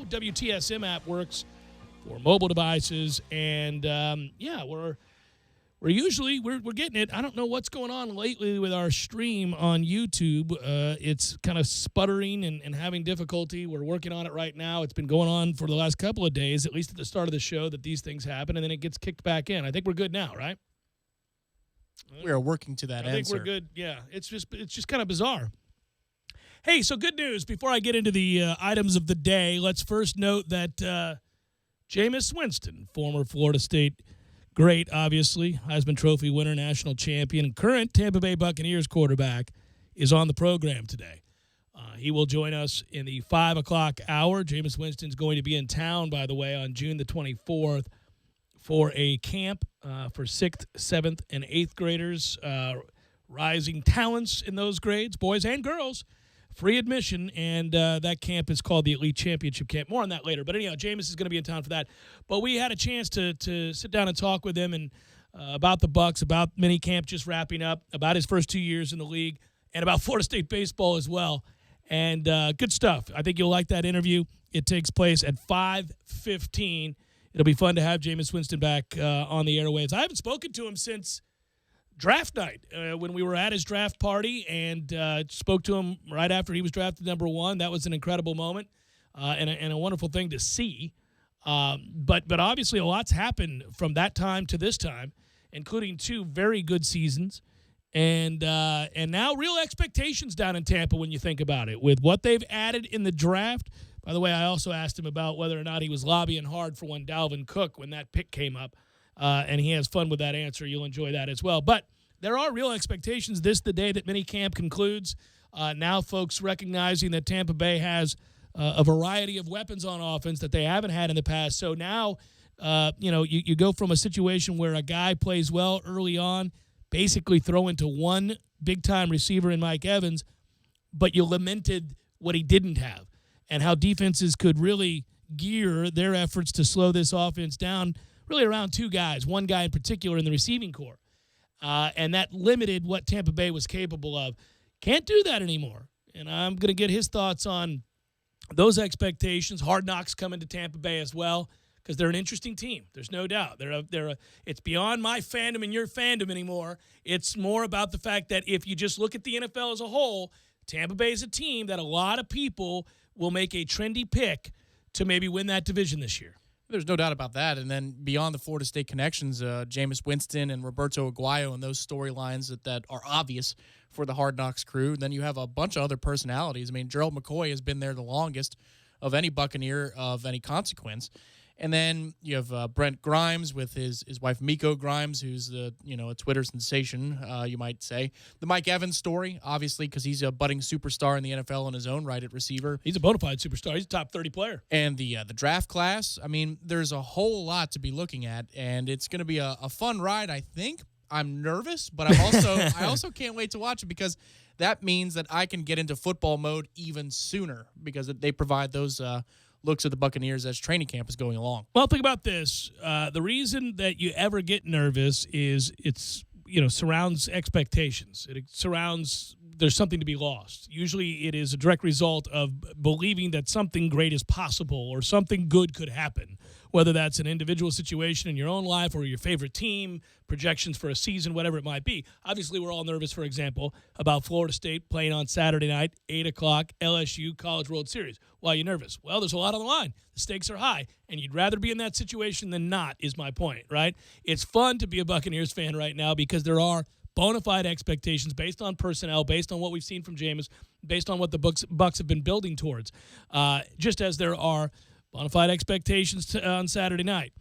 WTSM app works for mobile devices, and we're getting it. I don't know what's going on lately with our stream on YouTube. It's kind of sputtering and having difficulty. We're working on it right now. It's been going on for the last couple of days, at least at the start of the show, that these things happen, and then it gets kicked back in. I think we're good now, right? We are working to that answer. I think we're good. Yeah, it's just kind of bizarre. Hey, so good news. Before I get into the items of the day, let's first note that Jameis Winston, former Florida State great, obviously, Heisman Trophy winner, national champion, and current Tampa Bay Buccaneers quarterback, is on the program today. He will join us in the 5 o'clock hour. Jameis Winston's going to be in town, by the way, on June the 24th for a camp for 6th, 7th, and 8th graders, rising talents in those grades, boys and girls. Free admission, and that camp is called the Elite Championship Camp. More on that later. But anyhow, Jameis is going to be in town for that. But we had a chance to sit down and talk with him and about the Bucs, about mini camp just wrapping up, about his first 2 years in the league, and about Florida State baseball as well. And good stuff. I think you'll like that interview. It takes place at 5:15. It'll be fun to have Jameis Winston back on the airwaves. I haven't spoken to him since draft night when we were at his draft party, and spoke to him right after he was drafted number 1. That was an incredible moment and a wonderful thing to see. But obviously a lot's happened from that time to this time, including 2 very good seasons. And now real expectations down in Tampa when you think about it, with what they've added in the draft. By the way, I also asked him about whether or not he was lobbying hard for one Dalvin Cook when that pick came up. And he has fun with that answer. You'll enjoy that as well. But there are real expectations this the day that minicamp concludes. Now folks recognizing that Tampa Bay has a variety of weapons on offense that they haven't had in the past. So now, you go from a situation where a guy plays well early on, basically throw into one big-time receiver in Mike Evans, but you lamented what he didn't have and how defenses could really gear their efforts to slow this offense down really around 2 guys, one guy in particular in the receiving corps. And that limited what Tampa Bay was capable of. Can't do that anymore. And I'm going to get his thoughts on those expectations. Hard Knocks coming to Tampa Bay as well, because they're an interesting team. There's no doubt. It's beyond my fandom and your fandom anymore. It's more about the fact that if you just look at the NFL as a whole, Tampa Bay is a team that a lot of people will make a trendy pick to maybe win that division this year. There's no doubt about that. And then beyond the Florida State connections, Jameis Winston and Roberto Aguayo and those storylines that are obvious for the Hard Knocks crew. And then you have a bunch of other personalities. I mean, Gerald McCoy has been there the longest of any Buccaneer of any consequence. And then you have Brent Grimes with his wife Miko Grimes, who's a Twitter sensation, you might say. The Mike Evans story, obviously, because he's a budding superstar in the NFL in his own right at receiver. He's a bona fide superstar. He's a top 30 player. And the draft class. I mean, there's a whole lot to be looking at, and it's going to be a fun ride, I think. I'm nervous, but I also can't wait to watch it, because that means that I can get into football mode even sooner, because they provide those looks at the Buccaneers as training camp is going along. Well, think about this. The reason that you ever get nervous is it's surrounds expectations. It surrounds there's something to be lost. Usually it is a direct result of believing that something great is possible or something good could happen, whether that's an individual situation in your own life or your favorite team, projections for a season, whatever it might be. Obviously, we're all nervous, for example, about Florida State playing on Saturday night, 8 o'clock, LSU College World Series. Why are you nervous? Well, there's a lot on the line. The stakes are high, and you'd rather be in that situation than not, is my point, right? It's fun to be a Buccaneers fan right now because there are bona fide expectations based on personnel, based on what we've seen from Jameis, based on what the Bucs have been building towards, just as there are bona fide expectations on Saturday night.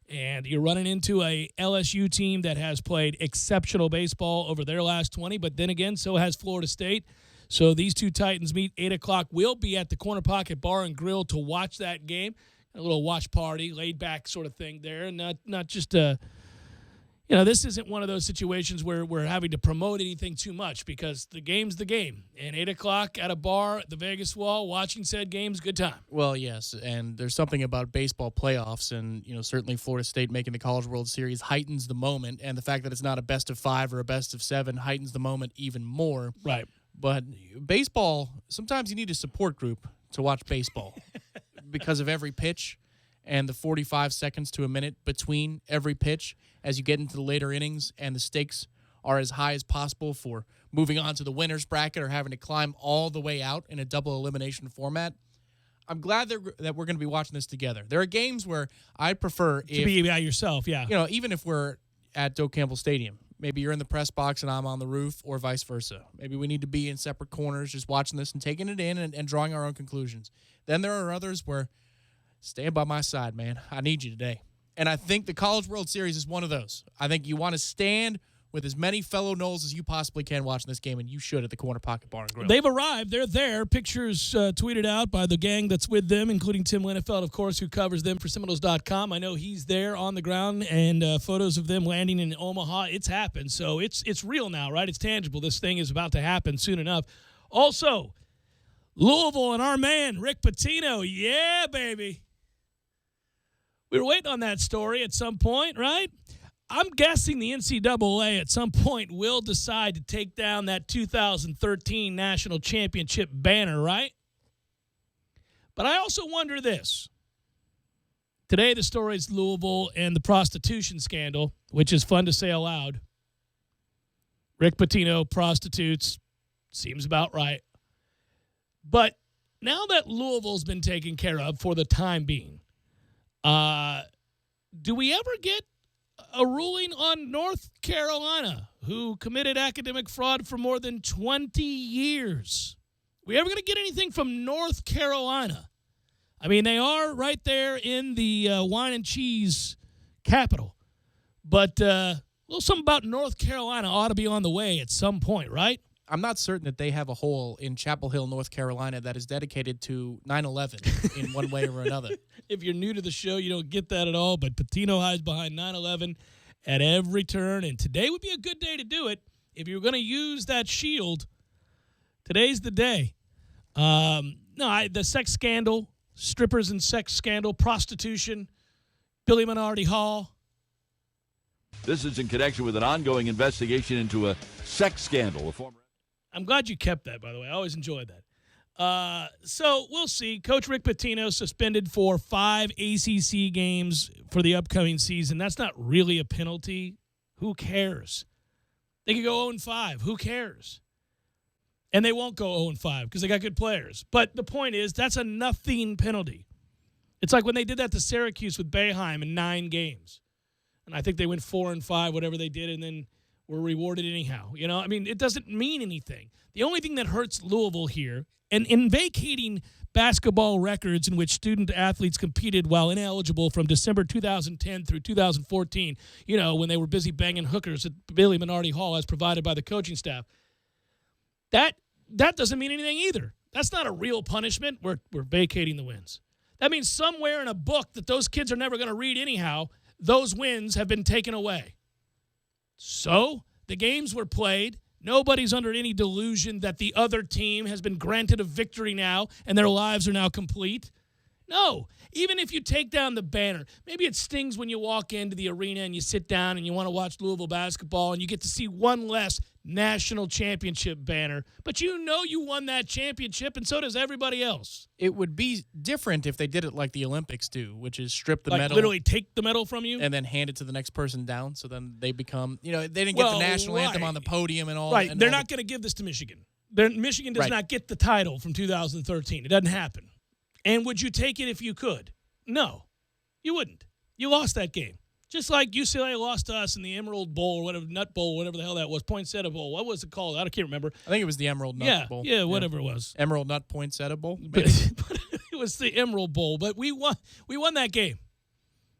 And you're running into a LSU team that has played exceptional baseball over their last 20, but then again, so has Florida State. So these two Titans meet 8 o'clock. We'll be at the Corner Pocket Bar and Grill to watch that game. A little watch party, laid back sort of thing there, and not just a this isn't one of those situations where we're having to promote anything too much, because the game's the game. And 8 o'clock at a bar at the Vegas Wall, watching said games, good time. Well, yes, and there's something about baseball playoffs, and certainly Florida State making the College World Series heightens the moment, and the fact that it's not a best of 5 or a best of 7 heightens the moment even more. Right. But baseball, sometimes you need a support group to watch baseball. because of every pitch and the 45 seconds to a minute between every pitch as you get into the later innings, and the stakes are as high as possible for moving on to the winner's bracket or having to climb all the way out in a double elimination format. I'm glad that we're going to be watching this together. There are games where I'd prefer to be by yourself, yeah. Even if we're at Doak Campbell Stadium, maybe you're in the press box and I'm on the roof, or vice versa. Maybe we need to be in separate corners just watching this and taking it in and drawing our own conclusions. Then there are others where, stand by my side, man. I need you today. And I think the College World Series is one of those. I think you want to stand with as many fellow Noles as you possibly can watching this game, and you should at the Corner Pocket Bar and Grill. They've arrived. They're there. Pictures tweeted out by the gang that's with them, including Tim Linnefeld, of course, who covers them for Seminoles.com. I know he's there on the ground, and photos of them landing in Omaha. It's happened, so it's real now, right? It's tangible. This thing is about to happen soon enough. Also, Louisville and our man, Rick Pitino. Yeah, baby. We were waiting on that story at some point, right? I'm guessing the NCAA at some point will decide to take down that 2013 national championship banner, right? But I also wonder this. Today the story is Louisville and the prostitution scandal, which is fun to say aloud. Rick Pitino, prostitutes, seems about right. But now that Louisville's been taken care of for the time being, do we ever get a ruling on North Carolina, who committed academic fraud for more than 20 years? We ever going to get anything from North Carolina? I mean, they are right there in the wine and cheese capital. But a little something about North Carolina ought to be on the way at some point, right? I'm not certain that they have a hole in Chapel Hill, North Carolina that is dedicated to 9/11 in one way or another. If you're new to the show, you don't get that at all, but Pitino hides behind 9/11 at every turn, and today would be a good day to do it. If you're going to use that shield, today's the day. The sex scandal, strippers and sex scandal, prostitution, Billy Minority Hall. This is in connection with an ongoing investigation into a sex scandal. I'm glad you kept that, by the way. I always enjoyed that. So we'll see. Coach Rick Pitino suspended for 5 ACC games for the upcoming season. That's not really a penalty. Who cares? They could go 0-5. Who cares? And they won't go 0-5 because they got good players. But the point is, that's a nothing penalty. It's like when they did that to Syracuse with Heim in 9 games. And I think they went 4-5, whatever they did, and then were rewarded anyhow. It doesn't mean anything. The only thing that hurts Louisville here, and in vacating basketball records in which student athletes competed while ineligible from December 2010 through 2014, when they were busy banging hookers at Billy Minority Hall as provided by the coaching staff, that doesn't mean anything either. That's not a real punishment. We're vacating the wins. That means somewhere in a book that those kids are never going to read anyhow, those wins have been taken away. So the games were played. Nobody's under any delusion that the other team has been granted a victory now and their lives are now complete. No. Even if you take down the banner, maybe it stings when you walk into the arena and you sit down and you want to watch Louisville basketball and you get to see one less national championship banner. But you won that championship, and so does everybody else. It would be different if they did it like the Olympics do, which is strip the medal. Literally take the medal from you? And then hand it to the next person down, so then they become, they didn't get the national anthem on the podium and all. Right, and they're not going to give this to Michigan. Michigan does not get the title from 2013. It doesn't happen. And would you take it if you could? No, you wouldn't. You lost that game. Just like UCLA lost to us in the Emerald Bowl or whatever, Nut Bowl, whatever the hell that was, Poinsettia Bowl. What was it called? I can't remember. I think it was the Emerald Nut Bowl. Yeah, whatever it was. Emerald Nut Poinsettia Bowl. But it was the Emerald Bowl. But we won that game.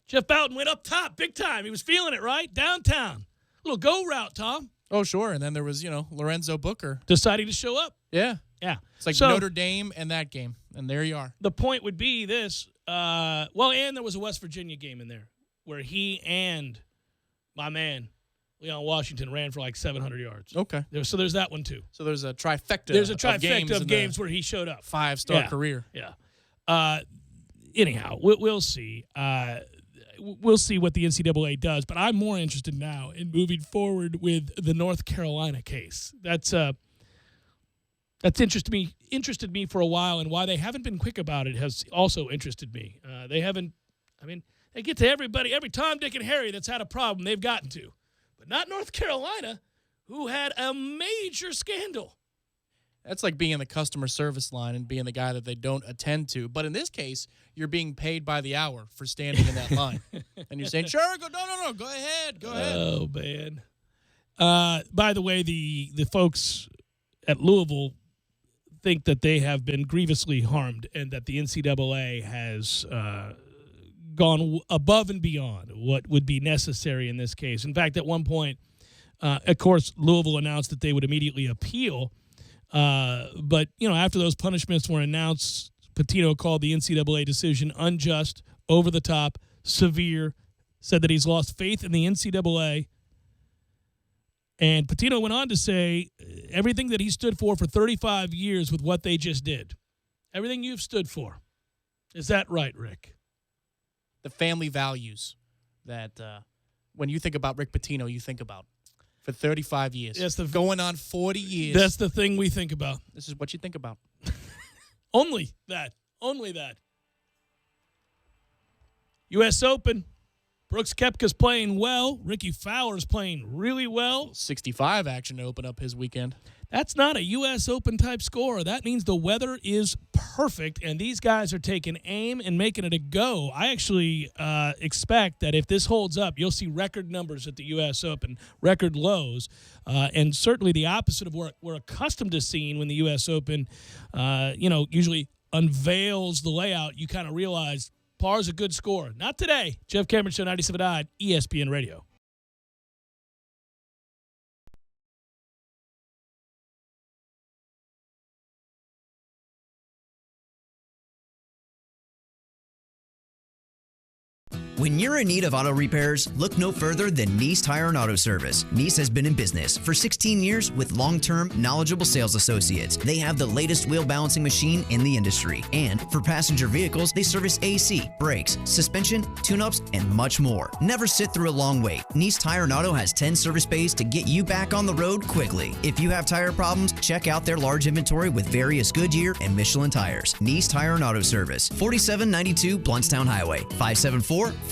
Jeff Bowden went up top big time. He was feeling it, right? Downtown. Little go route, Tom. Oh, sure. And then there was, Lorenzo Booker. Deciding to show up. Yeah. Yeah. It's like Notre Dame and that game. And there you are. The point would be this. And there was a West Virginia game in there where he and my man, Leon Washington, ran for like 700 yards. Okay. So there's that one, too. So there's a trifecta. There's a trifecta of games where he showed up. 5-star career. Yeah. Anyhow, we'll see. We'll see what the NCAA does. But I'm more interested now in moving forward with the North Carolina case. That's That's interested me for a while, and why they haven't been quick about it has also interested me. They haven't. I mean, they get to everybody, every Tom, Dick, and Harry that's had a problem they've gotten to, but not North Carolina, who had a major scandal. That's like being in the customer service line and being the guy that they don't attend to. But in this case, you're being paid by the hour for standing in that line. And you're saying, sure, no, go ahead. Oh, man. By the way, the folks at Louisville think that they have been grievously harmed and that the NCAA has gone above and beyond what would be necessary in this case. In fact, at one point, of course, Louisville announced that they would immediately appeal. But, after those punishments were announced, Pitino called the NCAA decision unjust, over the top, severe, said that he's lost faith in the NCAA. And Pitino went on to say everything that he stood for 35 years with what they just did. Everything you've stood for. Is that right, Rick? The family values that when you think about Rick Pitino, you think about. For 35 years. Yes, going on 40 years. That's the thing we think about. This is what you think about. Only that. Only that. U.S. Open. Brooks Koepka's playing well. Ricky Fowler's playing really well. 65 action to open up his weekend. That's not a U.S. Open type score. That means the weather is perfect, and these guys are taking aim and making it a go. I actually expect that if this holds up, you'll see record numbers at the U.S. Open, record lows, and certainly the opposite of what we're accustomed to seeing when the U.S. Open, usually unveils the layout. You kind of realize par's a good score. Not today. Jeff Cameron Show, 97.9 ESPN Radio. When you're in need of auto repairs, look no further than Nice Tire and Auto Service. Nice has been in business for 16 years with long-term, knowledgeable sales associates. They have the latest wheel balancing machine in the industry. And for passenger vehicles, they service AC, brakes, suspension, tune-ups, and much more. Never sit through a long wait. Nice Tire and Auto has 10 service bays to get you back on the road quickly. If you have tire problems, check out their large inventory with various Goodyear and Michelin tires. Nice Tire and Auto Service, 4792 Blountstown Highway, 574-4100.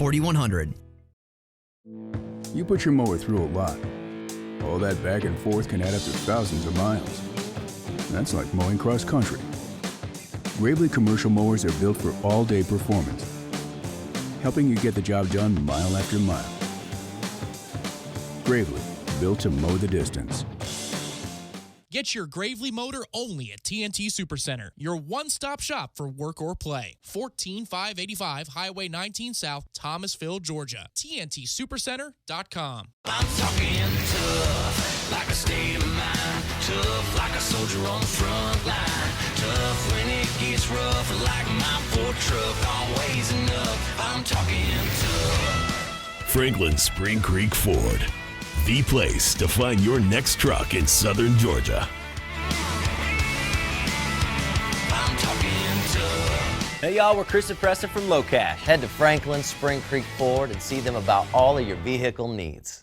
You put your mower through a lot. All that back and forth can add up to thousands of miles. That's like mowing cross country. Gravely commercial mowers are built for all-day performance, helping you get the job done mile after mile. Gravely, built to mow the distance. Get your Gravely motor only at TNT Supercenter, your one-stop shop for work or play. 14585 Highway 19 South, Thomasville, Georgia. TNTSupercenter.com. I'm talking tough, like a state of mind. Tough, like a soldier on the front line. Tough when it gets rough, like my Ford truck, always enough. I'm talking tough. Franklin Spring Creek Ford, the place to find your next truck in southern Georgia. I'm talking tough. Hey y'all, we're Chris and Preston from Low Cash. Head to Franklin Spring Creek Ford and see them about all of your vehicle needs.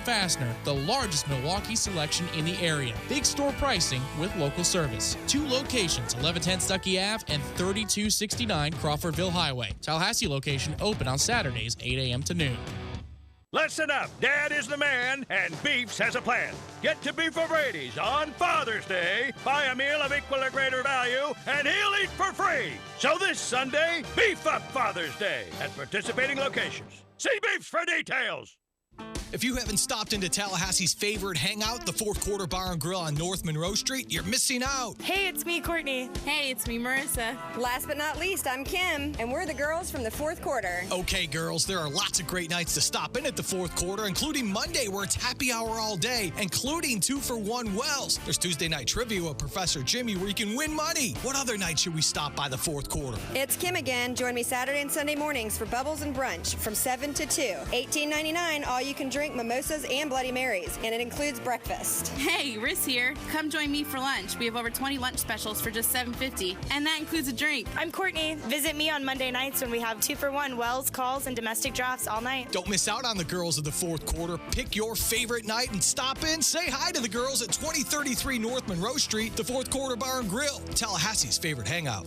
Fastener, the largest Milwaukee selection in the area. Big store pricing with local service. 2 locations, 1110 Stuckey Ave and 3269 Crawfordville Highway. Tallahassee location open on Saturdays, 8 a.m. to noon. Listen up, Dad is the man, and Beefs has a plan. Get to Beef O'Brady's on Father's Day, buy a meal of equal or greater value, and he'll eat for free. So this Sunday, beef up Father's Day at participating locations. See Beefs for details. If you haven't stopped into Tallahassee's favorite hangout, the Fourth Quarter Bar and Grill on North Monroe Street, you're missing out. Hey, it's me, Courtney. Hey, it's me, Marissa. Last but not least, I'm Kim, and we're the girls from the Fourth Quarter. Okay, girls, there are lots of great nights to stop in at the Fourth Quarter, including Monday, where it's happy hour all day, including 2-for-1 Wells. There's Tuesday night trivia with Professor Jimmy, where you can win money. What other night should we stop by the Fourth Quarter? It's Kim again. Join me Saturday and Sunday mornings for Bubbles and Brunch from 7 to 2. $18.99, all you can drink drink mimosas and Bloody Marys, and it includes breakfast. Hey, Riss here. Come join me for lunch. We have over 20 lunch specials for just $7.50, and that includes a drink. I'm Courtney. Visit me on Monday nights when we have 2-for-1 wells, calls, and domestic drafts all night. Don't miss out on the girls of the fourth quarter. Pick your favorite night and stop in. Say hi to the girls at 2033 North Monroe Street, the Fourth Quarter Bar and Grill, Tallahassee's favorite hangout.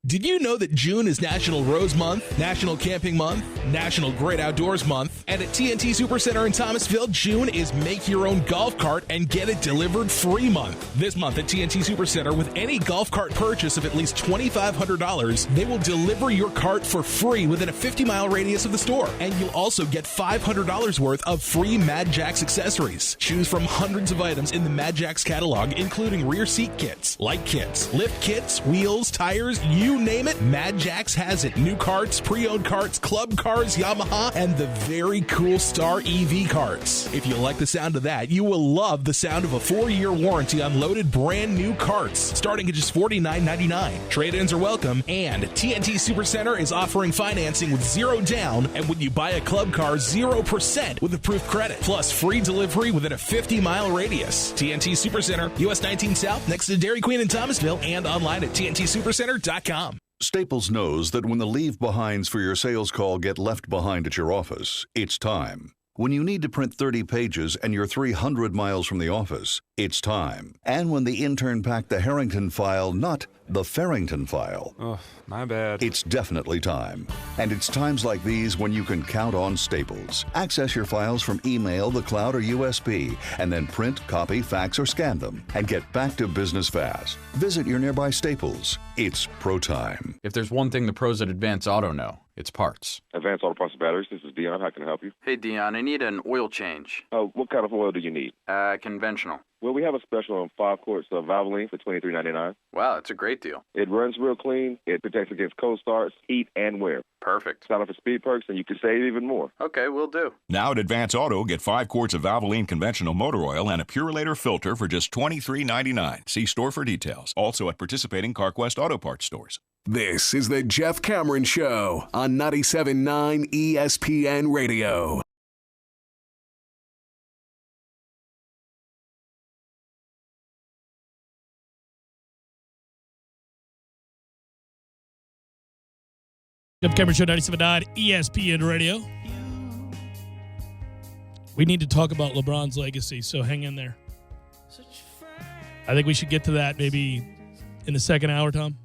Did you know that June is National Rose Month, National Camping Month, National Great Outdoors Month, and at TNT Supercenter in Thomasville, June is Make Your Own Golf Cart and Get It Delivered Free Month. This month at TNT Supercenter, with any golf cart purchase of at least $2,500, they will deliver your cart for free within a 50-mile radius of the store, and you'll also get $500 worth of free Mad Jax accessories. Choose from hundreds of items in the Mad Jax catalog, including rear seat kits, light kits, lift kits, wheels, tires, you name it, Mad Jax has it. New carts, pre-owned carts, club cars, Yamaha, and the very cool Star EV carts. If you like the sound of that, you will love the sound of a 4-year warranty on loaded brand new carts, starting at just $49.99. Trade-ins are welcome, and TNT Supercenter is offering financing with 0 down, and when you buy a club car, 0% with approved credit, plus free delivery within a 50-mile radius. TNT Supercenter, US 19 South, next to Dairy Queen in Thomasville, and online at TNTSupercenter.com. Staples knows that when the leave-behinds for your sales call get left behind at your office, it's time. When you need to print 30 pages and you're 300 miles from the office, it's time. And when the intern packed the Harrington file, not the Farrington file. Oh, my bad. It's definitely time. And it's times like these when you can count on Staples. Access your files from email, the cloud, or USB, and then print, copy, fax, or scan them, and get back to business fast. Visit your nearby Staples. It's pro time. If there's one thing the pros at Advance Auto know, it's parts. Advance Auto Parts and Batteries, this is Dion. How can I help you? Hey, Dion, I need an oil change. What kind of oil do you need? Conventional. Well, we have a special on 5 quarts of Valvoline for $23.99. Wow, that's a great deal. It runs real clean. It protects against cold starts, heat, and wear. Perfect. Sign up for Speed Perks, and you can save even more. Okay, will do. Now at Advance Auto, get 5 quarts of Valvoline conventional motor oil and a Purelator filter for just $23.99. See store for details. Also at participating CarQuest Auto Parts stores. This is the Jeff Cameron Show on 97.9 ESPN Radio. Jeff Cameron Show, 97.9 ESPN Radio. We need to talk about LeBron's legacy, so hang in there. I think we should get to that maybe in the second hour, Tom.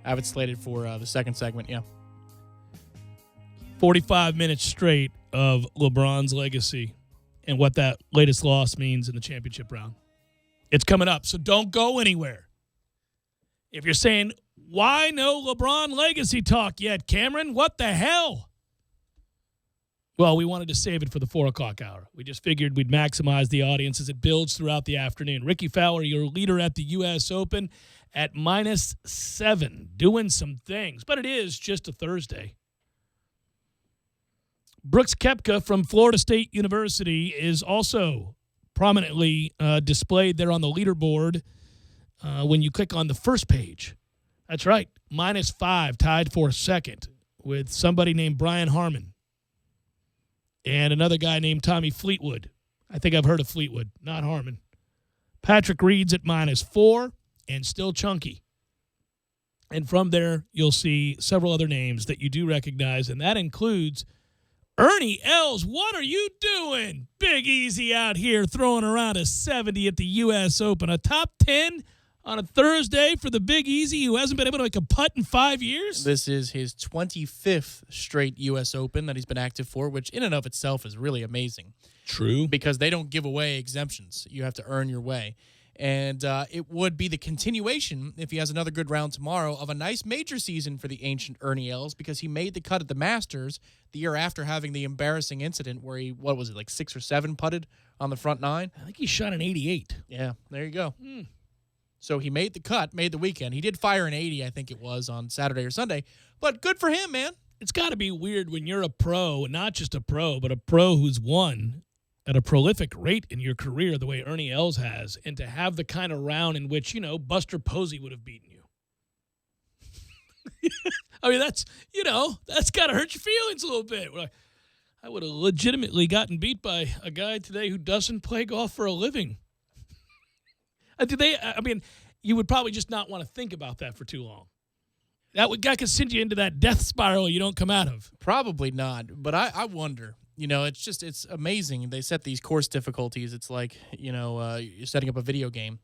I have it slated for the second segment, yeah. 45 minutes straight of LeBron's legacy and what that latest loss means in the championship round. It's coming up, so don't go anywhere. If you're saying, why no LeBron legacy talk yet, Cameron? What the hell? Well, we wanted to save it for the 4 o'clock hour. We just figured we'd maximize the audience as it builds throughout the afternoon. Ricky Fowler, your leader at the U.S. Open, at -7, doing some things. But it is just a Thursday. Brooks Koepka from Florida State University is also prominently displayed there on the leaderboard when you click on the first page. That's right, -5, tied for second with somebody named Brian Harmon and another guy named Tommy Fleetwood. I think I've heard of Fleetwood, not Harmon. Patrick Reed's at -4 and still chunky. And from there, you'll see several other names that you do recognize, and that includes Ernie Els. What are you doing? Big Easy out here throwing around a 70 at the U.S. Open. A top 10 on a Thursday for the Big Easy, who hasn't been able to make a putt in 5 years? This is his 25th straight U.S. Open that he's been active for, which in and of itself is really amazing. True. Because they don't give away exemptions. You have to earn your way. And it would be the continuation, if he has another good round tomorrow, of a nice major season for the ancient Ernie Els, because he made the cut at the Masters the year after having the embarrassing incident where he, 6 or 7 putted on the front 9? I think he shot an 88. Yeah, there you go. So he made the cut, made the weekend. He did fire an 80, I think it was, on Saturday or Sunday. But good for him, man. It's got to be weird when you're a pro, not just a pro, but a pro who's won at a prolific rate in your career the way Ernie Els has, and to have the kind of round in which, Buster Posey would have beaten you. I mean, that's got to hurt your feelings a little bit. We're like, I would have legitimately gotten beat by a guy today who doesn't play golf for a living. You would probably just not want to think about that for too long. That could send you into that death spiral you don't come out of. Probably not, but I wonder. It's amazing. They set these course difficulties. It's like, you're setting up a video game.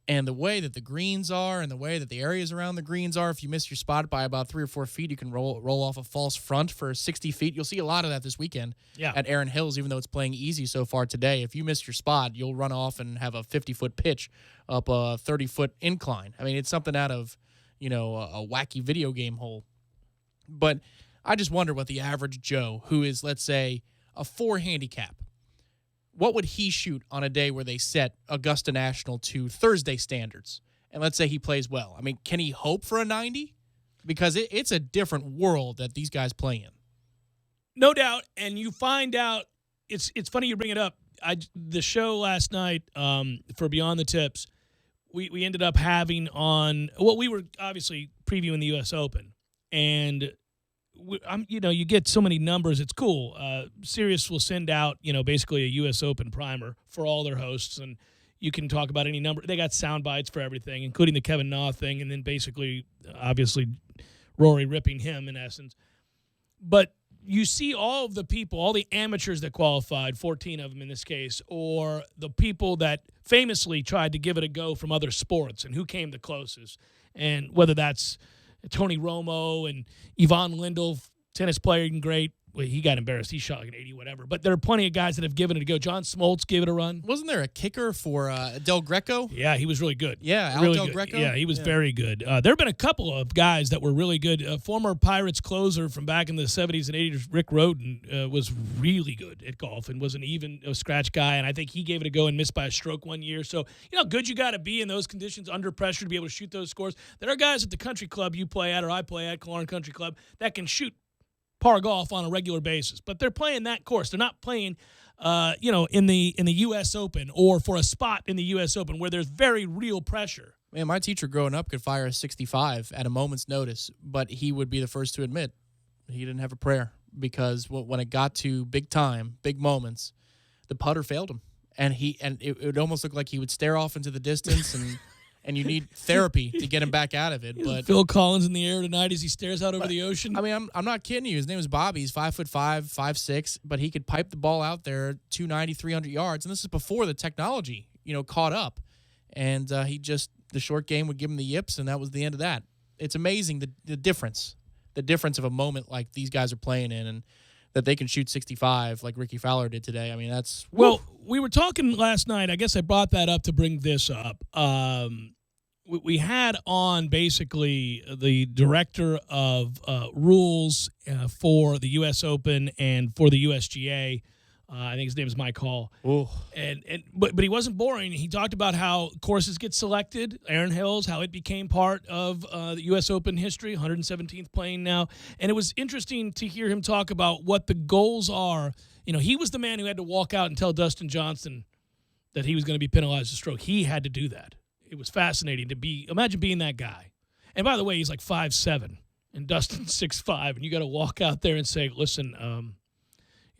And the way that the greens are and the way that the areas around the greens are, if you miss your spot by about 3 or 4 feet, you can roll off a false front for 60 feet. You'll see a lot of that this weekend at Erin Hills, even though it's playing easy so far today. If you miss your spot, you'll run off and have a 50-foot pitch up a 30-foot incline. I mean, it's something out of, a wacky video game hole. But I just wonder what the average Joe, who is, let's say, a 4 handicap, what would he shoot on a day where they set Augusta National to Thursday standards? And let's say he plays well. I mean, can he hope for a 90? Because it's a different world that these guys play in. No doubt. And you find out, it's funny you bring it up. The show last night for Beyond the Tips, we ended up having on, we were obviously previewing the U.S. Open. And you get so many numbers. It's cool. Sirius will send out, basically a U.S. Open primer for all their hosts, and you can talk about any number. They got sound bites for everything, including the Kevin Na thing, and then basically, obviously, Rory ripping him in essence. But you see all of the people, all the amateurs that qualified, 14 of them in this case, or the people that famously tried to give it a go from other sports and who came the closest, and whether that's Tony Romo and Yvonne Lindell, tennis player and great. Well, he got embarrassed. He shot like an 80, whatever. But there are plenty of guys that have given it a go. John Smoltz gave it a run. Wasn't there a kicker for Del Greco? Yeah, he was really good. Yeah, really Del good. Greco? Yeah, he was very good. There have been a couple of guys that were really good. Former Pirates closer from back in the 70s and 80s, Rick Roden, was really good at golf and was a scratch guy. And I think he gave it a go and missed by a stroke one year. So, how good you got to be in those conditions under pressure to be able to shoot those scores. There are guys at the country club you play at or I play at, Killearn Country Club, that can shoot par golf on a regular basis, but they're playing that course. They're not playing, in the U.S. Open or for a spot in the U.S. Open where there's very real pressure. Man, my teacher growing up could fire a 65 at a moment's notice, but he would be the first to admit he didn't have a prayer because when it got to big time, big moments, the putter failed him, and it almost looked like he would stare off into the distance and you need therapy to get him back out of it. But Phil Collins in the air tonight as he stares out over the ocean. I mean, I'm not kidding you. His name is Bobby. He's 5'5", 5'6", but he could pipe the ball out there 290, 300 yards. And this is before the technology, caught up. And the short game would give him the yips, and that was the end of that. It's amazing the difference of a moment like these guys are playing in, and that they can shoot 65 like Ricky Fowler did today. I mean, that's... Well, we were talking last night. I guess I brought that up to bring this up. We had on basically the director of rules for the U.S. Open and for the USGA. I think his name is Mike Hall. Ooh. But he wasn't boring. He talked about how courses get selected, Erin Hills, how it became part of the U.S. Open history, 117th playing now. And it was interesting to hear him talk about what the goals are. He was the man who had to walk out and tell Dustin Johnson that he was going to be penalized a stroke. He had to do that. It was fascinating imagine being that guy. And by the way, he's like 5'7", and Dustin's 6'5", and you got to walk out there and say, listen,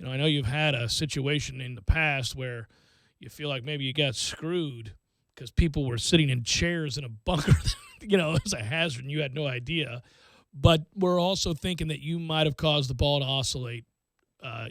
I know you've had a situation in the past where you feel like maybe you got screwed because people were sitting in chairs in a bunker. It was a hazard and you had no idea. But we're also thinking that you might have caused the ball to oscillate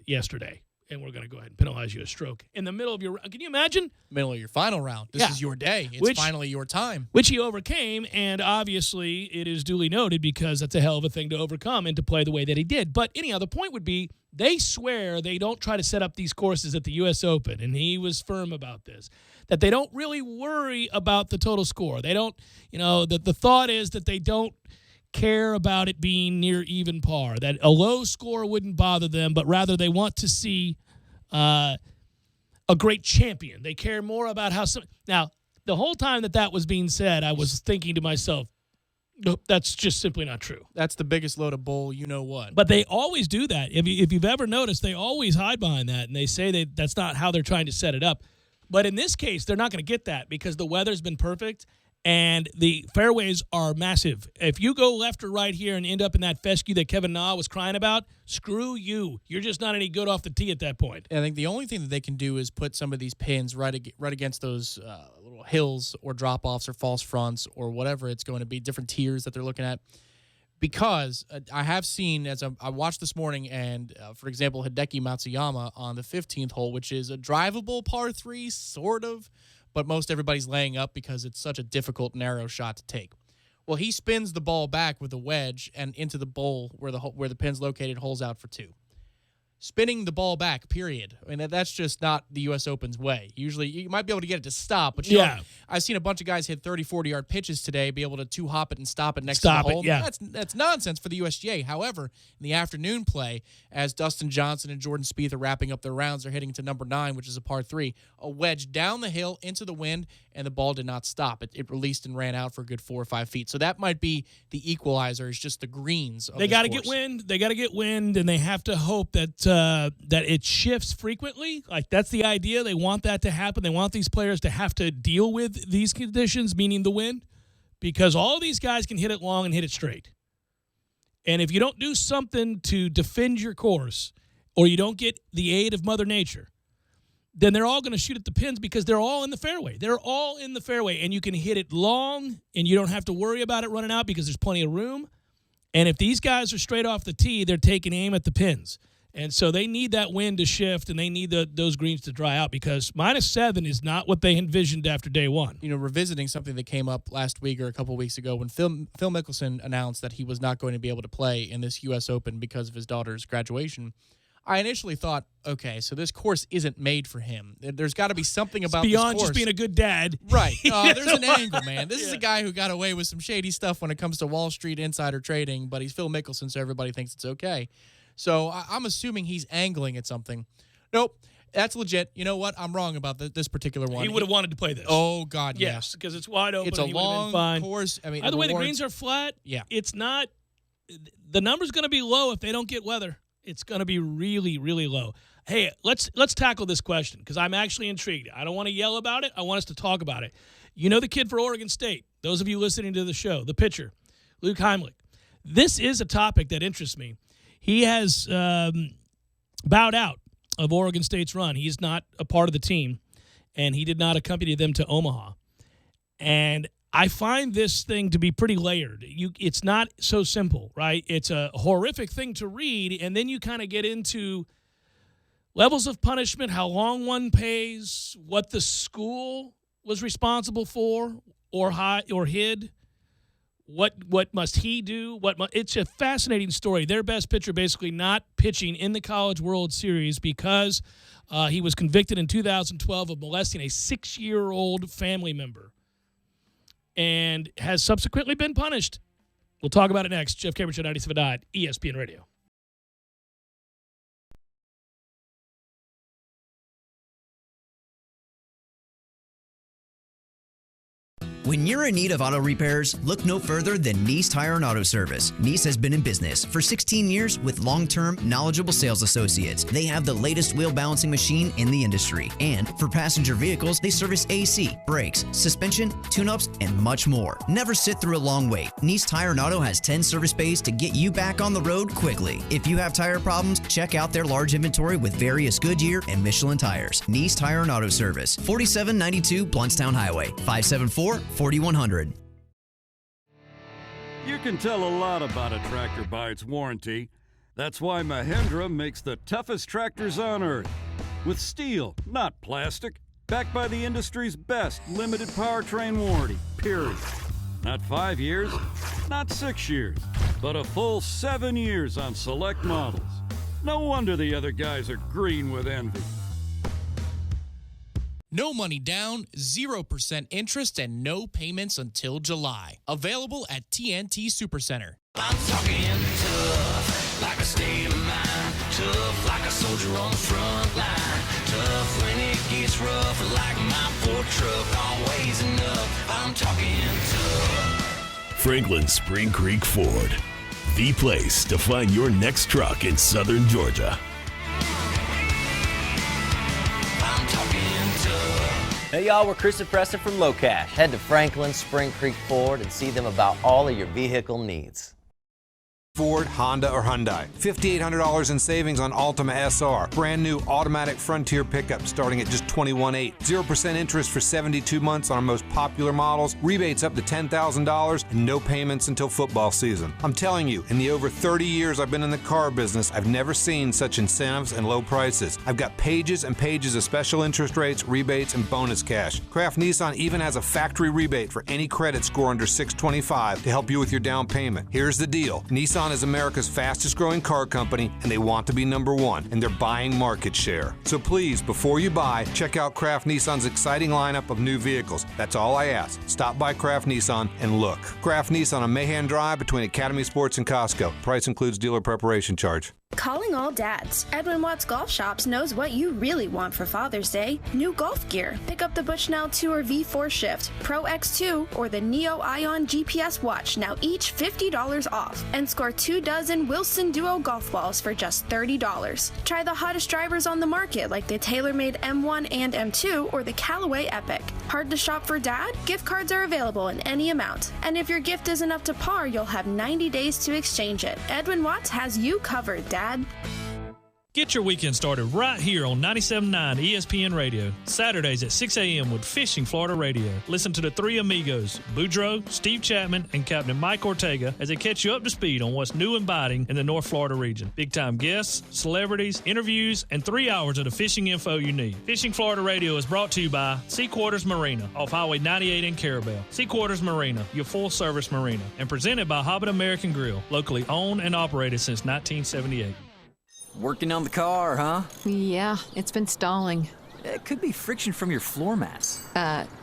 yesterday, and we're going to go ahead and penalize you a stroke in the middle of your. Can you imagine? Middle of your final round. This is your day. It's finally your time. Which he overcame, and obviously it is duly noted because that's a hell of a thing to overcome and to play the way that he did. But anyhow, the point would be they swear they don't try to set up these courses at the U.S. Open, and he was firm about this, that they don't really worry about the total score. They don't, the thought is that they don't care about it being near even par, that a low score wouldn't bother them, but rather they want to see a great champion. They care more about how some. Now, the whole time that was being said, I was thinking to myself, nope, that's just simply not true. That's the biggest load of bull, what. But they always do that. If you've ever noticed, they always hide behind that, and they say that's not how they're trying to set it up. But in this case, they're not going to get that because the weather's been perfect, And the fairways are massive. If you go left or right here and end up in that fescue that Kevin Na was crying about, screw you. You're just not any good off the tee at that point. I think the only thing that they can do is put some of these pins right against those little hills or drop-offs or false fronts or whatever it's going to be, different tiers that they're looking at. Because I have seen, as I watched this morning, and for example, Hideki Matsuyama on the 15th hole, which is a drivable par 3, sort of, but most everybody's laying up because it's such a difficult, narrow shot to take. Well, he spins the ball back with a wedge and into the bowl where the pin's located, holes out for 2. Spinning the ball back, period. I mean, that's just not the U.S. Open's way. Usually, you might be able to get it to stop, but I've seen a bunch of guys hit 30, 40-yard pitches today, be able to two-hop it and stop it next to the hole. That's nonsense for the USGA. However, in the afternoon play, as Dustin Johnson and Jordan Spieth are wrapping up their rounds, they're hitting to number 9, which is a par 3, a wedge down the hill into the wind, and the ball did not stop. It released and ran out for a good 4 or 5 feet. So that might be the equalizer, is just the greens of They got to get wind. They got to get wind, and they have to hope that that it shifts frequently. Like, that's the idea. They want that to happen. They want these players to have to deal with these conditions, meaning the wind, because all these guys can hit it long and hit it straight. And if you don't do something to defend your course, or you don't get the aid of Mother Nature, then they're all going to shoot at the pins because they're all in the fairway. They're all in the fairway, and you can hit it long, and you don't have to worry about it running out because there's plenty of room. And if these guys are straight off the tee, they're taking aim at the pins. And so they need that wind to shift, and they need those greens to dry out because -7 is not what they envisioned after day one. You know, revisiting something that came up last week or a couple weeks ago when Phil Mickelson announced that he was not going to be able to play in this U.S. Open because of his daughter's graduation, I initially thought, okay, so this course isn't made for him. There's got to be something about this course. Beyond just being a good dad. Right. There's an angle, man. This is a guy who got away with some shady stuff when it comes to Wall Street insider trading, but he's Phil Mickelson, so everybody thinks it's okay. So I'm assuming he's angling at something. Nope. That's legit. You know what? I'm wrong about this particular one. He would have wanted to play this. Oh, God, yes. Because it's wide open. It's a long course. I mean, by the way, the greens are flat. Yeah. It's not – the number's going to be low if they don't get weather. It's going to be really, really low. Hey, let's tackle this question because I'm actually intrigued. I don't want to yell about it. I want us to talk about it. You know the kid for Oregon State, those of you listening to the show, the pitcher, Luke Heimlich. This is a topic that interests me. He has bowed out of Oregon State's run. He's not a part of the team, and he did not accompany them to Omaha. And I find this thing to be pretty layered. It's not so simple, right? It's a horrific thing to read, and then you kind of get into levels of punishment, how long one pays, what the school was responsible for or hid. What must he do? It's a fascinating story. Their best pitcher basically not pitching in the College World Series because he was convicted in 2012 of molesting a 6-year-old family member and has subsequently been punished. We'll talk about it next. Jeff Cameron Show, 97.9 ESPN Radio. When you're in need of auto repairs, look no further than Nice Tire and Auto Service. Nice has been in business for 16 years with long-term, knowledgeable sales associates. They have the latest wheel balancing machine in the industry. And for passenger vehicles, they service AC, brakes, suspension, tune-ups, and much more. Never sit through a long wait. Nice Tire and Auto has 10 service bays to get you back on the road quickly. If you have tire problems, check out their large inventory with various Goodyear and Michelin tires. Nice Tire and Auto Service, 4792 Bluntstown Highway, 574-4100. You can tell a lot about a tractor by its warranty. That's why Mahindra makes the toughest tractors on earth. With steel, not plastic. Backed by the industry's best limited powertrain warranty, period. Not 5 years, not 6 years, but a full 7 years on select models. No wonder the other guys are green with envy. No money down, 0% interest, and no payments until July. Available at TNT Supercenter. I'm talking tough, like a state of mind. Tough, like a soldier on the front line. Tough when it gets rough, like my Ford truck. Always enough, I'm talking tough. Franklin Spring Creek Ford, the place to find your next truck in southern Georgia. I'm talking tough. Hey y'all, we're Chris and Preston from Low Cash. Head to Franklin, Spring Creek Ford and see them about all of your vehicle needs. Ford, Honda, or Hyundai. $5,800 in savings on Altima SR. Brand new automatic Frontier pickup starting at just $21,800. 0% interest for 72 months on our most popular models. Rebates up to $10,000 and no payments until football season. I'm telling you, in the over 30 years I've been in the car business, I've never seen such incentives and low prices. I've got pages and pages of special interest rates, rebates, and bonus cash. Kraft Nissan even has a factory rebate for any credit score under 625 to help you with your down payment. Here's the deal. Nissan is America's fastest growing car company, and they want to be number one, and they're buying market share. So please, before you buy, check out Kraft Nissan's exciting lineup of new vehicles. That's all I ask. Stop by Kraft Nissan and look. Kraft Nissan on Mahan Drive between Academy Sports and Costco. Price includes dealer preparation charge. Calling all dads. Edwin Watts Golf Shops knows what you really want for Father's Day. New golf gear. Pick up the Bushnell Tour V4 Shift, Pro X2, or the Neo Ion GPS watch, now each $50 off. And score 2 dozen Wilson Duo golf balls for just $30. Try the hottest drivers on the market like the TaylorMade M1 and M2 or the Callaway Epic. Hard to shop for dad? Gift cards are available in any amount. And if your gift isn't up to par, you'll have 90 days to exchange it. Edwin Watts has you covered, Dad. Get your weekend started right here on 97.9 ESPN Radio. Saturdays at 6 a.m. with Fishing Florida Radio. Listen to the three amigos, Boudreaux, Steve Chapman, and Captain Mike Ortega as they catch you up to speed on what's new and biting in the North Florida region. Big-time guests, celebrities, interviews, and 3 hours of the fishing info you need. Fishing Florida Radio is brought to you by Sea Quarters Marina off Highway 98 in Carabel. Sea Quarters Marina, your full-service marina, and presented by Hobbit American Grill, locally owned and operated since 1978. Working on the car, huh? Yeah, it's been stalling. It could be friction from your floor mats.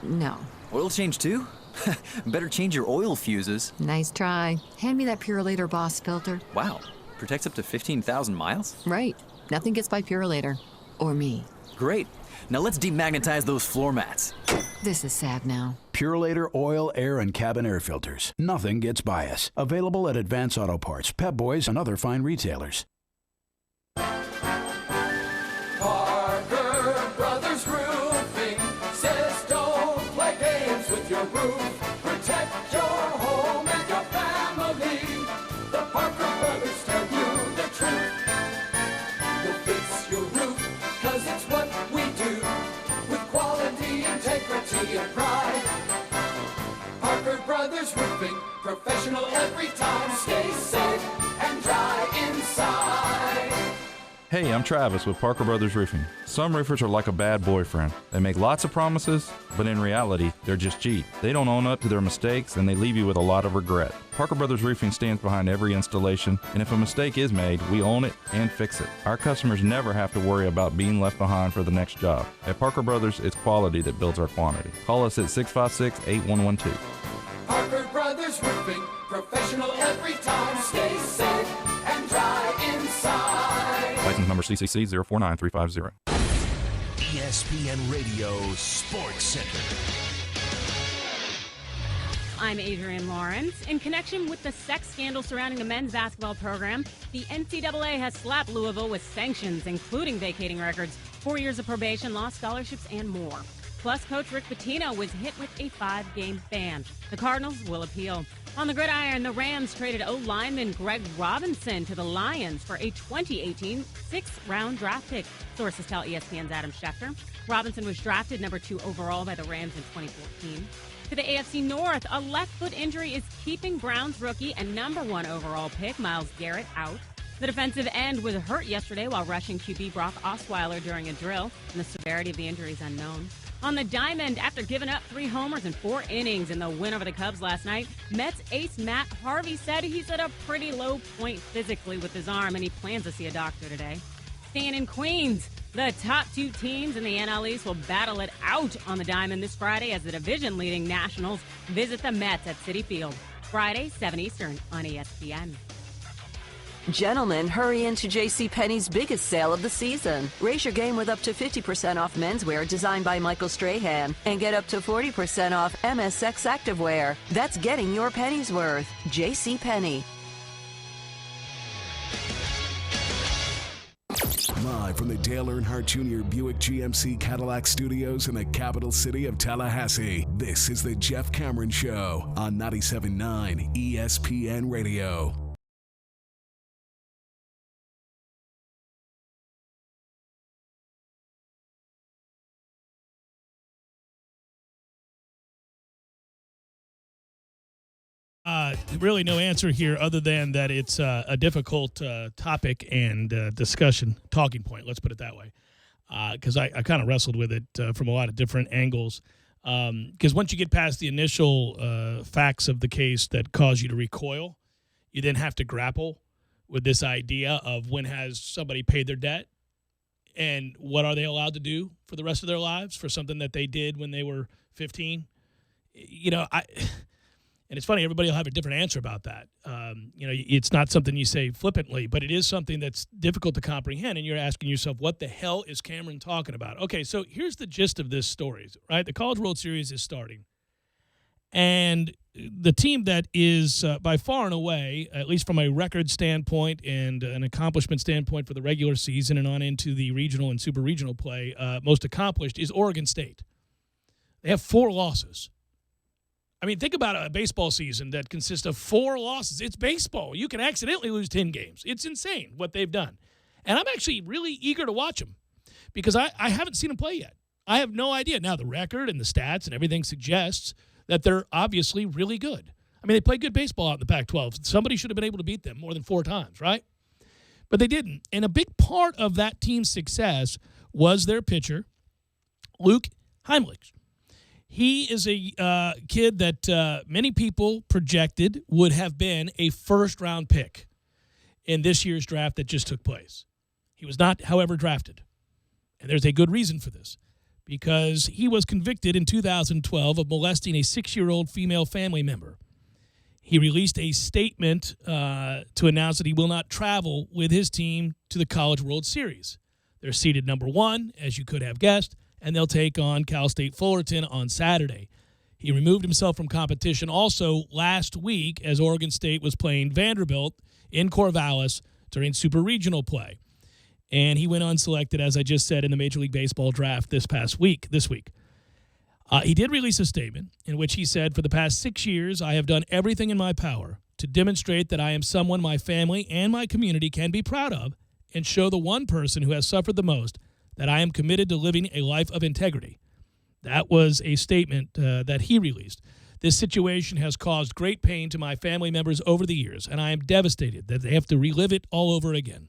No. Oil change too? Better change your oil fuses. Nice try. Hand me that Purolator Boss filter. Wow. Protects up to 15,000 miles? Right. Nothing gets by Purolator. Or me. Great. Now let's demagnetize those floor mats. This is sad now. Purolator oil, air, and cabin air filters. Nothing gets by us. Available at Advance Auto Parts, Pep Boys, and other fine retailers. Parker Brothers Roofing says don't play games with your roof. Protect your home and your family. The Parker Brothers tell you the truth. We'll fix your roof, 'cause it's what we do. With quality, integrity, and pride. Parker Brothers Roofing, professional every time. Stay safe and dry inside. Hey, I'm Travis with Parker Brothers Roofing. Some roofers are like a bad boyfriend. They make lots of promises, but in reality, they're just cheap. They don't own up to their mistakes, and they leave you with a lot of regret. Parker Brothers Roofing stands behind every installation, and if a mistake is made, we own it and fix it. Our customers never have to worry about being left behind for the next job. At Parker Brothers, it's quality that builds our quantity. Call us at 656-8112. Parker Brothers Roofing, professional every time. Stay safe and dry inside. License number CCC 049350. ESPN Radio Sports Center. I'm Adrienne Lawrence. In connection with the sex scandal surrounding the men's basketball program, the NCAA has slapped Louisville with sanctions, including vacating records, 4 years of probation, lost scholarships, and more. Plus, Coach Rick Pitino was hit with a 5-game ban. The Cardinals will appeal. On the gridiron, the Rams traded O-lineman Greg Robinson to the Lions for a 2018 sixth-round draft pick. Sources tell ESPN's Adam Schefter. Robinson was drafted number 2 overall by the Rams in 2014. To the AFC North, a left foot injury is keeping Browns rookie and number 1 overall pick Myles Garrett out. The defensive end was hurt yesterday while rushing QB Brock Osweiler during a drill, and the severity of the injury is unknown. On the diamond, after giving up 3 homers in 4 innings in the win over the Cubs last night, Mets ace Matt Harvey said he's at a pretty low point physically with his arm, and he plans to see a doctor today. Staying in Queens, the top 2 teams in the NL East will battle it out on the diamond this Friday as the division-leading Nationals visit the Mets at Citi Field. Friday, 7 Eastern on ESPN. Gentlemen, hurry into JCPenney's biggest sale of the season. Raise your game with up to 50% off menswear designed by Michael Strahan and get up to 40% off MSX activewear. That's getting your penny's worth. JCPenney. Live from the Dale Earnhardt Jr. Buick GMC Cadillac Studios in the capital city of Tallahassee, this is the Jeff Cameron Show on 97.9 ESPN Radio. Really no answer here other than that it's a difficult topic and talking point, let's put it that way, because I kind of wrestled with it from a lot of different angles, because once you get past the initial facts of the case that cause you to recoil, you then have to grapple with this idea of when has somebody paid their debt and what are they allowed to do for the rest of their lives for something that they did when they were 15. And it's funny, everybody will have a different answer about that. It's not something you say flippantly, but it is something that's difficult to comprehend. And you're asking yourself, what the hell is Cameron talking about? Okay, so here's the gist of this story, right? The College World Series is starting. And the team that is by far and away, at least from a record standpoint and an accomplishment standpoint for the regular season and on into the regional and super regional play, most accomplished is Oregon State. They have 4 losses. I mean, think about a baseball season that consists of 4 losses. It's baseball. You can accidentally lose 10 games. It's insane what they've done. And I'm actually really eager to watch them because I haven't seen them play yet. I have no idea. Now, the record and the stats and everything suggests that they're obviously really good. I mean, they play good baseball out in the Pac-12. Somebody should have been able to beat them more than 4 times, right? But they didn't. And a big part of that team's success was their pitcher, Luke Heim. He is a kid that many people projected would have been a first-round pick in this year's draft that just took place. He was not, however, drafted. And there's a good reason for this, because he was convicted in 2012 of molesting a 6-year-old female family member. He released a statement to announce that he will not travel with his team to the College World Series. They're seeded number 1, as you could have guessed, and they'll take on Cal State Fullerton on Saturday. He removed himself from competition also last week as Oregon State was playing Vanderbilt in Corvallis during Super Regional play. And he went unselected, as I just said, in the Major League Baseball draft this week. He did release a statement in which he said, "For the past 6 years, I have done everything in my power to demonstrate that I am someone my family and my community can be proud of and show the one person who has suffered the most that I am committed to living a life of integrity." That was a statement that he released. "This situation has caused great pain to my family members over the years, and I am devastated that they have to relive it all over again."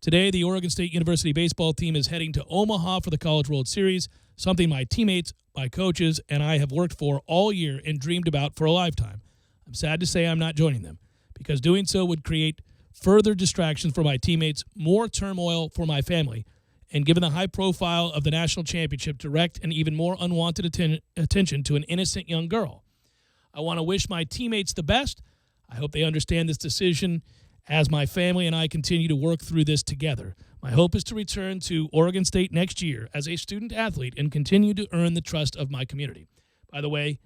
Today, the Oregon State University baseball team is heading to Omaha for the College World Series, something my teammates, my coaches, and I have worked for all year and dreamed about for a lifetime. I'm sad to say I'm not joining them, because doing so would create further distractions for my teammates, more turmoil for my family, and given the high profile of the national championship, direct and even more unwanted attention to an innocent young girl. I want to wish my teammates the best. I hope they understand this decision as my family and I continue to work through this together. My hope is to return to Oregon State next year as a student athlete and continue to earn the trust of my community. By the way,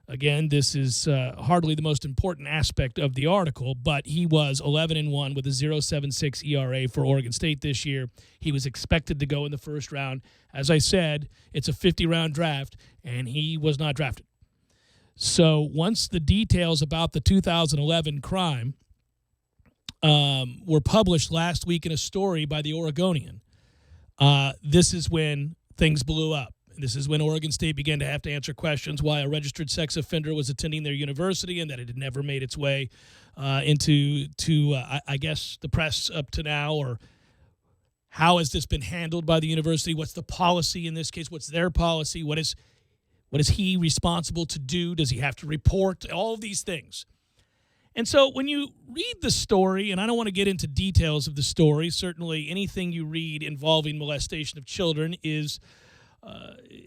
again, this is hardly the most important aspect of the article, but he was 11-1 with a 0.76 ERA for Oregon State this year. He was expected to go in the first round. As I said, it's a 50-round draft, and he was not drafted. So once the details about the 2011 crime were published last week in a story by the Oregonian, this is when things blew up. This is when Oregon State began to have to answer questions why a registered sex offender was attending their university and that it had never made its way into I guess, the press up to now, or how has this been handled by the university? What's the policy in this case? What's their policy? What is he responsible to do? Does he have to report? All of these things. And so when you read the story, and I don't want to get into details of the story, certainly anything you read involving molestation of children is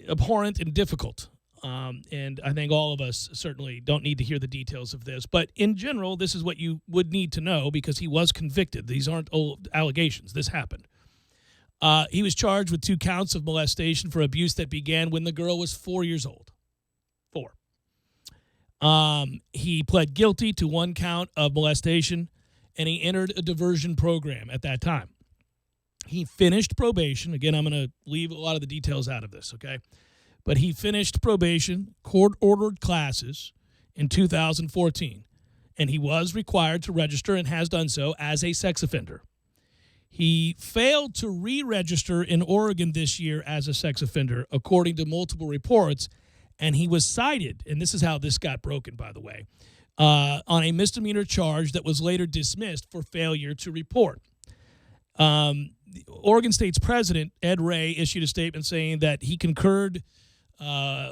abhorrent and difficult. And I think all of us certainly don't need to hear the details of this. But in general, this is what you would need to know because he was convicted. These aren't old allegations. This happened. He was charged with 2 counts of molestation for abuse that began when the girl was 4 years old. 4. He pled guilty to 1 count of molestation, and he entered a diversion program at that time. He finished probation. Again, I'm going to leave a lot of the details out of this, okay? But he finished probation, court-ordered classes in 2014, and he was required to register and has done so as a sex offender. He failed to re-register in Oregon this year as a sex offender, according to multiple reports, and he was cited, and this is how this got broken, by the way, on a misdemeanor charge that was later dismissed for failure to report. Oregon State's president, Ed Ray, issued a statement saying that he concurred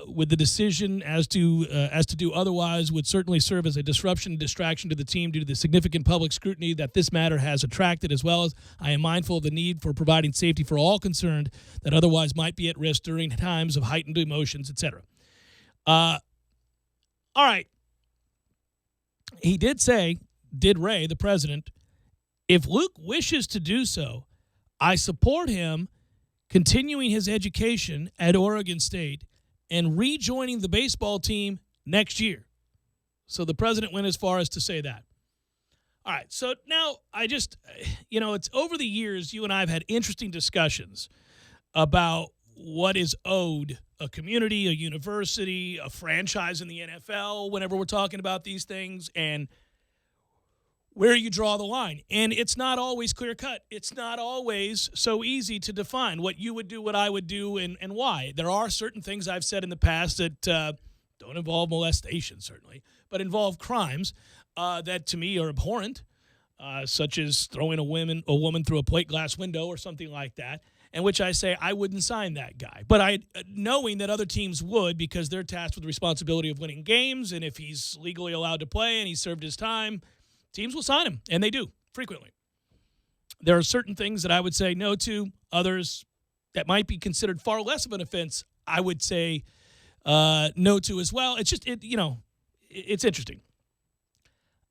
with the decision as to do otherwise would certainly serve as a disruption and distraction to the team due to the significant public scrutiny that this matter has attracted, as well as I am mindful of the need for providing safety for all concerned that otherwise might be at risk during times of heightened emotions, etc. All right. He did Ray, the president, if Luke wishes to do so, I support him continuing his education at Oregon State and rejoining the baseball team next year. So the president went as far as to say that. All right, so now it's over the years, you and I have had interesting discussions about what is owed a community, a university, a franchise in the NFL, whenever we're talking about these things, and where you draw the line. And it's not always clear-cut. It's not always so easy to define what you would do, what I would do, and why. There are certain things I've said in the past that don't involve molestation, certainly, but involve crimes that, to me, are abhorrent, such as throwing a woman through a plate glass window or something like that, in which I say I wouldn't sign that guy. But knowing that other teams would, because they're tasked with the responsibility of winning games, and if he's legally allowed to play and he's served his time, teams will sign him, and they do frequently. There are certain things that I would say no to. Others that might be considered far less of an offense, I would say no to as well. It's just, it's interesting.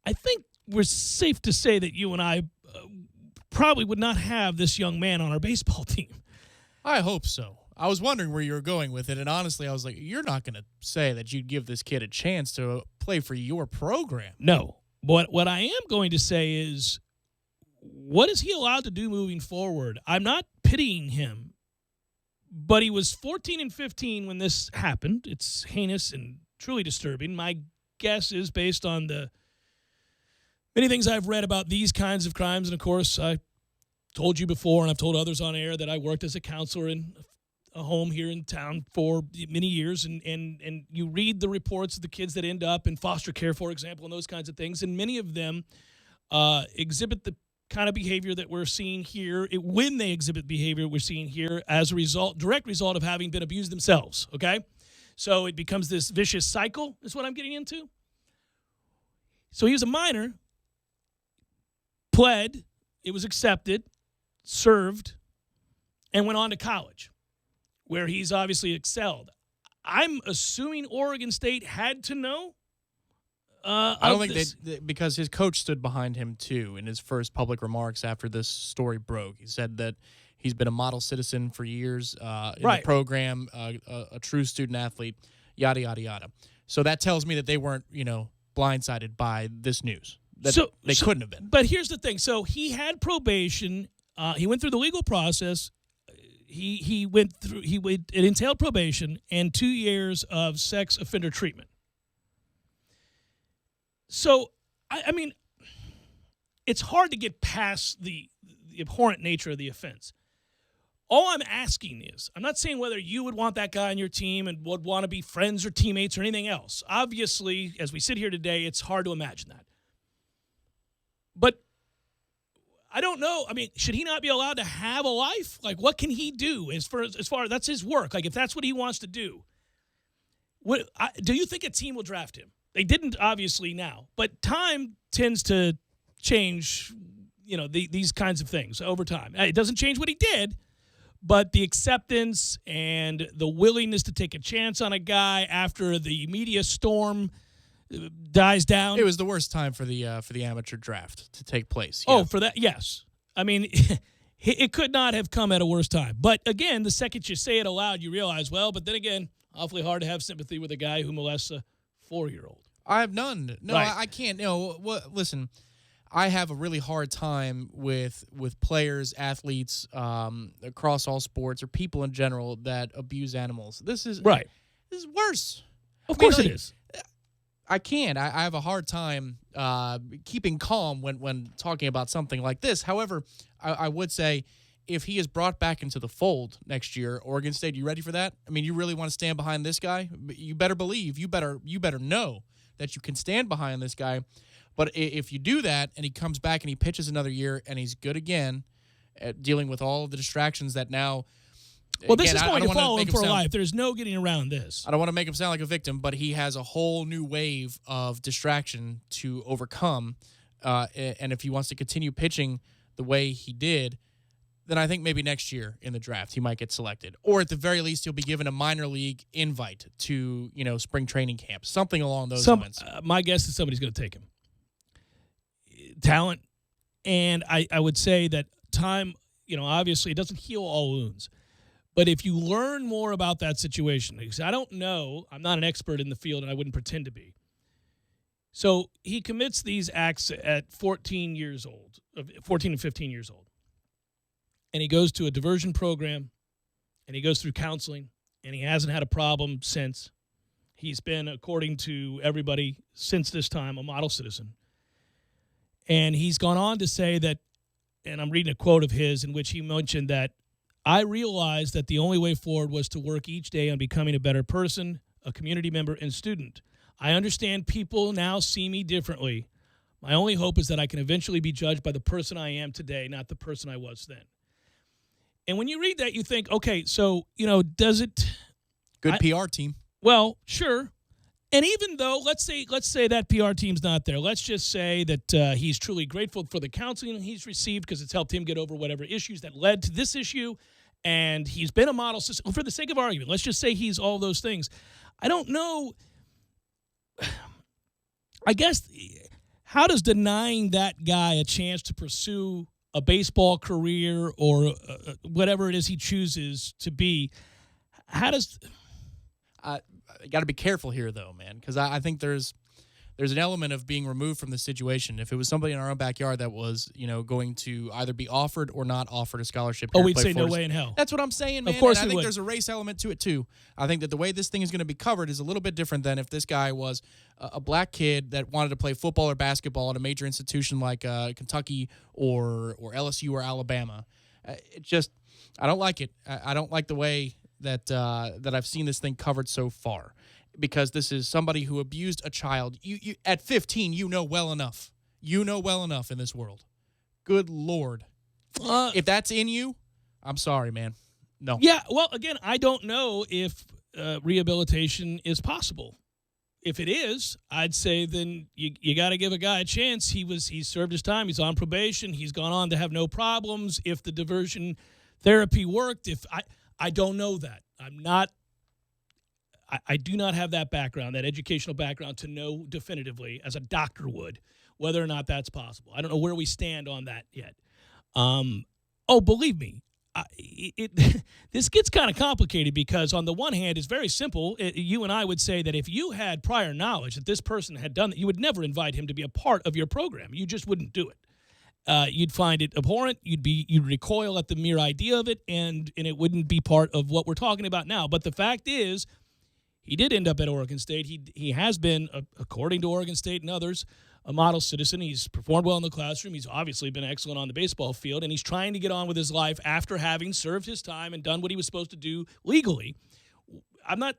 I think we're safe to say that you and I probably would not have this young man on our baseball team. I hope so. I was wondering where you were going with it, and honestly, I was like, you're not going to say that you'd give this kid a chance to play for your program. No. But what I am going to say is, what is he allowed to do moving forward? I'm not pitying him, but he was 14 and 15 when this happened. It's heinous and truly disturbing. My guess is, based on the many things I've read about these kinds of crimes, and of course, I told you before, and I've told others on air, that I worked as a counselor in a home here in town for many years, and you read the reports of the kids that end up in foster care, for example, and those kinds of things, and many of them exhibit the kind of behavior that we're seeing here. When they exhibit behavior we're seeing here as a direct result of having been abused themselves, okay? So it becomes this vicious cycle, is what I'm getting into. So he was a minor, pled, it was accepted, served, and went on to college, where he's obviously excelled. I'm assuming Oregon State had to know. I don't think because his coach stood behind him, too, in his first public remarks after this story broke. He said that he's been a model citizen for years in the program, a true student-athlete, yada, yada, yada. So that tells me that they weren't, blindsided by this news. They couldn't have been. But here's the thing. So he had probation. He went through the legal process. It entailed probation and 2 years of sex offender treatment. So, I mean, it's hard to get past the abhorrent nature of the offense. All I'm asking is, I'm not saying whether you would want that guy on your team and would want to be friends or teammates or anything else. Obviously, as we sit here today, it's hard to imagine that. But I don't know. I mean, should he not be allowed to have a life? Like, what can he do as far as that's his work? Like, if that's what he wants to do, do you think a team will draft him? They didn't, obviously, now. But time tends to change, these kinds of things over time. It doesn't change what he did, but the acceptance and the willingness to take a chance on a guy after the media storm dies down. It was the worst time for the amateur draft to take place. Yeah. Oh, for that, yes. I mean, it could not have come at a worse time. But again, the second you say it aloud, you realize, well, but then again, awfully hard to have sympathy with a guy who molests a 4-year-old. I have none. No, right. I can't. Listen, I have a really hard time with players, athletes, across all sports, or people in general that abuse animals. This is right. This is worse. Of course it is. I can't. I have a hard time keeping calm when talking about something like this. However, I would say if he is brought back into the fold next year, Oregon State, you ready for that? I mean, you really want to stand behind this guy? You better believe. You better know that you can stand behind this guy. But if you do that and he comes back and he pitches another year and he's good again at dealing with all of the distractions that now – well, this is going to follow him for life. There's no getting around this. I don't want to make him sound like a victim, but he has a whole new wave of distraction to overcome. And if he wants to continue pitching the way he did, then I think maybe next year in the draft he might get selected. Or at the very least, he'll be given a minor league invite to, spring training camp, something along those lines. My guess is somebody's going to take him. Talent, and I would say that time, obviously it doesn't heal all wounds. But if you learn more about that situation, because I don't know, I'm not an expert in the field and I wouldn't pretend to be. So he commits these acts at 14 and 15 years old. And he goes to a diversion program and he goes through counseling and he hasn't had a problem since. He's been, according to everybody since this time, a model citizen. And he's gone on to say that, and I'm reading a quote of his in which he mentioned that, I realized that the only way forward was to work each day on becoming a better person, a community member, and student. I understand people now see me differently. My only hope is that I can eventually be judged by the person I am today, not the person I was then. And when you read that, you think, okay, so, does it... Good PR team. Well, sure. And even though, let's say that PR team's not there. Let's just say that he's truly grateful for the counseling he's received because it's helped him get over whatever issues that led to this issue. And he's been a model system. For the sake of argument, let's just say he's all those things. I don't know. I guess, how does denying that guy a chance to pursue a baseball career or whatever it is he chooses to be, how does... You got to be careful here, though, man, because I think there's an element of being removed from the situation. If it was somebody in our own backyard that was, going to either be offered or not offered a scholarship. We'd say no way in hell. That's what I'm saying, man. Of course, and I think would. There's a race element to it too. I think that the way this thing is going to be covered is a little bit different than if this guy was a black kid that wanted to play football or basketball at a major institution like Kentucky or LSU or Alabama. I don't like it. I don't like the way that I've seen this thing covered so far, because this is somebody who abused a child. You at 15, you know well enough. You know well enough in this world. Good Lord. If that's in you, I'm sorry, man. No. Yeah, well, again, I don't know if rehabilitation is possible. If it is, I'd say then you got to give a guy a chance. He's served his time. He's on probation. He's gone on to have no problems. If the diversion therapy worked, I don't know that. I do not have that background, that educational background, to know definitively, as a doctor would, whether or not that's possible. I don't know where we stand on that yet. Believe me, this gets kind of complicated because on the one hand, it's very simple. You and I would say that if you had prior knowledge that this person had done that, you would never invite him to be a part of your program. You just wouldn't do it. You'd find it abhorrent. You'd recoil at the mere idea of it, and it wouldn't be part of what we're talking about now. But the fact is, he did end up at Oregon State. He has been, according to Oregon State and others, a model citizen. He's performed well in the classroom. He's obviously been excellent on the baseball field, and he's trying to get on with his life after having served his time and done what he was supposed to do legally. I'm not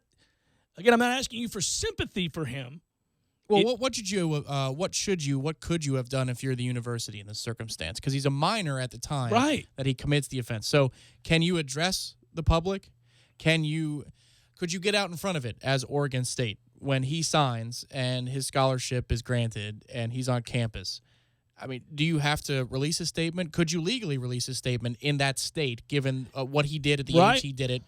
asking you for sympathy for him. Well, what could you have done if you're the university in this circumstance? Because he's a minor at the time that he commits the offense. So can you address the public? Could you get out in front of it as Oregon State when he signs and his scholarship is granted and he's on campus? I mean, do you have to release a statement? Could you legally release a statement in that state, given what he did at the age he did it?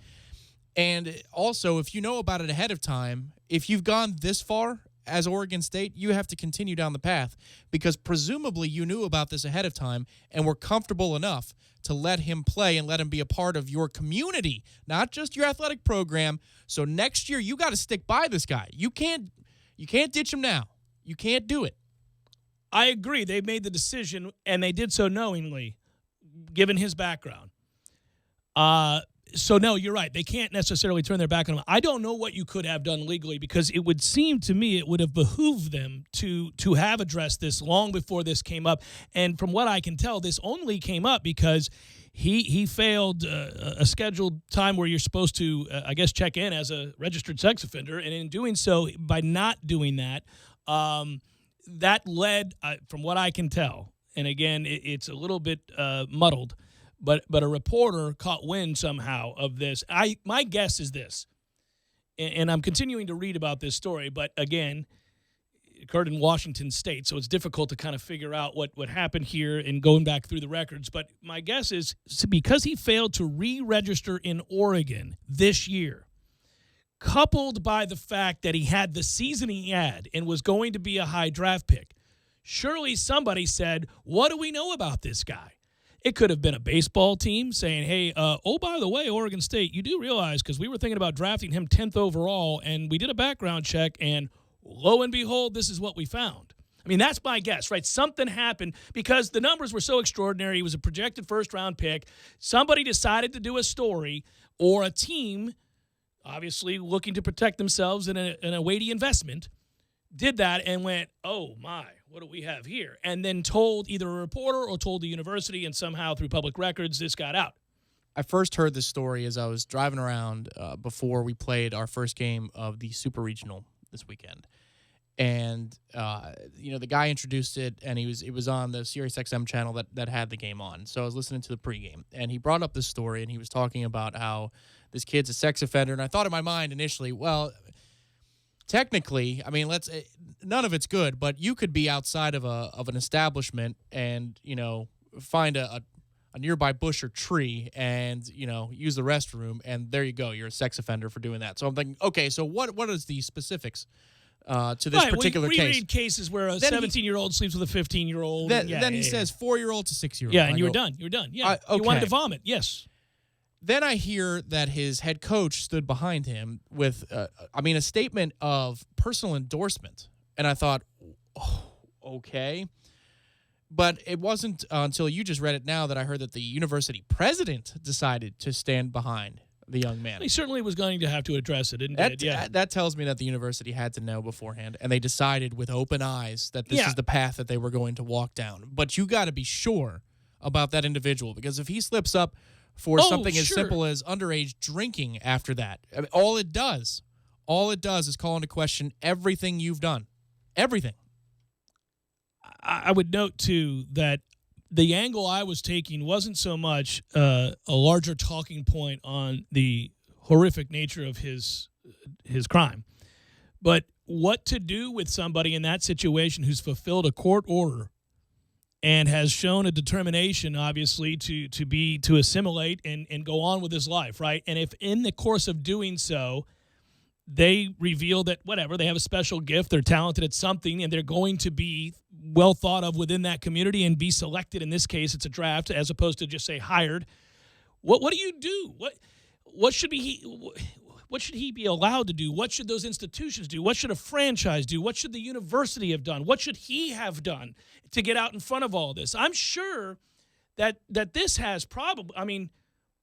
And also, if you know about it ahead of time, if you've gone this far as Oregon State, you have to continue down the path, because presumably you knew about this ahead of time and were comfortable enough to let him play and let him be a part of your community, not just your athletic program. So next year, you got to stick by this guy. You can't ditch him now. You can't do it. I agree. They made the decision, and they did so knowingly, given his background. So, no, you're right. They can't necessarily turn their back on him. I don't know what you could have done legally, because it would seem to me it would have behooved them to have addressed this long before this came up. And from what I can tell, this only came up because he failed a scheduled time where you're supposed to, I guess, check in as a registered sex offender. And in doing so, by not doing that, that led, from what I can tell, and again, it's a little bit muddled, but a reporter caught wind somehow of this. My guess is this, and I'm continuing to read about this story, but again, it occurred in Washington State, so it's difficult to kind of figure out what happened here and going back through the records. But my guess is because he failed to re-register in Oregon this year, coupled by the fact that he had the season he had and was going to be a high draft pick, surely somebody said, what do we know about this guy? It could have been a baseball team saying, hey, by the way, Oregon State, you do realize, because we were thinking about drafting him 10th overall, and we did a background check, and lo and behold, this is what we found. I mean, that's my guess, right? Something happened because the numbers were so extraordinary. He was a projected first-round pick. Somebody decided to do a story, or a team, obviously looking to protect themselves in a weighty investment, did that and went, oh, my, what do we have here? And then told either a reporter or told the university, and somehow through public records, this got out. I first heard this story as I was driving around before we played our first game of the Super Regional this weekend. And, the guy introduced it, and it was on the SiriusXM channel that had the game on. So I was listening to the pregame, and he brought up this story, and he was talking about how this kid's a sex offender. And I thought in my mind initially, well, technically, I mean, none of it's good, but you could be outside of an establishment and, find a nearby bush or tree and, use the restroom, and there you go. You're a sex offender for doing that. So I'm thinking, okay, so what is the specifics to this particular case? We read cases where a 17-year-old sleeps with a 15-year-old. Then he says 4-year-old to 6-year-old. Yeah, and you were done. You were done. Yeah, okay. You wanted to vomit. Yes. Then I hear that his head coach stood behind him with, a statement of personal endorsement. And I thought, oh, okay. But it wasn't until you just read it now that I heard that the university president decided to stand behind the young man. He certainly was going to have to address it, and did, yeah. That tells me that the university had to know beforehand, and they decided with open eyes that this is the path that they were going to walk down. But you got to be sure about that individual, because if he slips up for something as simple as underage drinking after that, I mean, all it does is call into question everything you've done. Everything. I would note, too, that the angle I was taking wasn't so much a larger talking point on the horrific nature of his crime, but what to do with somebody in that situation who's fulfilled a court order and has shown a determination, obviously, to assimilate and go on with his life, right? And if in the course of doing so, they reveal that, whatever, they have a special gift, they're talented at something, and they're going to be well thought of within that community and be selected. In this case, it's a draft as opposed to just say hired. What do you do? What should he be allowed to do? What should those institutions do? What should a franchise do? What should the university have done? What should he have done to get out in front of all this? I'm sure that this has probably, I mean,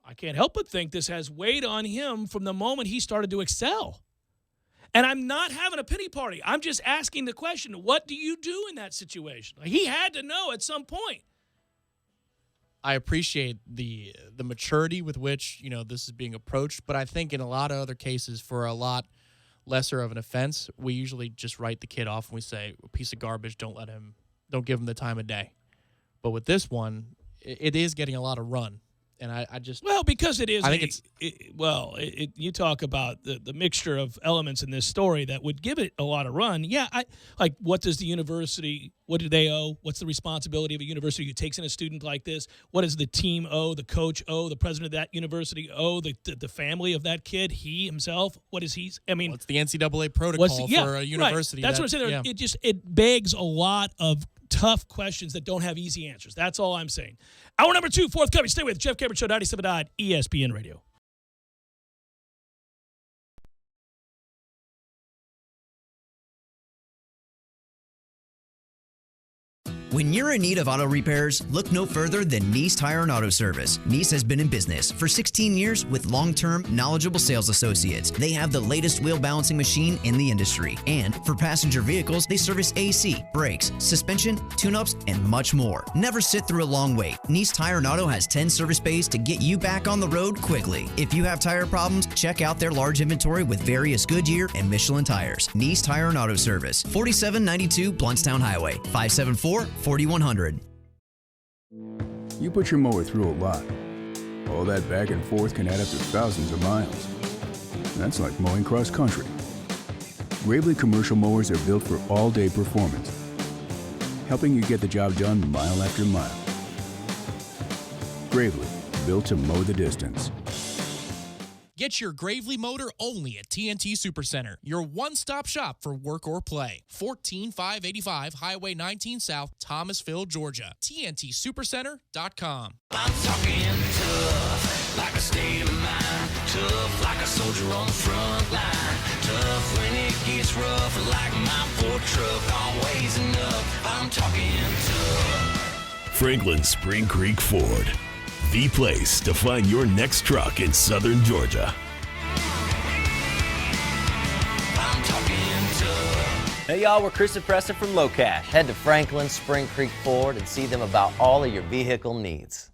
I can't help but think this has weighed on him from the moment he started to excel. And I'm not having a pity party. I'm just asking the question, what do you do in that situation? Like, he had to know at some point. I appreciate the maturity with which, this is being approached, but I think in a lot of other cases, for a lot lesser of an offense, we usually just write the kid off and we say, a piece of garbage, don't give him the time of day. But with this one, it is getting a lot of run. And I just... Well, because it is... I think you talk about the mixture of elements in this story that would give it a lot of run. Yeah, what does the university... What do they owe? What's the responsibility of a university who takes in a student like this? What does the team owe, the coach owe, the president of that university owe, the family of that kid, he himself? What is he... I mean... What's the NCAA protocol for a university? Right. That's what I'm saying. It begs a lot of tough questions that don't have easy answers. That's all I'm saying. Hour number 2, forthcoming. Stay with Jeff Cameron Show, 97.9 ESPN Radio. When you're in need of auto repairs, look no further than Nice Tire and Auto Service. Nice has been in business for 16 years with long-term, knowledgeable sales associates. They have the latest wheel balancing machine in the industry. And for passenger vehicles, they service AC, brakes, suspension, tune-ups, and much more. Never sit through a long wait. Nice Tire and Auto has 10 service bays to get you back on the road quickly. If you have tire problems, check out their large inventory with various Goodyear and Michelin tires. Nice Tire and Auto Service, 4792 Bluntstown Highway, 574-4100. You put your mower through a lot. All that back and forth can add up to thousands of miles. That's like mowing cross country. Gravely commercial mowers are built for all-day performance, helping you get the job done mile after mile. Gravely, built to mow the distance. Get your Gravely motor only at TNT Supercenter, your one-stop shop for work or play. 14585 Highway 19 South, Thomasville, Georgia. TNTSupercenter.com. I'm talking tough, like a state of mind. Tough, like a soldier on the front line. Tough when it gets rough, like my Ford truck. Always enough. I'm talking tough. Franklin Spring Creek Ford, the place to find your next truck in southern Georgia. I'm talking tough. Hey y'all, we're Chris and Preston from Low Cash. Head to Franklin Spring Creek Ford and see them about all of your vehicle needs.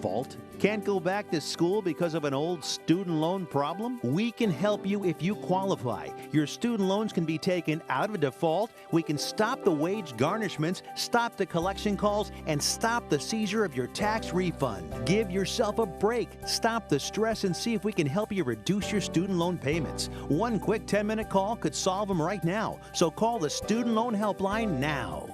Fault? Can't go back to school because of an old student loan problem? We can help you if you qualify. Your student loans can be taken out of default. We can stop the wage garnishments, stop the collection calls, and stop the seizure of your tax refund. Give yourself a break. Stop the stress and see if we can help you reduce your student loan payments. One quick 10-minute call could solve them right now. So call the Student Loan Helpline now.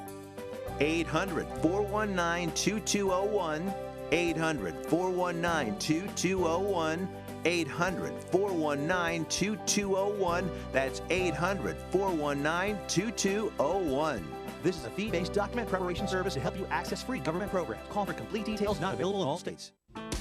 800-419-2201. 800-419-2201. 800-419-2201. That's 800-419-2201. This is a fee-based document preparation service to help you access free government programs. Call for complete details. Not available in all states.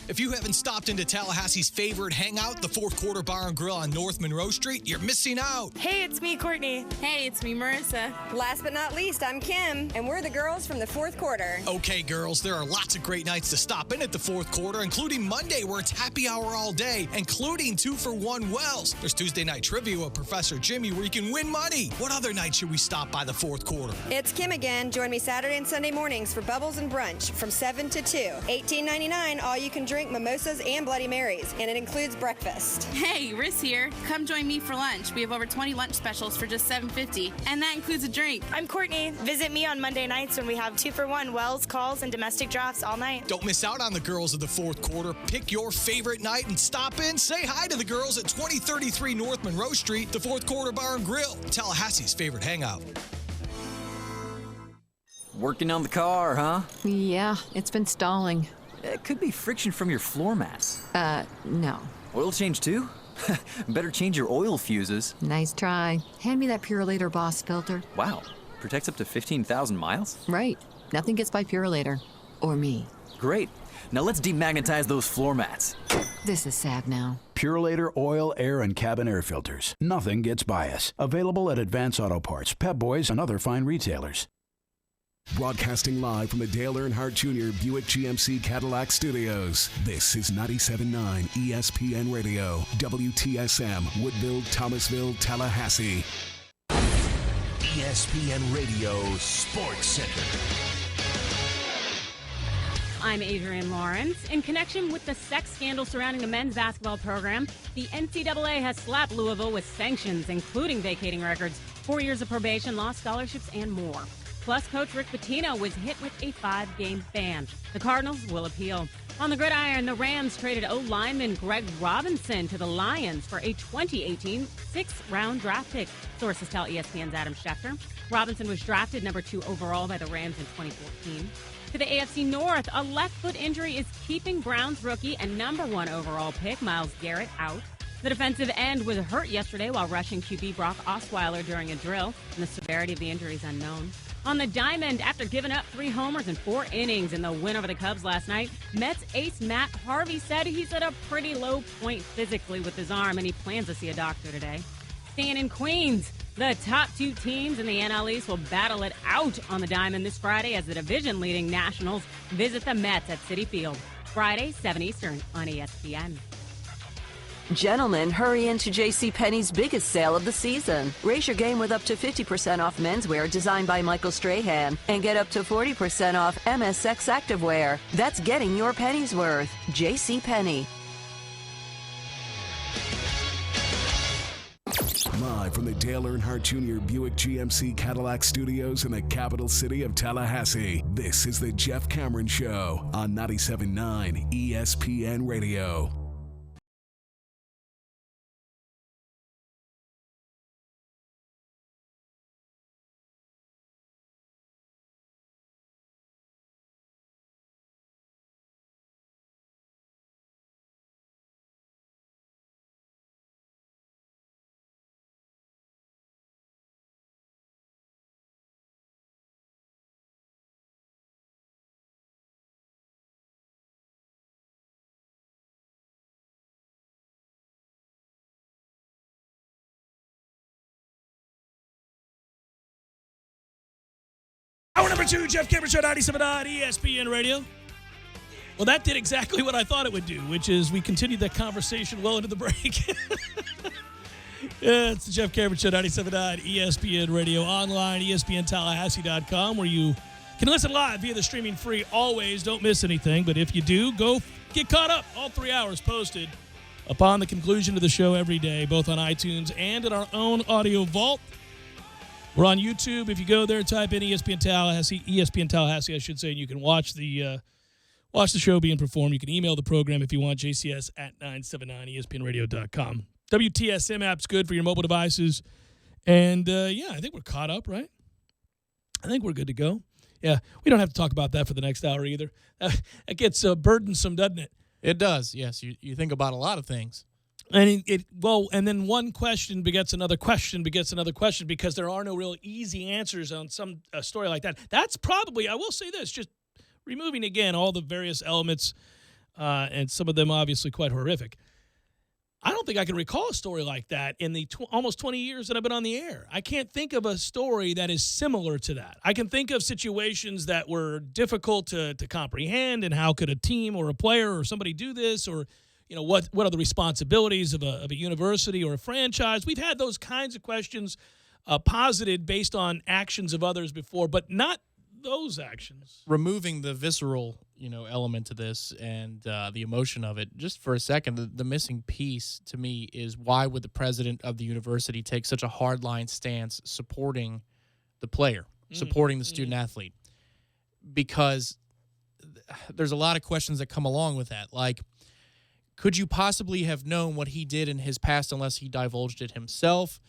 If you haven't stopped into Tallahassee's favorite hangout, the Fourth Quarter Bar and Grill on North Monroe Street, you're missing out. Hey, it's me, Courtney. Hey, it's me, Marissa. Last but not least, I'm Kim, and we're the girls from the Fourth Quarter. Okay, girls, there are lots of great nights to stop in at the Fourth Quarter, including Monday, where it's happy hour all day, including 2-for-1 Wells. There's Tuesday night trivia with Professor Jimmy, where you can win money. What other night should we stop by the Fourth Quarter? It's Kim again. Join me Saturday and Sunday mornings for Bubbles and Brunch from 7 to 2. $18.99, all you can drink mimosas and Bloody Marys, and it includes breakfast. Hey, Riss here. Come join me for lunch. We have over 20 lunch specials for just $7.50, and that includes a drink. I'm Courtney. Visit me on Monday nights when we have 2-for-1 Wells, calls, and domestic drafts all night. Don't miss out on the girls of the Fourth Quarter. Pick your favorite night and stop in. Say hi to the girls at 2033 North Monroe Street, the Fourth Quarter Bar and Grill, Tallahassee's favorite hangout. Working on the car, huh? Yeah, it's been stalling. It could be friction from your floor mats. No. Oil change too? Better change your oil fuses. Nice try. Hand me that Purolator Boss filter. Wow. Protects up to 15,000 miles? Right. Nothing gets by Purolator. Or me. Great. Now let's demagnetize those floor mats. This is sad now. Purolator oil, air, and cabin air filters. Nothing gets by us. Available at Advance Auto Parts, Pep Boys, and other fine retailers. Broadcasting live from the Dale Earnhardt Jr. Buick GMC Cadillac Studios. This is 97.9 ESPN Radio, WTSM, Woodville, Thomasville, Tallahassee. ESPN Radio Sports Center. I'm Adrienne Lawrence. In connection with the sex scandal surrounding the men's basketball program, the NCAA has slapped Louisville with sanctions, including vacating records, 4 years of probation, lost scholarships, and more. Plus, Coach Rick Pitino was hit with a 5-game ban. The Cardinals will appeal. On the gridiron, the Rams traded O-lineman Greg Robinson to the Lions for a 2018 sixth-round draft pick. Sources tell ESPN's Adam Schefter. Robinson was drafted number 2 overall by the Rams in 2014. To the AFC North, a left foot injury is keeping Browns rookie and number 1 overall pick Myles Garrett out. The defensive end was hurt yesterday while rushing QB Brock Osweiler during a drill, and the severity of the injury is unknown. On the diamond, after giving up 3 homers in 4 innings in the win over the Cubs last night, Mets ace Matt Harvey said he's at a pretty low point physically with his arm, and he plans to see a doctor today. Staying in Queens, The top two teams in the NL East will battle it out on the diamond this Friday as the division-leading Nationals visit the Mets at Citi Field. Friday, 7 Eastern on ESPN. Gentlemen, hurry into JCPenney's biggest sale of the season. Raise your game with up to 50% off menswear designed by Michael Strahan and get up to 40% off MSX activewear. That's getting your penny's worth. JCPenney. Live from the Dale Earnhardt Jr. Buick GMC Cadillac Studios in the capital city of Tallahassee, this is the Jeff Cameron Show on 97.9 ESPN Radio. Hour number 2, Jeff Cameron Show, 97.9 ESPN Radio. Well, that did exactly what I thought it would do, which is we continued that conversation well into the break. Yeah, it's the Jeff Cameron Show, 97.9 ESPN Radio, online, ESPNTallahassee.com, where you can listen live via the streaming free always. Don't miss anything, but if you do, go get caught up. All 3 hours posted upon the conclusion of the show every day, both on iTunes and in our own audio vault. We're on YouTube. If you go there, type in ESPN Tallahassee, I should say, and you can watch the show being performed. You can email the program if you want, jcs@979espnradio.com. WTSM app's good for your mobile devices. And, I think we're caught up, right? I think we're good to go. Yeah, we don't have to talk about that for the next hour either. It gets burdensome, doesn't it? It does, yes. You think about a lot of things. And and then one question begets another question because there are no real easy answers on some story like that. That's probably, I will say this, just removing again all the various elements, and some of them obviously quite horrific. I don't think I can recall a story like that in the almost 20 years that I've been on the air. I can't think of a story that is similar to that. I can think of situations that were difficult to comprehend, and how could a team or a player or somebody do this, or what are the responsibilities of a university or a franchise? We've had those kinds of questions posited based on actions of others before, but not those actions. Removing the visceral, element to this and the emotion of it, just for a second, the missing piece to me is, why would the president of the university take such a hardline stance supporting the player, supporting the student athlete? Because there's a lot of questions that come along with that. Like, could you possibly have known what he did in his past unless he divulged it himself?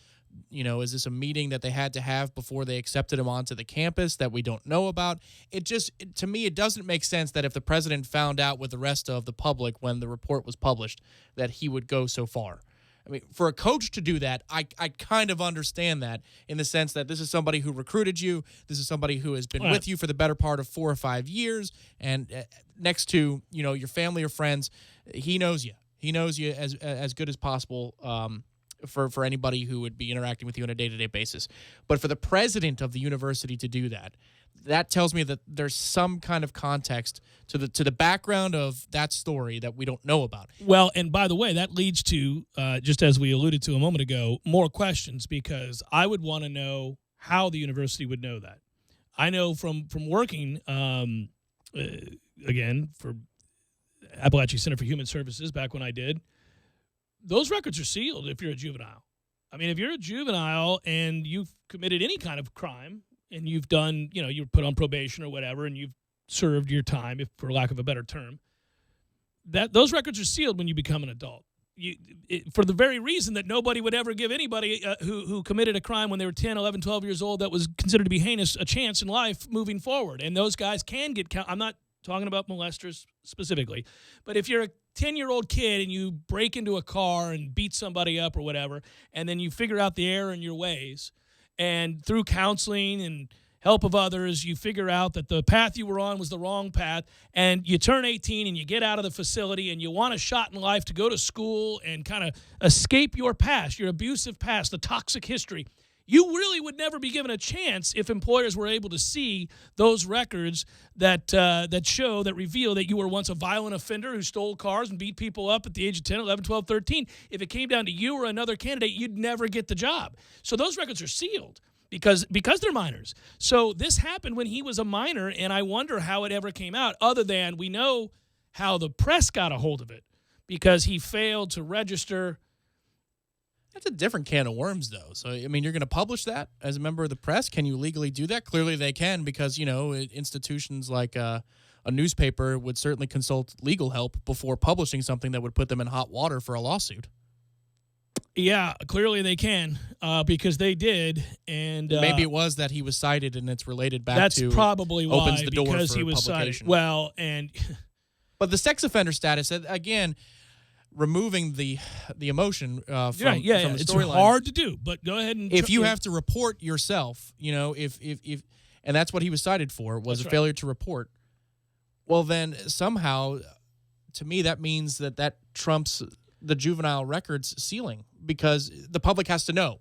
Is this a meeting that they had to have before they accepted him onto the campus that we don't know about? To me, it doesn't make sense that if the president found out with the rest of the public when the report was published, that he would go so far. I mean, for a coach to do that, I kind of understand that, in the sense that this is somebody who recruited you. This is somebody who has been with you for the better part of 4 or 5 years. And next to, your family or friends, he knows you. He knows you as good as possible for anybody who would be interacting with you on a day-to-day basis. But for the president of the university to do that tells me that there's some kind of context to the background of that story that we don't know about. Well, and by the way, that leads to, just as we alluded to a moment ago, more questions, because I would want to know how the university would know that. I know from working, again, for Appalachian Center for Human Services back when I did, those records are sealed if you're a juvenile. I mean, if you're a juvenile and you've committed any kind of crime, and you've done, you're put on probation or whatever, and you've served your time, if for lack of a better term, those records are sealed when you become an adult. For the very reason that nobody would ever give anybody who committed a crime when they were 10, 11, 12 years old that was considered to be heinous a chance in life moving forward. And those guys can get – I'm not talking about molesters specifically. But if you're a 10-year-old kid and you break into a car and beat somebody up or whatever, and then you figure out the error in your ways, and through counseling and help of others, you figure out that the path you were on was the wrong path, and you turn 18 and you get out of the facility and you want a shot in life to go to school and kind of escape your past, your abusive past, the toxic history. You really would never be given a chance if employers were able to see those records that reveal that you were once a violent offender who stole cars and beat people up at the age of 10, 11, 12, 13. If it came down to you or another candidate, you'd never get the job. So those records are sealed because they're minors. So this happened when he was a minor, and I wonder how it ever came out, other than we know how the press got a hold of it because he failed to register. That's a different can of worms, though. So, I mean, you're going to publish that as a member of the press? Can you legally do that? Clearly they can because, institutions like a newspaper would certainly consult legal help before publishing something that would put them in hot water for a lawsuit. Yeah, clearly they can because they did. And maybe it was that he was cited and it's related back that's to that's probably why, opens the door because for he was publication. cited. Well, and but the sex offender status, again, removing the emotion from the storyline. It's hard to do, but go ahead and if you have to report yourself, if and that's what he was cited for was a failure to report. Well, then somehow, to me, that means that trumps the juvenile records sealing because the public has to know.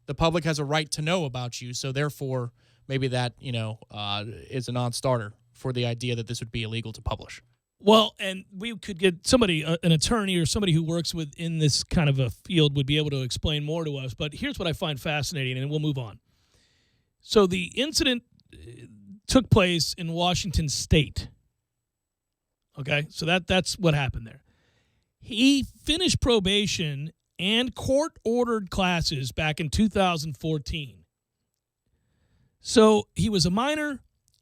The public has a right to know about you, so therefore, maybe that is a non-starter for the idea that this would be illegal to publish. Well, and we could get somebody, an attorney or somebody who works within this kind of a field would be able to explain more to us. But here's what I find fascinating, and we'll move on. So the incident took place in Washington State. Okay, so that's what happened there. He finished probation and court-ordered classes back in 2014. So he was a minor,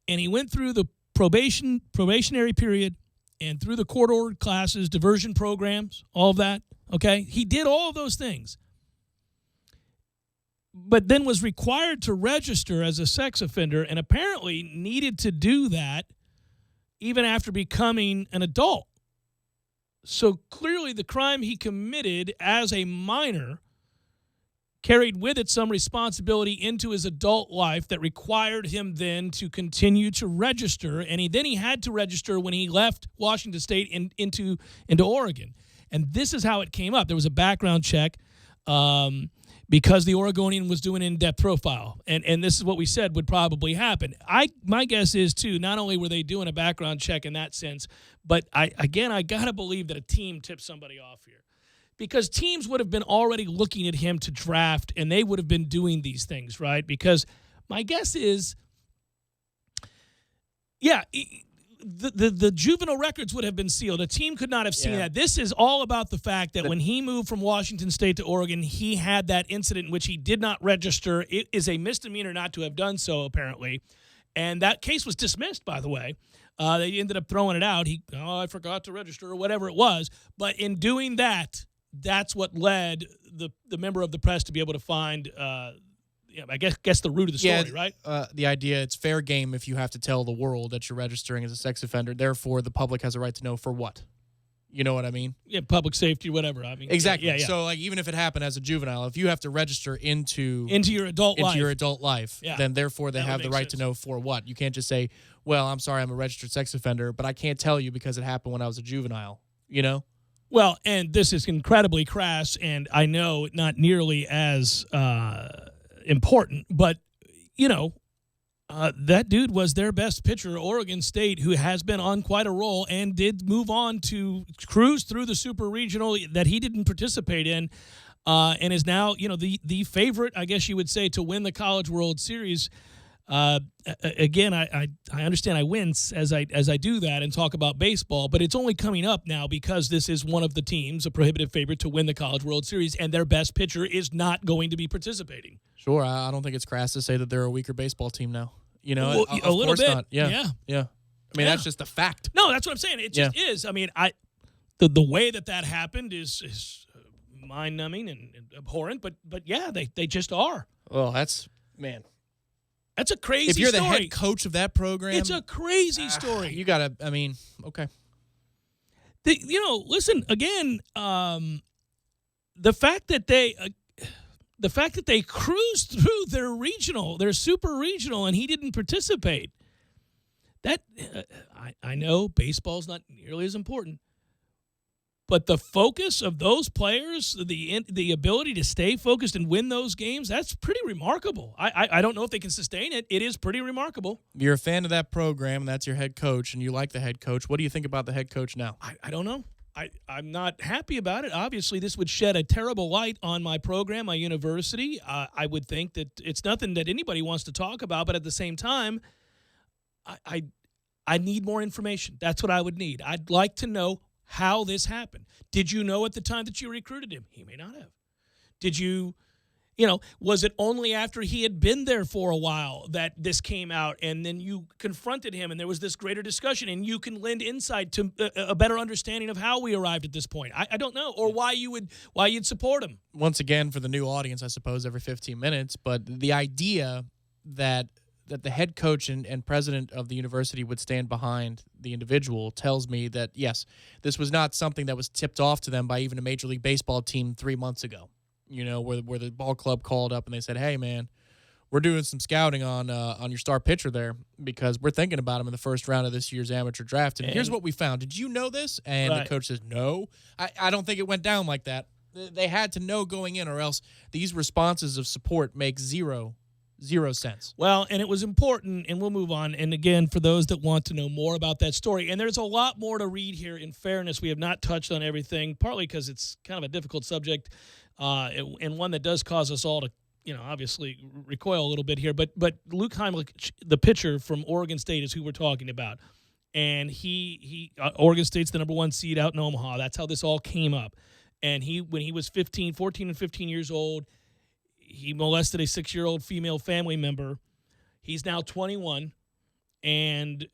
and he went through the probationary period and through the court-ordered classes, diversion programs, all of that, okay? He did all of those things, but then was required to register as a sex offender and apparently needed to do that even after becoming an adult. So clearly the crime he committed as a minor carried with it some responsibility into his adult life that required him then to continue to register. And he had to register when he left Washington State into Oregon. And this is how it came up. There was a background check because the Oregonian was doing an in-depth profile. And this is what we said would probably happen. My guess is, too, not only were they doing a background check in that sense, but I got to believe that a team tipped somebody off here. Because teams would have been already looking at him to draft, and they would have been doing these things, right? Because my guess is, the juvenile records would have been sealed. A team could not have seen that. This is all about the fact that when he moved from Washington State to Oregon, he had that incident in which he did not register. It is a misdemeanor not to have done so, apparently. And that case was dismissed, by the way. They ended up throwing it out. I forgot to register or whatever it was. But in doing that, that's what led the member of the press to be able to find, I guess the root of the story, right? The idea it's fair game if you have to tell the world that you're registering as a sex offender. Therefore, the public has a right to know for what. You know what I mean? Yeah, public safety, whatever. I mean, exactly. Yeah. So, even if it happened as a juvenile, if you have to register into your adult life, then therefore they have the right to know for what. You can't just say, "Well, I'm sorry, I'm a registered sex offender, but I can't tell you because it happened when I was a juvenile." You know? Well, and this is incredibly crass, and I know not nearly as important, but, that dude was their best pitcher at Oregon State, who has been on quite a roll and did move on to cruise through the super regional that he didn't participate in, and is now, the favorite, I guess you would say, to win the College World Series. Again, I understand I wince as I do that and talk about baseball, but it's only coming up now because this is one of the teams, a prohibitive favorite to win the College World Series, and their best pitcher is not going to be participating. Sure, I don't think it's crass to say that they're a weaker baseball team now. Well, a little bit. Not. Yeah. I mean, that's just a fact. No, that's what I'm saying. It just is. I mean, the way that happened is mind-numbing and abhorrent, but yeah, they just are. Well, that's a crazy story. If you're the head coach of that program, it's a crazy story. You got to, okay. Listen, again, the fact that they cruised through their super regional, and he didn't participate. That I know baseball's not nearly as important, But the focus of those players, the ability to stay focused and win those games, that's pretty remarkable. I don't know if they can sustain it. It is pretty remarkable. You're a fan of that program, and that's your head coach, and you like the head coach. What do you think about the head coach now? I don't know. I'm not happy about it. Obviously, this would shed a terrible light on my program, my university. I would think that it's nothing that anybody wants to talk about, but at the same time, I need more information. That's what I would need. I'd like to know how this happened. Did you know at the time that you recruited him? He may not have. Did you, was it only after he had been there for a while that this came out and then you confronted him and there was this greater discussion and you can lend insight to a better understanding of how we arrived at this point? I don't know, or why you'd support him. Once again, for the new audience, I suppose, every 15 minutes, but the idea that the head coach and president of the university would stand behind the individual tells me that, yes, this was not something that was tipped off to them by even a Major League Baseball team 3 months ago, where the ball club called up and they said, hey, man, we're doing some scouting on your star pitcher there because we're thinking about him in the first round of this year's amateur draft. And here's what we found. Did you know this? And the coach says, no. I don't think it went down like that. They had to know going in, or else these responses of support make zero sense. Well, and it was important, and we'll move on. And again, for those that want to know more about that story, and there's a lot more to read here. In fairness, we have not touched on everything, partly because it's kind of a difficult subject, and one that does cause us all to, obviously recoil a little bit here. But Luke Heim, the pitcher from Oregon State, is who we're talking about. And he Oregon State's the number 1 seed out in Omaha. That's how this all came up. And when he was 14 and 15 years old, he molested a 6-year-old female family member. He's now 21 and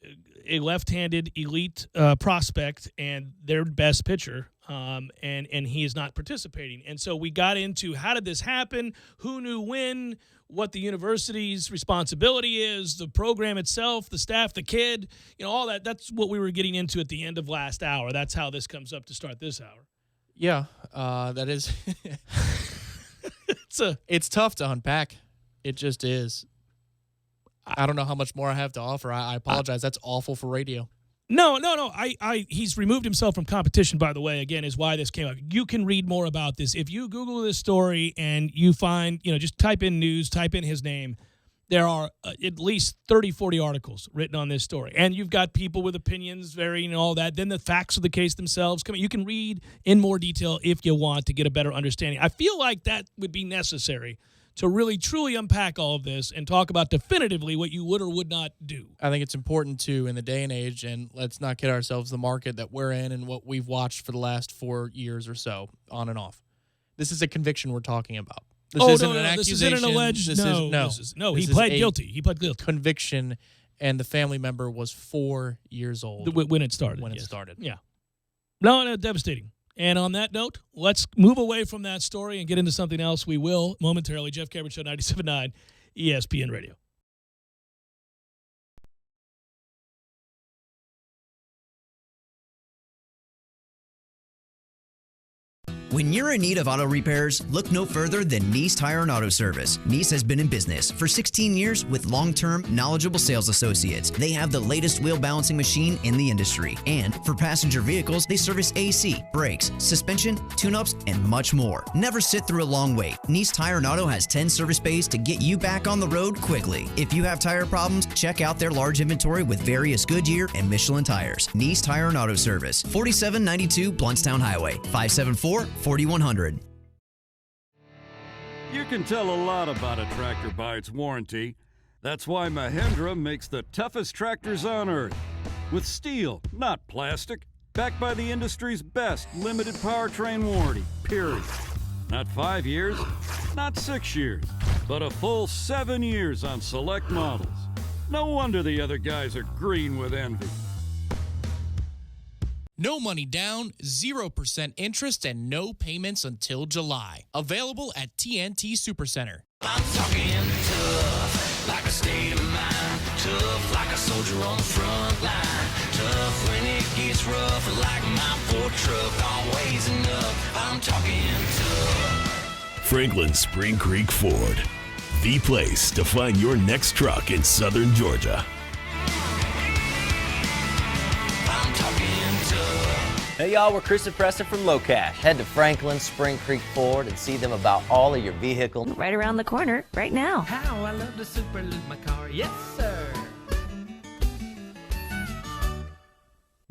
a left-handed elite prospect and their best pitcher, and he is not participating. And so we got into how did this happen, who knew when, what the university's responsibility is, the program itself, the staff, the kid, all that. That's what we were getting into at the end of last hour. That's how this comes up to start this hour. Yeah, that is... It's tough to unpack. It just is. I don't know how much more I have to offer. I apologize. That's awful for radio. No. He's removed himself from competition, by the way, again, is why this came up. You can read more about this. If you Google this story and you find, just type in news, type in his name, there are at least 30, 40 articles written on this story. And you've got people with opinions varying and all that. Then the facts of the case themselves come. You can read in more detail if you want to get a better understanding. I feel like that would be necessary to really, truly unpack all of this and talk about definitively what you would or would not do. I think it's important, too, in the day and age, and let's not kid ourselves, the market that we're in and what we've watched for the last 4 years or so, on and off. This is a conviction we're talking about. This isn't an accusation. This isn't an alleged. He pled guilty. He pled guilty. Conviction, and the family member was 4 years old when it started. It started. Yeah. No, devastating. And on that note, let's move away from that story and get into something else. We will momentarily. Jeff Cameron Show, 97.9 ESPN Radio. When you're in need of auto repairs, look no further than Nice Tire and Auto Service. Nice has been in business for 16 years with long-term, knowledgeable sales associates. They have the latest wheel balancing machine in the industry. And for passenger vehicles, they service AC, brakes, suspension, tune-ups, and much more. Never sit through a long wait. Nice Tire and Auto has 10 service bays to get you back on the road quickly. If you have tire problems, check out their large inventory with various Goodyear and Michelin tires. Nice Tire and Auto Service, 4792 Bluntstown Highway, 574-4100. You can tell a lot about a tractor by its warranty. That's why Mahindra makes the toughest tractors on earth. With steel, not plastic. Backed by the industry's best limited powertrain warranty, period. Not 5 years, not 6 years, but a full 7 years on select models. No wonder the other guys are green with envy. No money down, 0% interest, and no payments until July. Available at TNT Supercenter. I'm talking tough, like a state of mind. Tough, like a soldier on the front line. Tough when it gets rough, like my Ford truck, always enough. I'm talking tough. Franklin Spring Creek Ford, the place to find your next truck in southern Georgia. I'm talking tough. Hey y'all, we're Chris and Preston from Low Cash. Head to Franklin, Spring Creek Ford and see them about all of your vehicle. Right around the corner, right now. How I love to superloop my car, yes sir.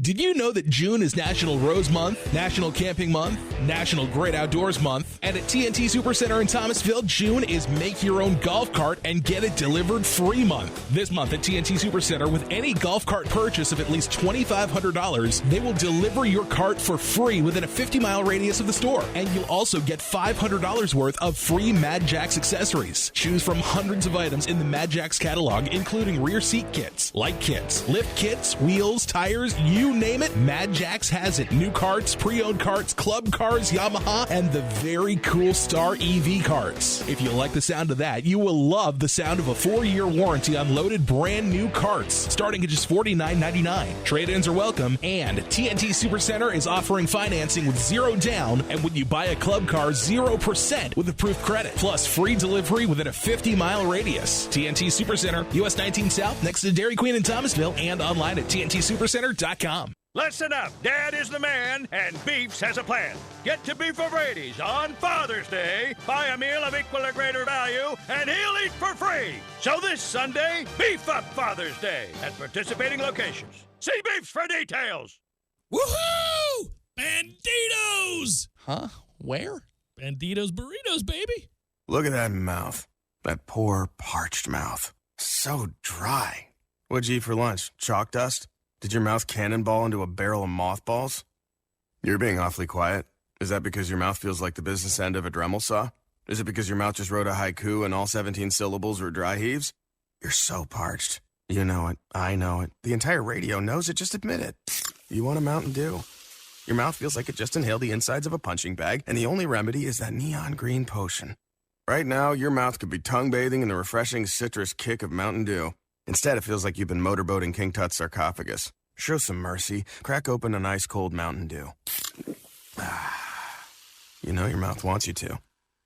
Did you know that June is National Rose Month, National Camping Month, National Great Outdoors Month, and at TNT Supercenter in Thomasville, June is Make Your Own Golf Cart and Get It Delivered Free Month. This month at TNT Supercenter, with any golf cart purchase of at least $2,500, they will deliver your cart for free within a 50-mile radius of the store. And you'll also get $500 worth of free Mad Jacks accessories. Choose from hundreds of items in the Mad Jacks catalog, including rear seat kits, light kits, lift kits, wheels, tires, you name it, Mad Jacks has it. New carts, pre-owned carts, club cars, Yamaha, and the very cool Star EV carts. If you like the sound of that, you will love the sound of a 4-year warranty on loaded brand new carts, starting at just $49.99. Trade-ins are welcome, and TNT Supercenter is offering financing with 0 down, and when you buy a club car, 0% with approved credit, plus free delivery within a 50-mile radius. TNT Supercenter, US 19 South, next to Dairy Queen in Thomasville, and online at TNTSupercenter.com. Listen up. Dad is the man, and Beefs has a plan. Get to Beef O'Brady's on Father's Day. Buy a meal of equal or greater value, and he'll eat for free. So this Sunday, beef up Father's Day at participating locations. See Beefs for details. Woohoo! Banditos! Huh? Where? Banditos burritos, baby. Look at that mouth. That poor, parched mouth. So dry. What'd you eat for lunch? Chalk dust? Did your mouth cannonball into a barrel of mothballs? You're being awfully quiet. Is that because your mouth feels like the business end of a Dremel saw? Is it because your mouth just wrote a haiku and all 17 syllables were dry heaves? You're so parched. You know it. I know it. The entire radio knows it. Just admit it. You want a Mountain Dew. Your mouth feels like it just inhaled the insides of a punching bag, and the only remedy is that neon green potion. Right now, your mouth could be tongue bathing in the refreshing citrus kick of Mountain Dew. Instead, it feels like you've been motorboating King Tut's sarcophagus. Show some mercy. Crack open an ice-cold Mountain Dew. You know your mouth wants you to.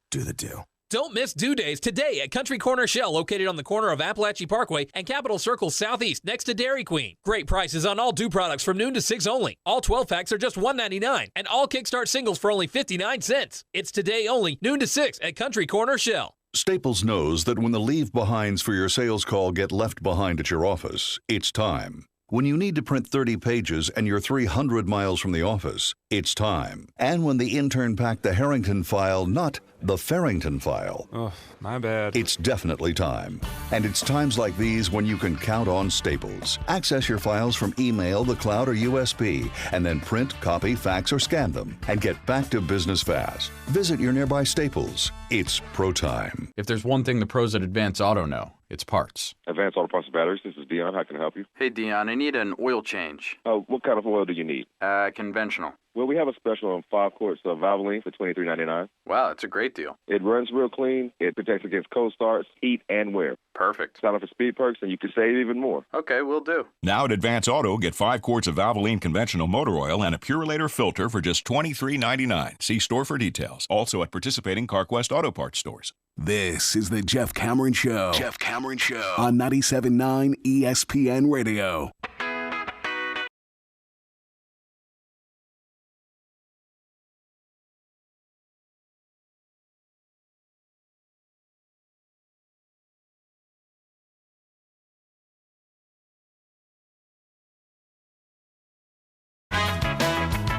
Do the Dew. Don't miss Dew Days today at Country Corner Shell, located on the corner of Appalachie Parkway and Capitol Circle Southeast, next to Dairy Queen. Great prices on all Dew products from noon to 6 only. All 12-packs are just $1.99, and all Kickstart singles for only 59 cents. It's today only, noon to 6 at Country Corner Shell. Staples knows that when the leave-behinds for your sales call get left behind at your office, it's time. When you need to print 30 pages and you're 300 miles from the office, it's time. And when the intern packed the Harrington file, not the Farrington file. Oh, my bad. It's definitely time. And it's times like these when you can count on Staples. Access your files from email, the cloud, or USB, and then print, copy, fax, or scan them, and get back to business fast. Visit your nearby Staples. It's pro time. If there's one thing the pros at Advance Auto know, it's parts. Advance Auto Parts and Batteries, this is Dion. How can I help you? Hey, Dion, I need an oil change. What kind of oil do you need? Conventional. Well, we have a special on 5 quarts of Valvoline for $23.99. Wow, that's a great deal. It runs real clean. It protects against cold starts, heat, and wear. Perfect. Sign up for Speed Perks, and you can save even more. Okay, will do. Now at Advance Auto, get 5 quarts of Valvoline conventional motor oil and a Purelator filter for just $23.99. See store for details. Also at participating CarQuest Auto Parts stores. This is the Jeff Cameron Show. Jeff Cameron Show. On 97.9 ESPN Radio.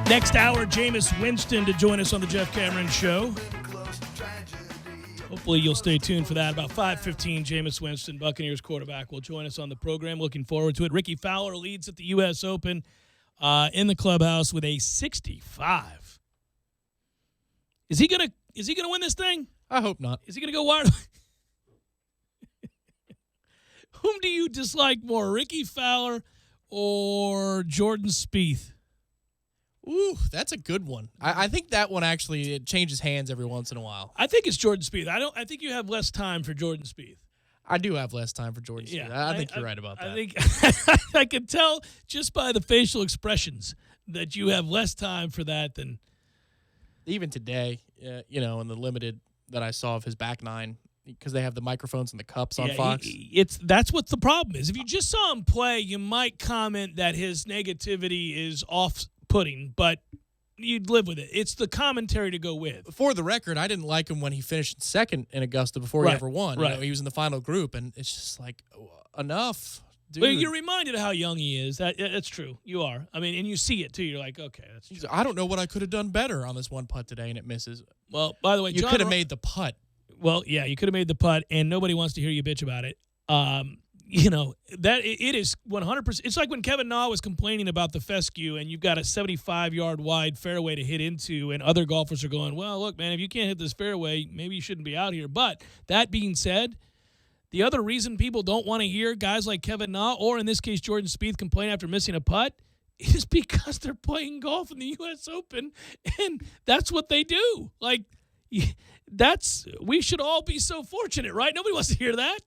Next hour, Jameis Winston to join us on the Jeff Cameron Show. Hopefully you'll stay tuned for that. About 5:15, Jameis Winston, Buccaneers quarterback, will join us on the program. Looking forward to it. Ricky Fowler leads at the U.S. Open in the clubhouse with a 65. Is he gonna win this thing? I hope not. Is he gonna go wide? Whom do you dislike more, Ricky Fowler or Jordan Spieth? Ooh, that's a good one. I think that one actually it changes hands every once in a while. I think it's Jordan Spieth. I think you have less time for Jordan Spieth. I do have less time for Jordan Spieth. I think you're right about that. I think I can tell just by the facial expressions that you have less time for that than even today. In the limited that I saw of his back nine, because they have the microphones and the cups on Fox. That's what the problem is. If you just saw him play, you might comment that his negativity is off pudding, but you'd live with it. It's the commentary to go with. For the record, I didn't like him when he finished second in Augusta before he ever won. Right. You know, he was in the final group, and it's just like, enough, dude. But you're reminded of how young he is. That's true. You are. I mean, and you see it, too. You're like, okay, that's true. I don't know what I could have done better on this one putt today, and it misses. Well, by the way, you could have made the putt. Well, yeah, you could have made the putt, and nobody wants to hear you bitch about it. You know, that it is 100%. It's like when Kevin Na was complaining about the fescue, and you've got a 75-yard wide fairway to hit into, and other golfers are going, well, look, man, if you can't hit this fairway, maybe you shouldn't be out here. But that being said, the other reason people don't want to hear guys like Kevin Na, or in this case Jordan Spieth, complain after missing a putt is because they're playing golf in the U.S. Open, and that's what they do. Like, we should all be so fortunate, right? Nobody wants to hear that.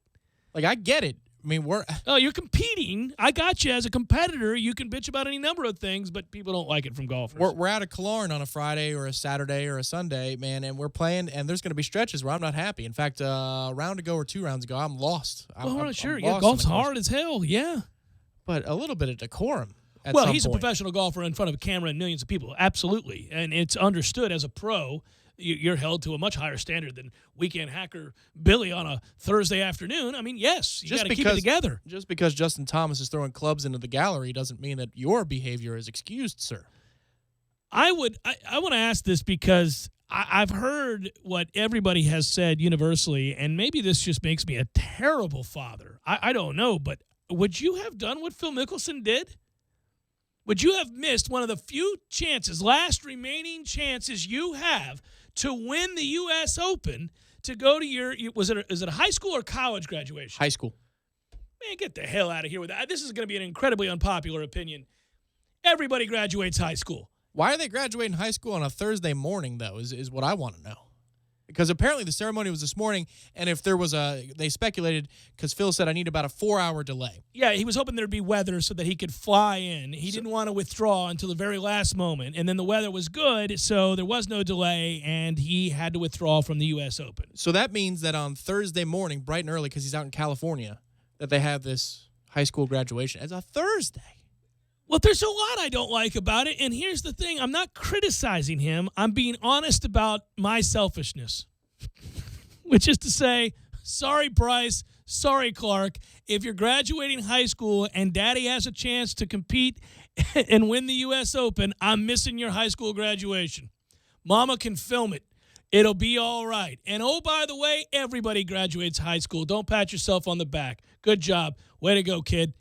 Like, I get it. I mean, you're competing. I got you. As a competitor, you can bitch about any number of things, but people don't like it from golfers. We're out of Killearn on a Friday or a Saturday or a Sunday, man, and we're playing, and there's going to be stretches where I'm not happy. In fact, a round ago or 2 rounds ago, I'm lost. Sure. I'm Yeah, lost golf's hard as hell, yeah. But a little bit of decorum. Well, he's a professional golfer in front of a camera and millions of people, absolutely. And it's understood as a pro, you're held to a much higher standard than weekend hacker Billy on a Thursday afternoon. I mean, yes, you got to keep it together. Just because Justin Thomas is throwing clubs into the gallery doesn't mean that your behavior is excused, sir. I want to ask this because I've heard what everybody has said universally, and maybe this just makes me a terrible father. I don't know, but would you have done what Phil Mickelson did? Would you have missed one of the few chances, last remaining chances you have to win the U.S. Open to go to is it a high school or college graduation? High school. Man, get the hell out of here with that. This is going to be an incredibly unpopular opinion. Everybody graduates high school. Why are they graduating high school on a Thursday morning, though, is what I want to know. Because apparently the ceremony was this morning, and if there was they speculated, because Phil said I need about a 4-hour delay. Yeah, he was hoping there'd be weather so that he could fly in. He didn't want to withdraw until the very last moment, and then the weather was good, so there was no delay, and he had to withdraw from the U.S. Open. So that means that on Thursday morning, bright and early, because he's out in California, that they have this high school graduation. It's a Thursday. Well, there's a lot I don't like about it, and here's the thing. I'm not criticizing him. I'm being honest about my selfishness, which is to say, sorry, Bryce, sorry, Clark. If you're graduating high school and Daddy has a chance to compete and win the U.S. Open, I'm missing your high school graduation. Mama can film it. It'll be all right. And, oh, by the way, everybody graduates high school. Don't pat yourself on the back. Good job. Way to go, kid.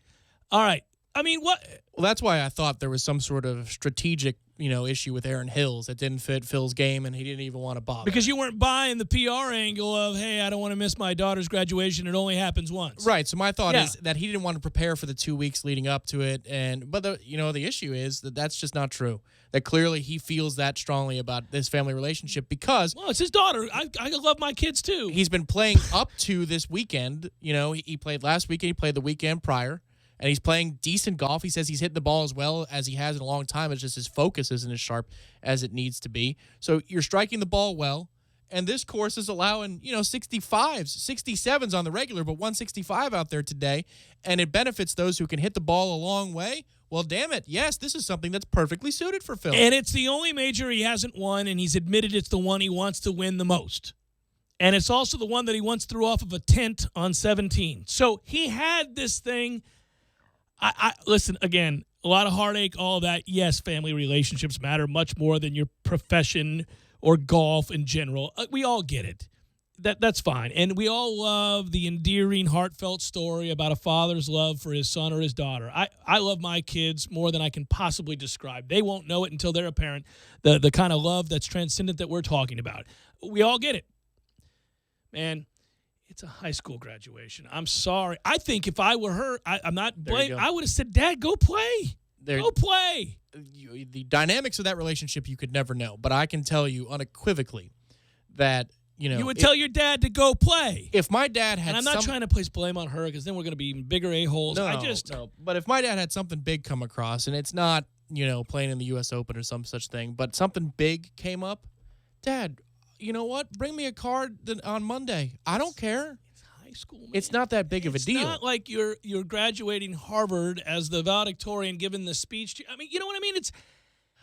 All right. I mean, what? Well, that's why I thought there was some sort of strategic, issue with Aaron Hills that didn't fit Phil's game, and he didn't even want to bother. Because you weren't buying the PR angle of, hey, I don't want to miss my daughter's graduation. It only happens once. Right. So my thought is that he didn't want to prepare for the 2 weeks leading up to it, but the issue is that that's just not true. That clearly he feels that strongly about this family relationship because it's his daughter. I love my kids too. He's been playing up to this weekend. He played last weekend. He played the weekend prior. And he's playing decent golf. He says he's hitting the ball as well as he has in a long time. It's just his focus isn't as sharp as it needs to be. So you're striking the ball well. And this course is allowing, 65s, 67s on the regular, but 165 out there today. And it benefits those who can hit the ball a long way. Well, damn it. Yes, this is something that's perfectly suited for Phil. And it's the only major he hasn't won, and he's admitted it's the one he wants to win the most. And it's also the one that he once threw off of a tent on 17. So he had this thing. I listen, again, a lot of heartache, all of that. Yes, family relationships matter much more than your profession or golf in general. We all get it. That's fine. And we all love the endearing, heartfelt story about a father's love for his son or his daughter. I love my kids more than I can possibly describe. They won't know it until they're a parent, the kind of love that's transcendent that we're talking about. We all get it. Man, it's a high school graduation. I'm sorry. I think if I were her, I'm not blaming. I would have said, Dad, go play. Go play. The dynamics of that relationship you could never know. But I can tell you unequivocally that, you would tell your dad to go play. If my dad had and I'm not trying to place blame on her because then we're going to be even bigger a-holes. No. But if my dad had something big come across, and it's not, playing in the U.S. Open or some such thing, but something big came up, Dad, you know what? Bring me a card on Monday. I don't care. It's high school, man. It's not that big of a deal. It's not like you're graduating Harvard as the valedictorian giving the speech. I mean, you know what I mean?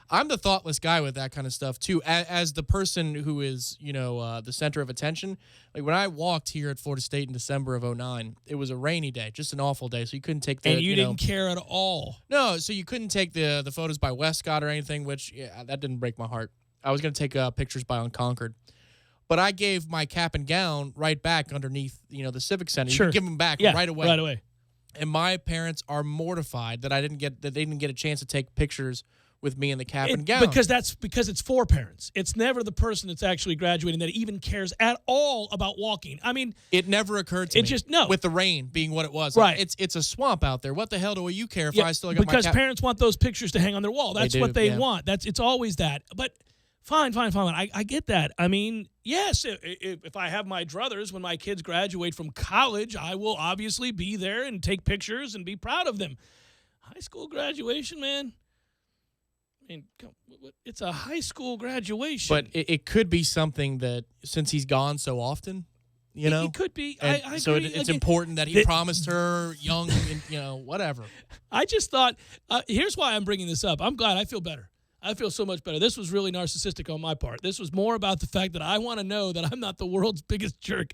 I'm the thoughtless guy with that kind of stuff too. As the person who is, the center of attention. Like when I walked here at Florida State in December of 2009, it was a rainy day, just an awful day. So you couldn't take and you didn't care at all. No, so you couldn't take the photos by Westcott or anything, which that didn't break my heart. I was going to take pictures by Unconquered. But I gave my cap and gown right back underneath, the Civic Center. Sure. You give them back right away. Right away. And my parents are mortified that they didn't get a chance to take pictures with me in the cap and gown. Because it's for parents. It's never the person that's actually graduating that even cares at all about walking. I mean, it never occurred to me. With the rain being what it was. Right. Like, it's a swamp out there. What the hell do you care if I still got my cap? Because parents want those pictures to hang on their wall. That's what they want. It's always that. But fine. I get that. I mean, yes, if I have my druthers when my kids graduate from college, I will obviously be there and take pictures and be proud of them. High school graduation, man. I mean, it's a high school graduation. But it could be something that, since he's gone so often, It could be. I so agree. it's important that he promised her young, and, whatever. I just thought, here's why I'm bringing this up. I'm glad. I feel better. I feel so much better. This was really narcissistic on my part. This was more about the fact that I want to know that I'm not the world's biggest jerk.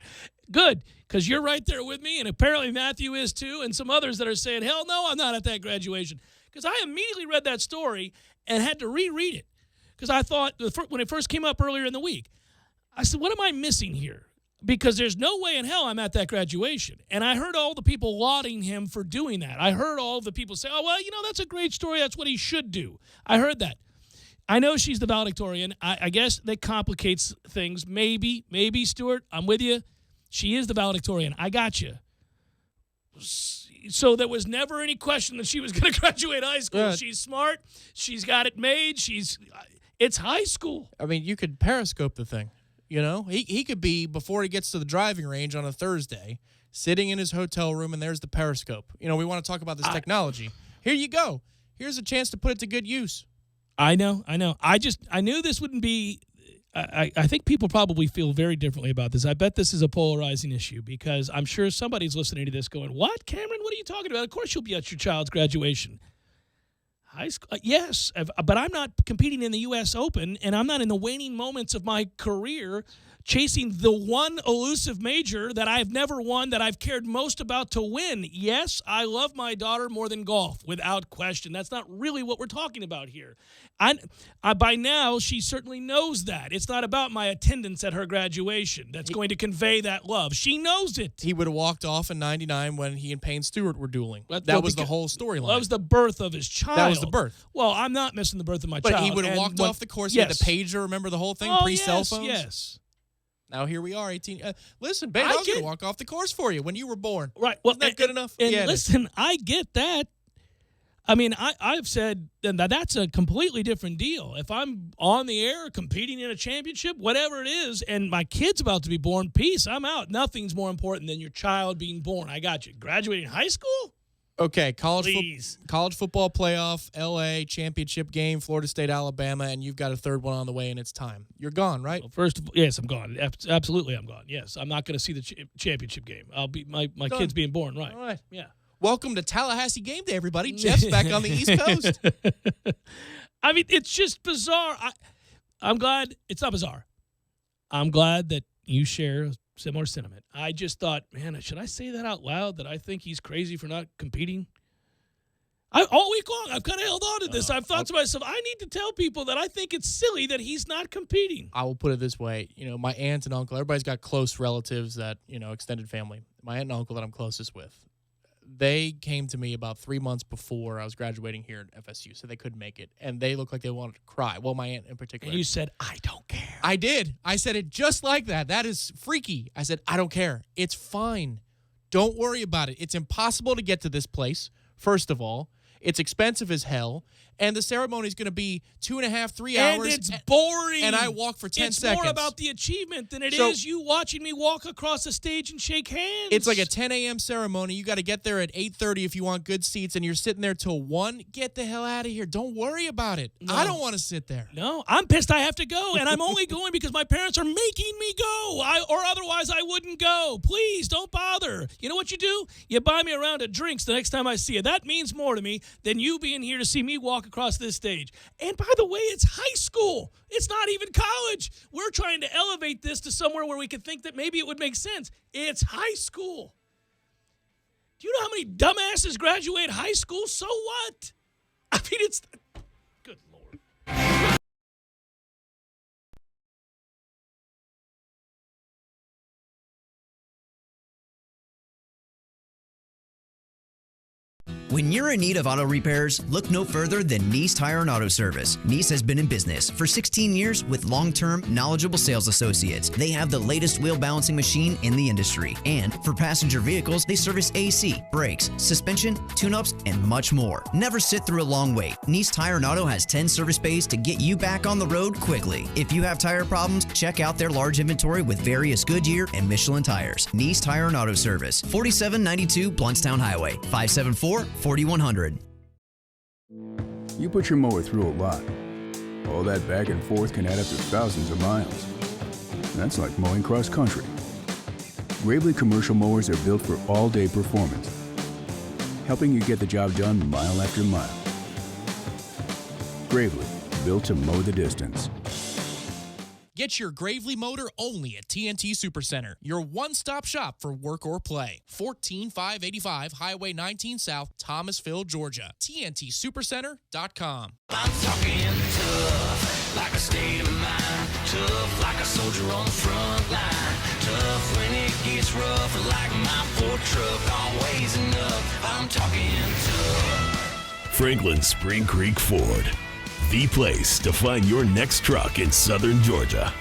Good, because you're right there with me, and apparently Matthew is too, and some others that are saying, hell no, I'm not at that graduation. Because I immediately read that story and had to reread it. Because I thought, when it first came up earlier in the week, I said, what am I missing here? Because there's no way in hell I'm at that graduation. And I heard all the people lauding him for doing that. I heard all the people say, oh, well, that's a great story. That's what he should do. I heard that. I know she's the valedictorian. I guess that complicates things. Maybe, Stuart, I'm with you. She is the valedictorian. I got you. So there was never any question that she was going to graduate high school. Yeah. She's smart. She's got it made. It's high school. I mean, you could periscope the thing. He could be, before he gets to the driving range on a Thursday, sitting in his hotel room, and there's the periscope. We want to talk about this technology. Here you go. Here's a chance to put it to good use. I know. I knew this wouldn't be. I think people probably feel very differently about this. I bet this is a polarizing issue because I'm sure somebody's listening to this going, what, Cameron? What are you talking about? Of course you'll be at your child's graduation. High school, yes, but I'm not competing in the U.S. Open, and I'm not in the waning moments of my career chasing the one elusive major that I've never won, that I've cared most about to win. Yes, I love my daughter more than golf, without question. That's not really what we're talking about here. By now, she certainly knows that. It's not about my attendance at her graduation that's going to convey that love. She knows it. He would have walked off in 99 when he and Payne Stewart were dueling. That was the whole storyline. That was the birth of his child. That was the birth. Well, I'm not missing the birth of my child. But he would have walked off the course. Yes. He had the pager. Remember the whole thing? Pre-cell phones? Yes. Now here we are, 18. Listen, babe, I was going to walk off the course for you when you were born. Right. Well, isn't that good enough? And listen, I get that. I mean, I've said that that's a completely different deal. If I'm on the air competing in a championship, whatever it is, and my kid's about to be born, peace, I'm out. Nothing's more important than your child being born. I got you. Graduating high school? Okay, college football playoff, L.A. championship game, Florida State, Alabama, and you've got a third one on the way, and it's time. You're gone, right? Well, yes, I'm gone. Absolutely, I'm gone. Yes, I'm not going to see the championship game. I'll be my kid's being born, right? All right. Yeah. Welcome to Tallahassee game day, everybody. Jeff's back on the East Coast. I mean, it's just bizarre. I'm glad it's not bizarre. I'm glad that you share a similar sentiment. I just thought, man, should I say that out loud, that I think he's crazy for not competing? All week long, I've kind of held on to this. I've thought to myself, I need to tell people that I think it's silly that he's not competing. I will put it this way. My aunt and uncle, everybody's got close relatives that, extended family. My aunt and uncle that I'm closest with, they came to me about 3 months before I was graduating here at FSU, so they couldn't make it. And they looked like they wanted to cry. Well, my aunt in particular. And you said, I don't care. I did. I said it just like that. That is freaky. I said, I don't care. It's fine. Don't worry about it. It's impossible to get to this place, first of all. It's expensive as hell. And the ceremony is going to be 2.5, 3 hours. And it's boring. And I walk for 10 seconds. It's more about the achievement than it is you watching me walk across the stage and shake hands. It's like a 10 a.m. ceremony. You got to get there at 8:30 if you want good seats, and you're sitting there till 1. Get the hell out of here. Don't worry about it. No. I don't want to sit there. No, I'm pissed I have to go, and I'm only going because my parents are making me go, or otherwise I wouldn't go. Please, don't bother. You know what you do? You buy me a round of drinks the next time I see you. That means more to me than you being here to see me walk across this stage. And by the way, it's high school. It's not even college. We're trying to elevate this to somewhere where we could think that maybe it would make sense. It's high school. Do you know how many dumbasses graduate high school? So what? I mean, it's... Good Lord. When you're in need of auto repairs, look no further than Nice Tire and Auto Service. Nice has been in business for 16 years with long-term, knowledgeable sales associates. They have the latest wheel balancing machine in the industry. And for passenger vehicles, they service AC, brakes, suspension, tune-ups, and much more. Never sit through a long wait. Nice Tire and Auto has 10 service bays to get you back on the road quickly. If you have tire problems, check out their large inventory with various Goodyear and Michelin tires. Nice Tire and Auto Service, 4792 Bluntstown Highway, 574-4100. You put your mower through a lot. All that back and forth can add up to thousands of miles. That's like mowing cross country. Gravely commercial mowers are built for all-day performance, helping you get the job done mile after mile. Gravely, built to mow the distance. Get your Gravely motor only at TNT Supercenter, your one-stop shop for work or play. 14585 Highway 19 South, Thomasville, Georgia. TNTSupercenter.com. I'm talking tough, like a state of mind. Tough, like a soldier on the front line. Tough when it gets rough, like my Ford truck, always enough. I'm talking tough. Franklin Spring Creek Ford, the place to find your next truck in southern Georgia.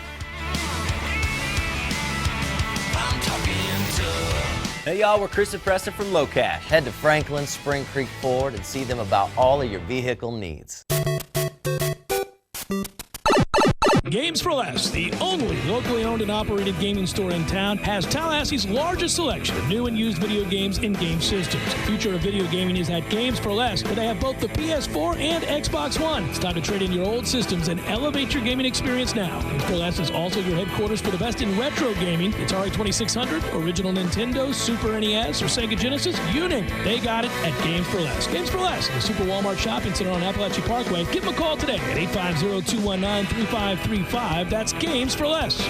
I'm talking tough. Hey y'all, we're Chris and Preston from Low Cash. Head to Franklin Spring Creek Ford and see them about all of your vehicle needs. Games for Less, the only locally owned and operated gaming store in town, has Tallahassee's largest selection of new and used video games and game systems. The future of video gaming is at Games for Less, where they have both the PS4 and Xbox One. It's time to trade in your old systems and elevate your gaming experience now. Games for Less is also your headquarters for the best in retro gaming. It's Atari 2600, original Nintendo, Super NES, or Sega Genesis, you name it. They got it at Games for Less. Games for Less, the Super Walmart Shopping Center on Appalachia Parkway. Give them a call today at 850-219-3535. That's Games for Less.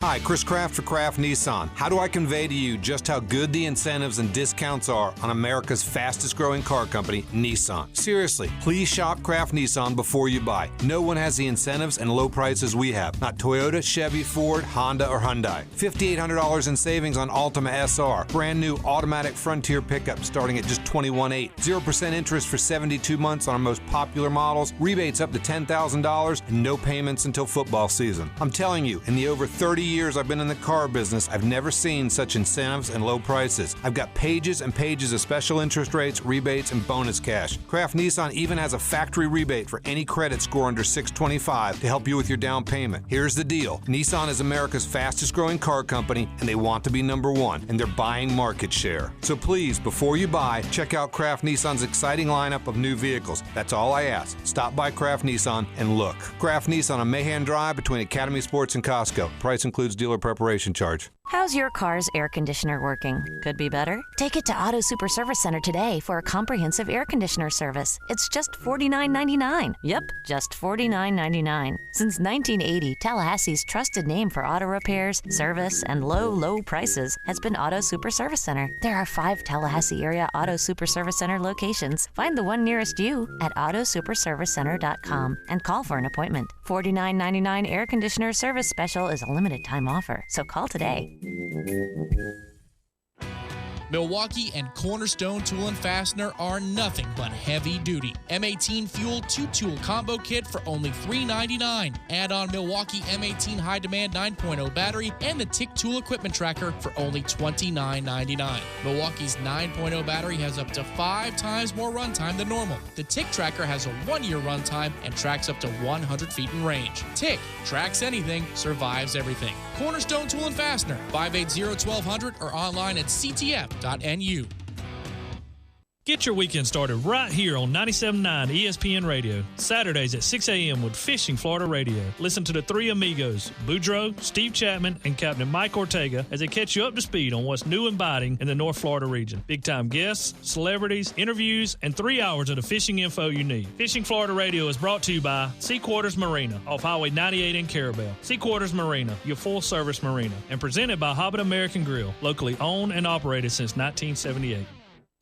Hi, Chris Kraft for Kraft Nissan. How do I convey to you just how good the incentives and discounts are on America's fastest growing car company, Nissan? Seriously, please shop Kraft Nissan before you buy. No one has the incentives and low prices we have. Not Toyota, Chevy, Ford, Honda, or Hyundai. $5,800 in savings on Altima SR. Brand new automatic Frontier pickup starting at just $21,800. 0% interest for 72 months on our most popular models. Rebates up to $10,000 and no payments until football season. I'm telling you, in the over 30 years I've been in the car business, I've never seen such incentives and low prices. I've got pages and pages of special interest rates, rebates, and bonus cash. Kraft Nissan even has a factory rebate for any credit score under 625 to help you with your down payment. Here's the deal. Nissan is America's fastest growing car company, and they want to be number one, and they're buying market share. So please, before you buy, check out Kraft Nissan's exciting lineup of new vehicles. That's all I ask. Stop by Kraft Nissan and look. Kraft Nissan on Mahan Drive between Academy Sports and Costco. Price includes dealer preparation charge. How's your car's air conditioner working? Could be better? Take it to Auto Super Service Center today for a comprehensive air conditioner service. It's just $49.99. Yep, just $49.99. Since 1980, Tallahassee's trusted name for auto repairs, service, and low prices has been Auto Super Service Center. There are 5 Tallahassee area Auto Super Service Center locations. Find the one nearest you at AutoSuperServiceCenter.com and call for an appointment. $49.99 air conditioner service special is a limited time offer, so call today. Milwaukee and Cornerstone Tool and Fastener are nothing but heavy duty. M18 Fuel 2-tool combo kit for only $3.99. Add on Milwaukee M18 High Demand 9.0 battery and the TIC Tool Equipment Tracker for only $29.99. Milwaukee's 9.0 battery has up to 5 times more runtime than normal. The TIC Tracker has a 1-year runtime and tracks up to 100 feet in range. TIC tracks anything, survives everything. Cornerstone Tool and Fastener, 580-1200 or online at ctf.nu. Get your weekend started right here on 97.9 ESPN Radio. Saturdays at 6 a.m. with Fishing Florida Radio. Listen to the three amigos, Boudreaux, Steve Chapman, and Captain Mike Ortega as they catch you up to speed on what's new and biting in the North Florida region. Big-time guests, celebrities, interviews, and 3 hours of the fishing info you need. Fishing Florida Radio is brought to you by Sea Quarters Marina off Highway 98 in Carabel. Sea Quarters Marina, your full-service marina. And presented by Hobbit American Grill, locally owned and operated since 1978.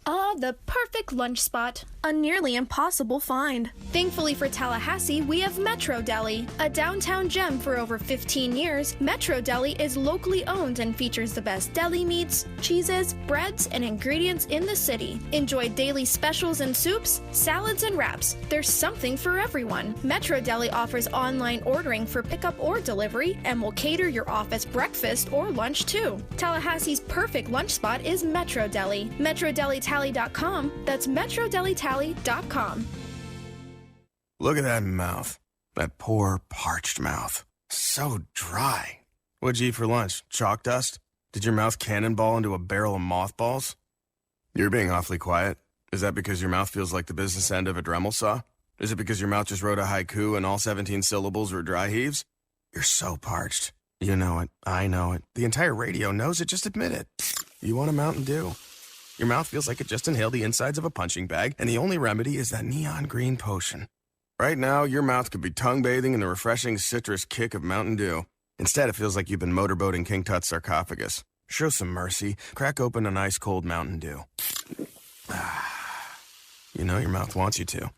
Ah, the perfect lunch spot. A nearly impossible find. Thankfully for Tallahassee, we have Metro Deli. A downtown gem for over 15 years, Metro Deli is locally owned and features the best deli meats, cheeses, breads, and ingredients in the city. Enjoy daily specials and soups, salads and wraps. There's something for everyone. Metro Deli offers online ordering for pickup or delivery and will cater your office breakfast or lunch too. Tallahassee's perfect lunch spot is Metro Deli. MetroDeliTally.com. That's MetroDeliTally.com. Look at that mouth. That poor, parched mouth. So dry. What'd you eat for lunch? Chalk dust? Did your mouth cannonball into a barrel of mothballs? You're being awfully quiet. Is that because your mouth feels like the business end of a Dremel saw? Is it because your mouth just wrote a haiku and all 17 syllables were dry heaves? You're so parched. You know it. I know it. The entire radio knows it. Just admit it. You want a Mountain Dew. Your mouth feels like it just inhaled the insides of a punching bag, and the only remedy is that neon green potion. Right now, your mouth could be tongue bathing in the refreshing citrus kick of Mountain Dew. Instead, it feels like you've been motorboating King Tut's sarcophagus. Show some mercy. Crack open an ice-cold Mountain Dew. You know your mouth wants you to.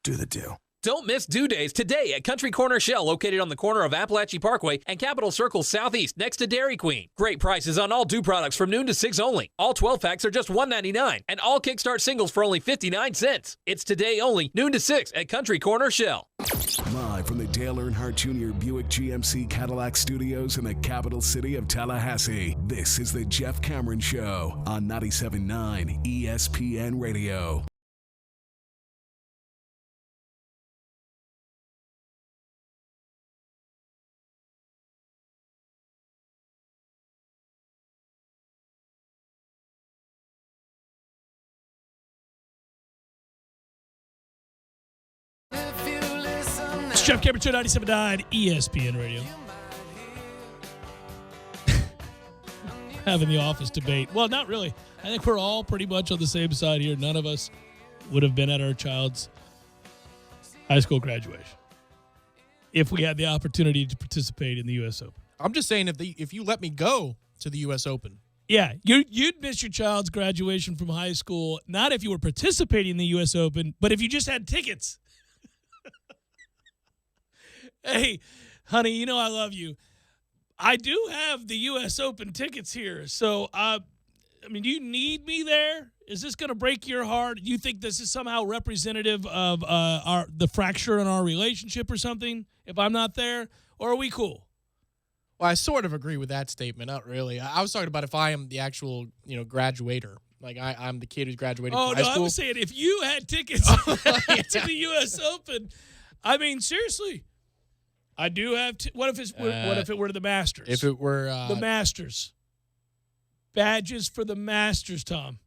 Do the Dew. Don't miss Dew Days today at Country Corner Shell, located on the corner of Appalachie Parkway and Capitol Circle Southeast, next to Dairy Queen. Great prices on all Dew products from noon to 6 only. All 12-packs are just $1.99, and all Kickstart singles for only 59 cents. It's today only, noon to 6 at Country Corner Shell. Live from the Dale Earnhardt Jr. Buick GMC Cadillac Studios in the capital city of Tallahassee, this is the Jeff Cameron Show on 97.9 ESPN Radio. Jeff Cameron Show, 97.9 ESPN Radio. Having the office debate. Well, not really. I think we're all pretty much on the same side here. None of us would have been at our child's high school graduation if we had the opportunity to participate in the U.S. Open. I'm just saying if you let me go to the U.S. Open. Yeah, you'd miss your child's graduation from high school, not if you were participating in the U.S. Open, but if you just had tickets. Hey, honey, you know I love you. I do have the U.S. Open tickets here. So, do you need me there? Is this going to break your heart? Do you think this is somehow representative of the fracture in our relationship or something if I'm not there? Or are we cool? Well, I sort of agree with that statement. Not really. I was talking about if I am the actual, graduator. Like, I'm the kid who's graduating from high school. I was saying if you had tickets to the U.S. Open, seriously. I do have. What if it were the Masters? If it were the Masters, badges for the Masters, Tom.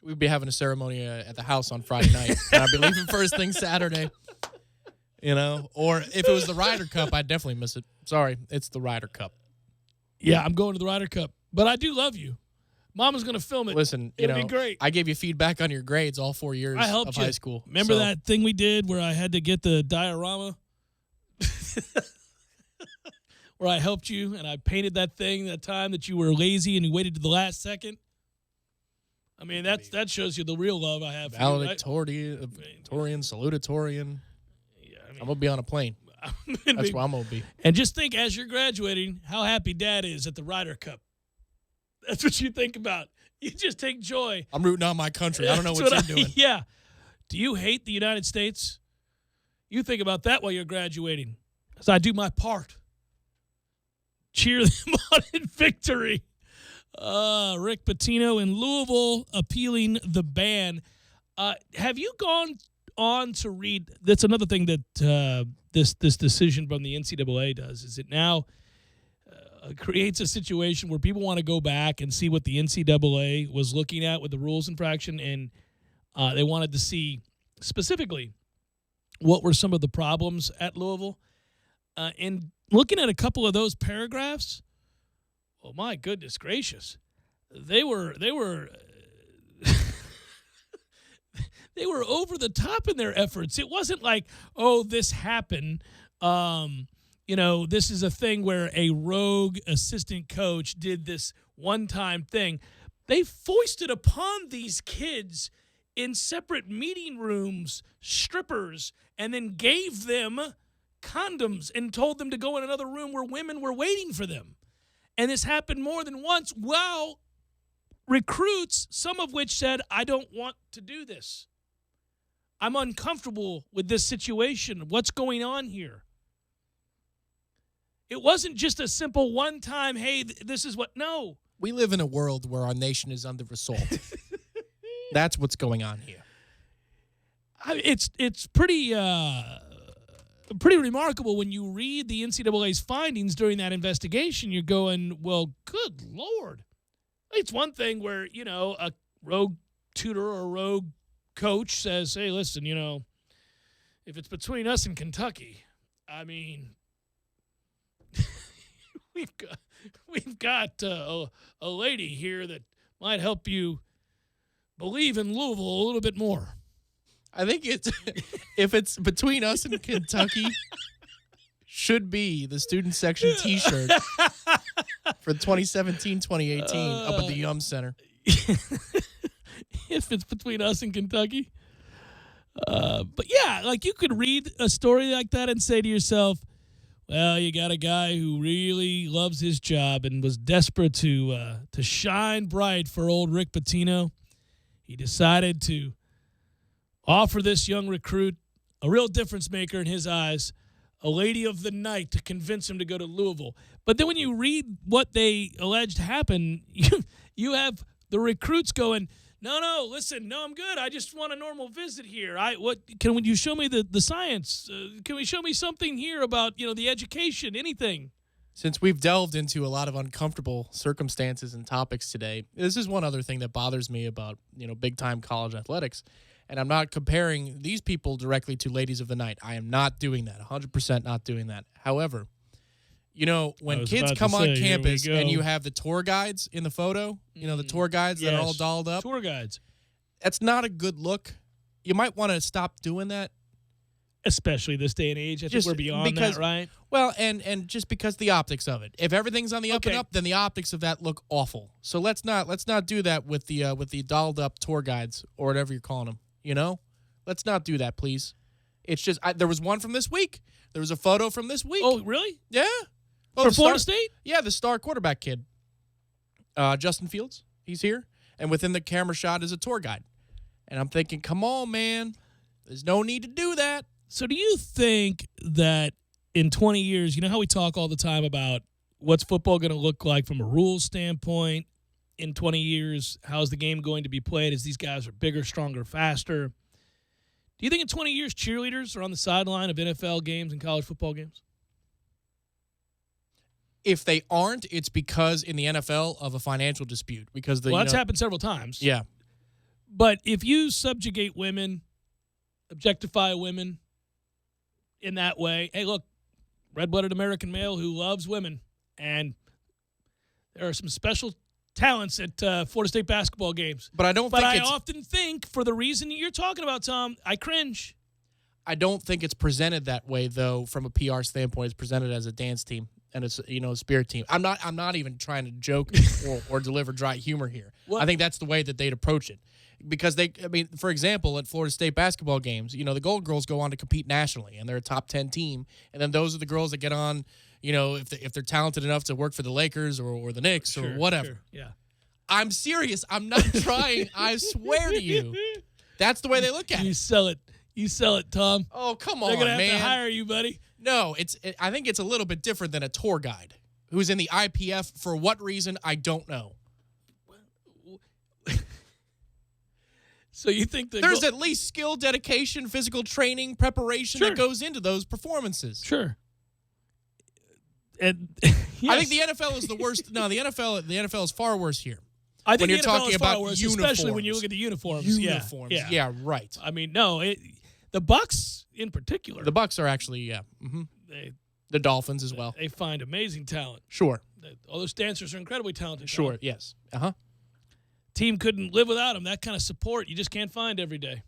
We'd be having a ceremony at the house on Friday night, and I'd be leaving first thing Saturday. Or if it was the Ryder Cup, I'd definitely miss it. Sorry, it's the Ryder Cup. Yeah, I'm going to the Ryder Cup, but I do love you. Mama's going to film it. Listen, it'll be great. I gave you feedback on your grades all 4 years of high school. Remember that thing we did where I had to get the diorama? Where I helped you and I painted that thing that time that you were lazy and you waited to the last second. That shows you the real love I have for you, right? Valedictorian, salutatorian. Yeah, I'm gonna be on a plane. That's where I'm gonna be. And just think, as you're graduating, how happy Dad is at the Ryder Cup. That's what you think about. You just take joy. I'm rooting on my country. I don't know what you're doing. Yeah. Do you hate the United States? You think about that while you're graduating, as I do my part. Cheer them on in victory. Rick Pitino in Louisville appealing the ban. Have you gone on to read? That's another thing that this decision from the NCAA does. Is it now creates a situation where people want to go back and see what the NCAA was looking at with the rules infraction, and They wanted to see specifically what were some of the problems at Louisville. And looking at a couple of those paragraphs, oh my goodness gracious, they were they were over the top in their efforts. It wasn't like, oh, this happened. This is a thing where a rogue assistant coach did this one-time thing. They foisted upon these kids in separate meeting rooms strippers and then gave them condoms and told them to go in another room where women were waiting for them. And this happened more than once while recruits, some of which said, I don't want to do this. I'm uncomfortable with this situation. What's going on here? It wasn't just a simple one-time, hey, this is what, no. We live in a world where our nation is under assault. That's what's going on here. It's pretty remarkable when you read the NCAA's findings during that investigation. You're going, well, good Lord. It's one thing where, a rogue tutor or a rogue coach says, hey, listen, if it's between us and Kentucky, I mean, we've got a lady here that might help you believe in Louisville a little bit more. I think if it's between us and Kentucky, should be the student section T-shirt for 2017-2018 up at the Yum Center. If it's between us and Kentucky. But yeah, like you could read a story like that and say to yourself, well, you got a guy who really loves his job and was desperate to shine bright for old Rick Pitino. He decided to offer this young recruit, a real difference maker in his eyes, a lady of the night, to convince him to go to Louisville. But then when you read what they alleged happened, you have the recruits going, no, listen, no, I'm good. I just want a normal visit here. Can you show me the science? Can we show me something here about, the education, anything? Since we've delved into a lot of uncomfortable circumstances and topics today, this is one other thing that bothers me about, big-time college athletics. And I'm not comparing these people directly to ladies of the night. I am not doing that, 100% not doing that. However, when kids come on campus and you have the tour guides in the photo, the tour guides that are all dolled up. Tour guides. That's not a good look. You might want to stop doing that. Especially this day and age. I think we're beyond that, right? Well, and just because the optics of it. If everything's on the up and up, then the optics of that look awful. So let's not do that with the dolled up tour guides or whatever you're calling them. Let's not do that, please. It's just there was one from this week. There was a photo from this week. Oh, really? Yeah. For Florida State? Yeah, the star quarterback kid. Justin Fields. He's here. And within the camera shot is a tour guide. And I'm thinking, come on, man. There's no need to do that. So do you think that in 20 years, how we talk all the time about what's football going to look like from a rules standpoint in 20 years? How's the game going to be played as these guys are bigger, stronger, faster? Do you think in 20 years cheerleaders are on the sideline of NFL games and college football games? If they aren't, it's because in the NFL of a financial dispute. Because that's happened several times. Yeah. But if you subjugate women, objectify women in that way, hey, look, red-blooded American male who loves women, and there are some special talents at Florida State basketball games. But I often think, for the reason you're talking about, Tom, I cringe. I don't think it's presented that way, though, from a PR standpoint. It's presented as a dance team. And it's a spirit team. I'm not even trying to joke or deliver dry humor here. I think that's the way that they'd approach it, because for example, at Florida State basketball games, the Gold Girls go on to compete nationally, and they're a top 10 team, and then those are the girls that get on, if they're talented enough to work for the Lakers or the Knicks or whatever. Sure. Yeah, I'm serious. I'm not trying. I swear to you, that's the way they look at it. You sell it, Tom. Oh, come on, They're gonna have man. to hire you, buddy. No, I think it's a little bit different than a tour guide who's in the IPF for what reason, I don't know. So you think there's at least skill, dedication, physical training, preparation that goes into those performances. Sure. And I think the NFL is the worst. No, the NFL is far worse here. I think when you're the NFL talking is far about worse, uniforms. especially when you look at the uniforms. Uniforms. Yeah, right. I mean, no, the Bucs in particular. The Bucs are actually, the Dolphins as well. They find amazing talent. Sure. All those dancers are incredibly talented. Sure, Tom. yes. Team couldn't live without them. That kind of support you just can't find every day.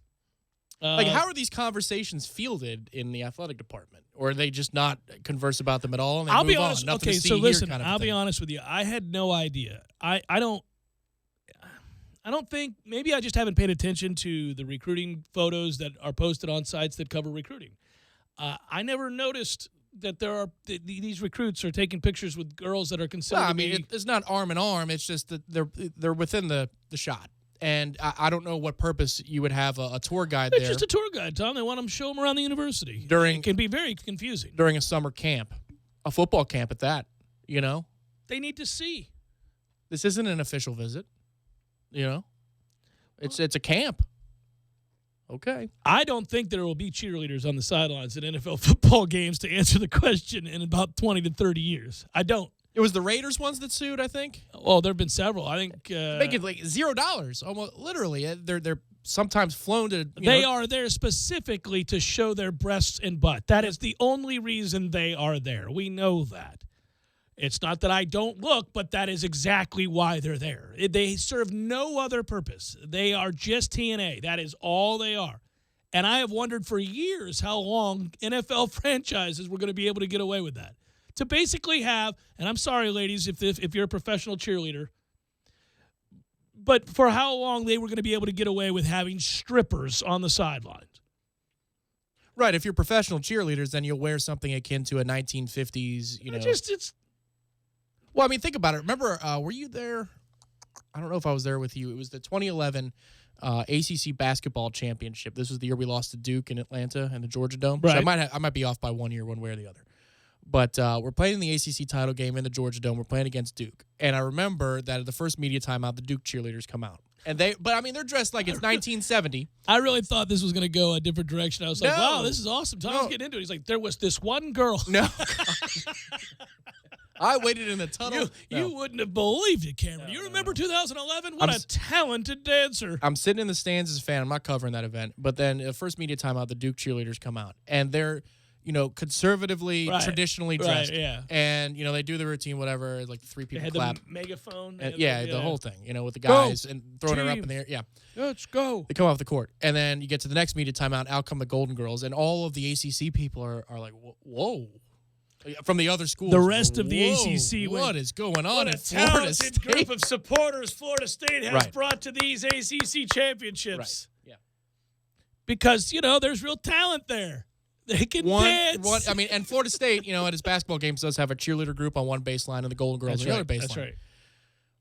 How are these conversations fielded in the athletic department? Or are they just not converse about them at all and they I'll move be honest. on? Nothing Okay, to see so here listen, kind of I'll thing. be honest with you. I had no idea. I don't think, maybe I just haven't paid attention to the recruiting photos that are posted on sites that cover recruiting. I never noticed that there are these recruits are taking pictures with girls that are considered. Well, I mean, it's not arm in arm. It's just that they're within the shot. And I don't know what purpose you would have a tour guide It's there. just a tour guide, Tom. They want them to show them around the university. It can be very confusing. During a summer camp, a football camp at that, you know? They need to see. This isn't an official visit, you know? It's a camp. Okay. I don't think there will be cheerleaders on the sidelines at NFL football games to answer the question in about 20 to 30 years. I don't. It was the Raiders ones that sued, I think. Well, there have been several. I think make it like $0, almost literally. They're sometimes flown to. They are there specifically to show their breasts and butt. That is the only reason they are there. We know that. It's not that I don't look, but that is exactly why they're there. They serve no other purpose. They are just TNA. That is all they are. And I have wondered for years how long NFL franchises were going to be able to get away with that. To basically have, and I'm sorry, ladies, if you're a professional cheerleader, but for how long they were going to be able to get away with having strippers on the sidelines. Right. If you're professional cheerleaders, then you'll wear something akin to a 1950s, Well, I mean, think about it. Remember, were you there? I don't know if I was there with you. It was the 2011 ACC basketball championship. This was the year we lost to Duke in Atlanta and the Georgia Dome. Right. So I might be off by 1 year, one way or the other. But we're playing in the ACC title game in the Georgia Dome. We're playing against Duke. And I remember that at the first media timeout, the Duke cheerleaders come out. They're dressed like it's 1970. I really thought this was going to go a different direction. I was like, No. wow, this is awesome. Tom's getting into it. He's like, there was this one girl. No. I waited in the tunnel. You wouldn't have believed it, Cameron. You remember 2011? What a talented dancer. I'm sitting in the stands as a fan. I'm not covering that event. But then the first media timeout, the Duke cheerleaders come out. And they're, conservatively, traditionally dressed. Right, yeah. And, they do the routine, whatever, like three people They had clap. the megaphone. And, the whole thing, with the guys and throwing her up team. in the air. Yeah. Let's go. They come off the court. And then you get to the next media timeout, out come the Golden Girls. And all of the ACC people are like, whoa. From the other schools. The rest of the ACC. What is going on What at a Florida talented State? group of supporters Florida State has Right. brought to these ACC championships. Right. Yeah. Because, there's real talent there. They can dance. And Florida State, at its basketball games does have a cheerleader group on one baseline and the Golden Girls on the other baseline. That's right.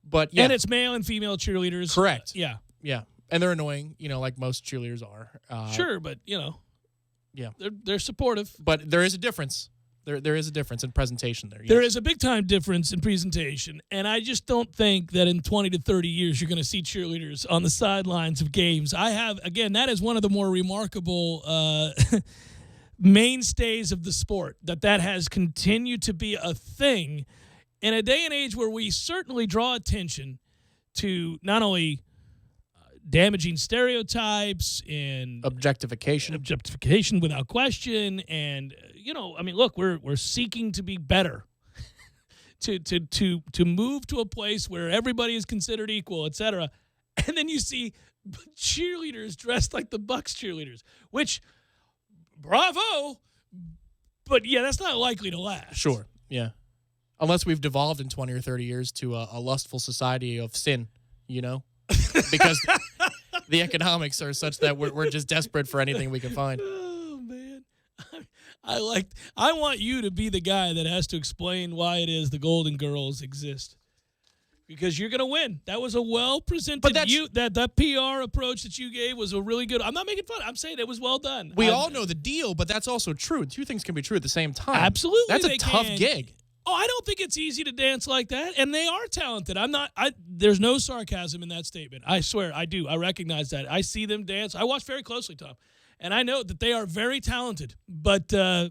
But yeah. And it's male and female cheerleaders. Correct. Yeah. Yeah. And they're annoying, like most cheerleaders are. Sure, but, yeah. They're supportive. But there is a difference. There is a difference in presentation there. Yes. There is a big-time difference in presentation, and I just don't think that in 20 to 30 years you're going to see cheerleaders on the sidelines of games. That is one of the more remarkable mainstays of the sport, that has continued to be a thing in a day and age where we certainly draw attention to not only damaging stereotypes and objectification without question, and look, we're seeking to be better, to move to a place where everybody is considered equal, etc. And then you see cheerleaders dressed like the Bucs cheerleaders, which bravo, but yeah, that's not likely to last. Sure, yeah, unless we've devolved in 20 or 30 years to a lustful society of sin, because the economics are such that we're just desperate for anything we can find. Oh man, I want you to be the guy that has to explain why it is the Golden Girls exist, because you're gonna win. That was a well presented. But that PR approach that you gave was a really good. I'm not making fun. I'm saying it was well done. We all know the deal, but that's also true. Two things can be true at the same time. Absolutely, that's a tough gig. Oh, I don't think it's easy to dance like that, and they are talented. There's no sarcasm in that statement. I swear, I do. I recognize that. I see them dance. I watch very closely, Tom, and I know that they are very talented. But I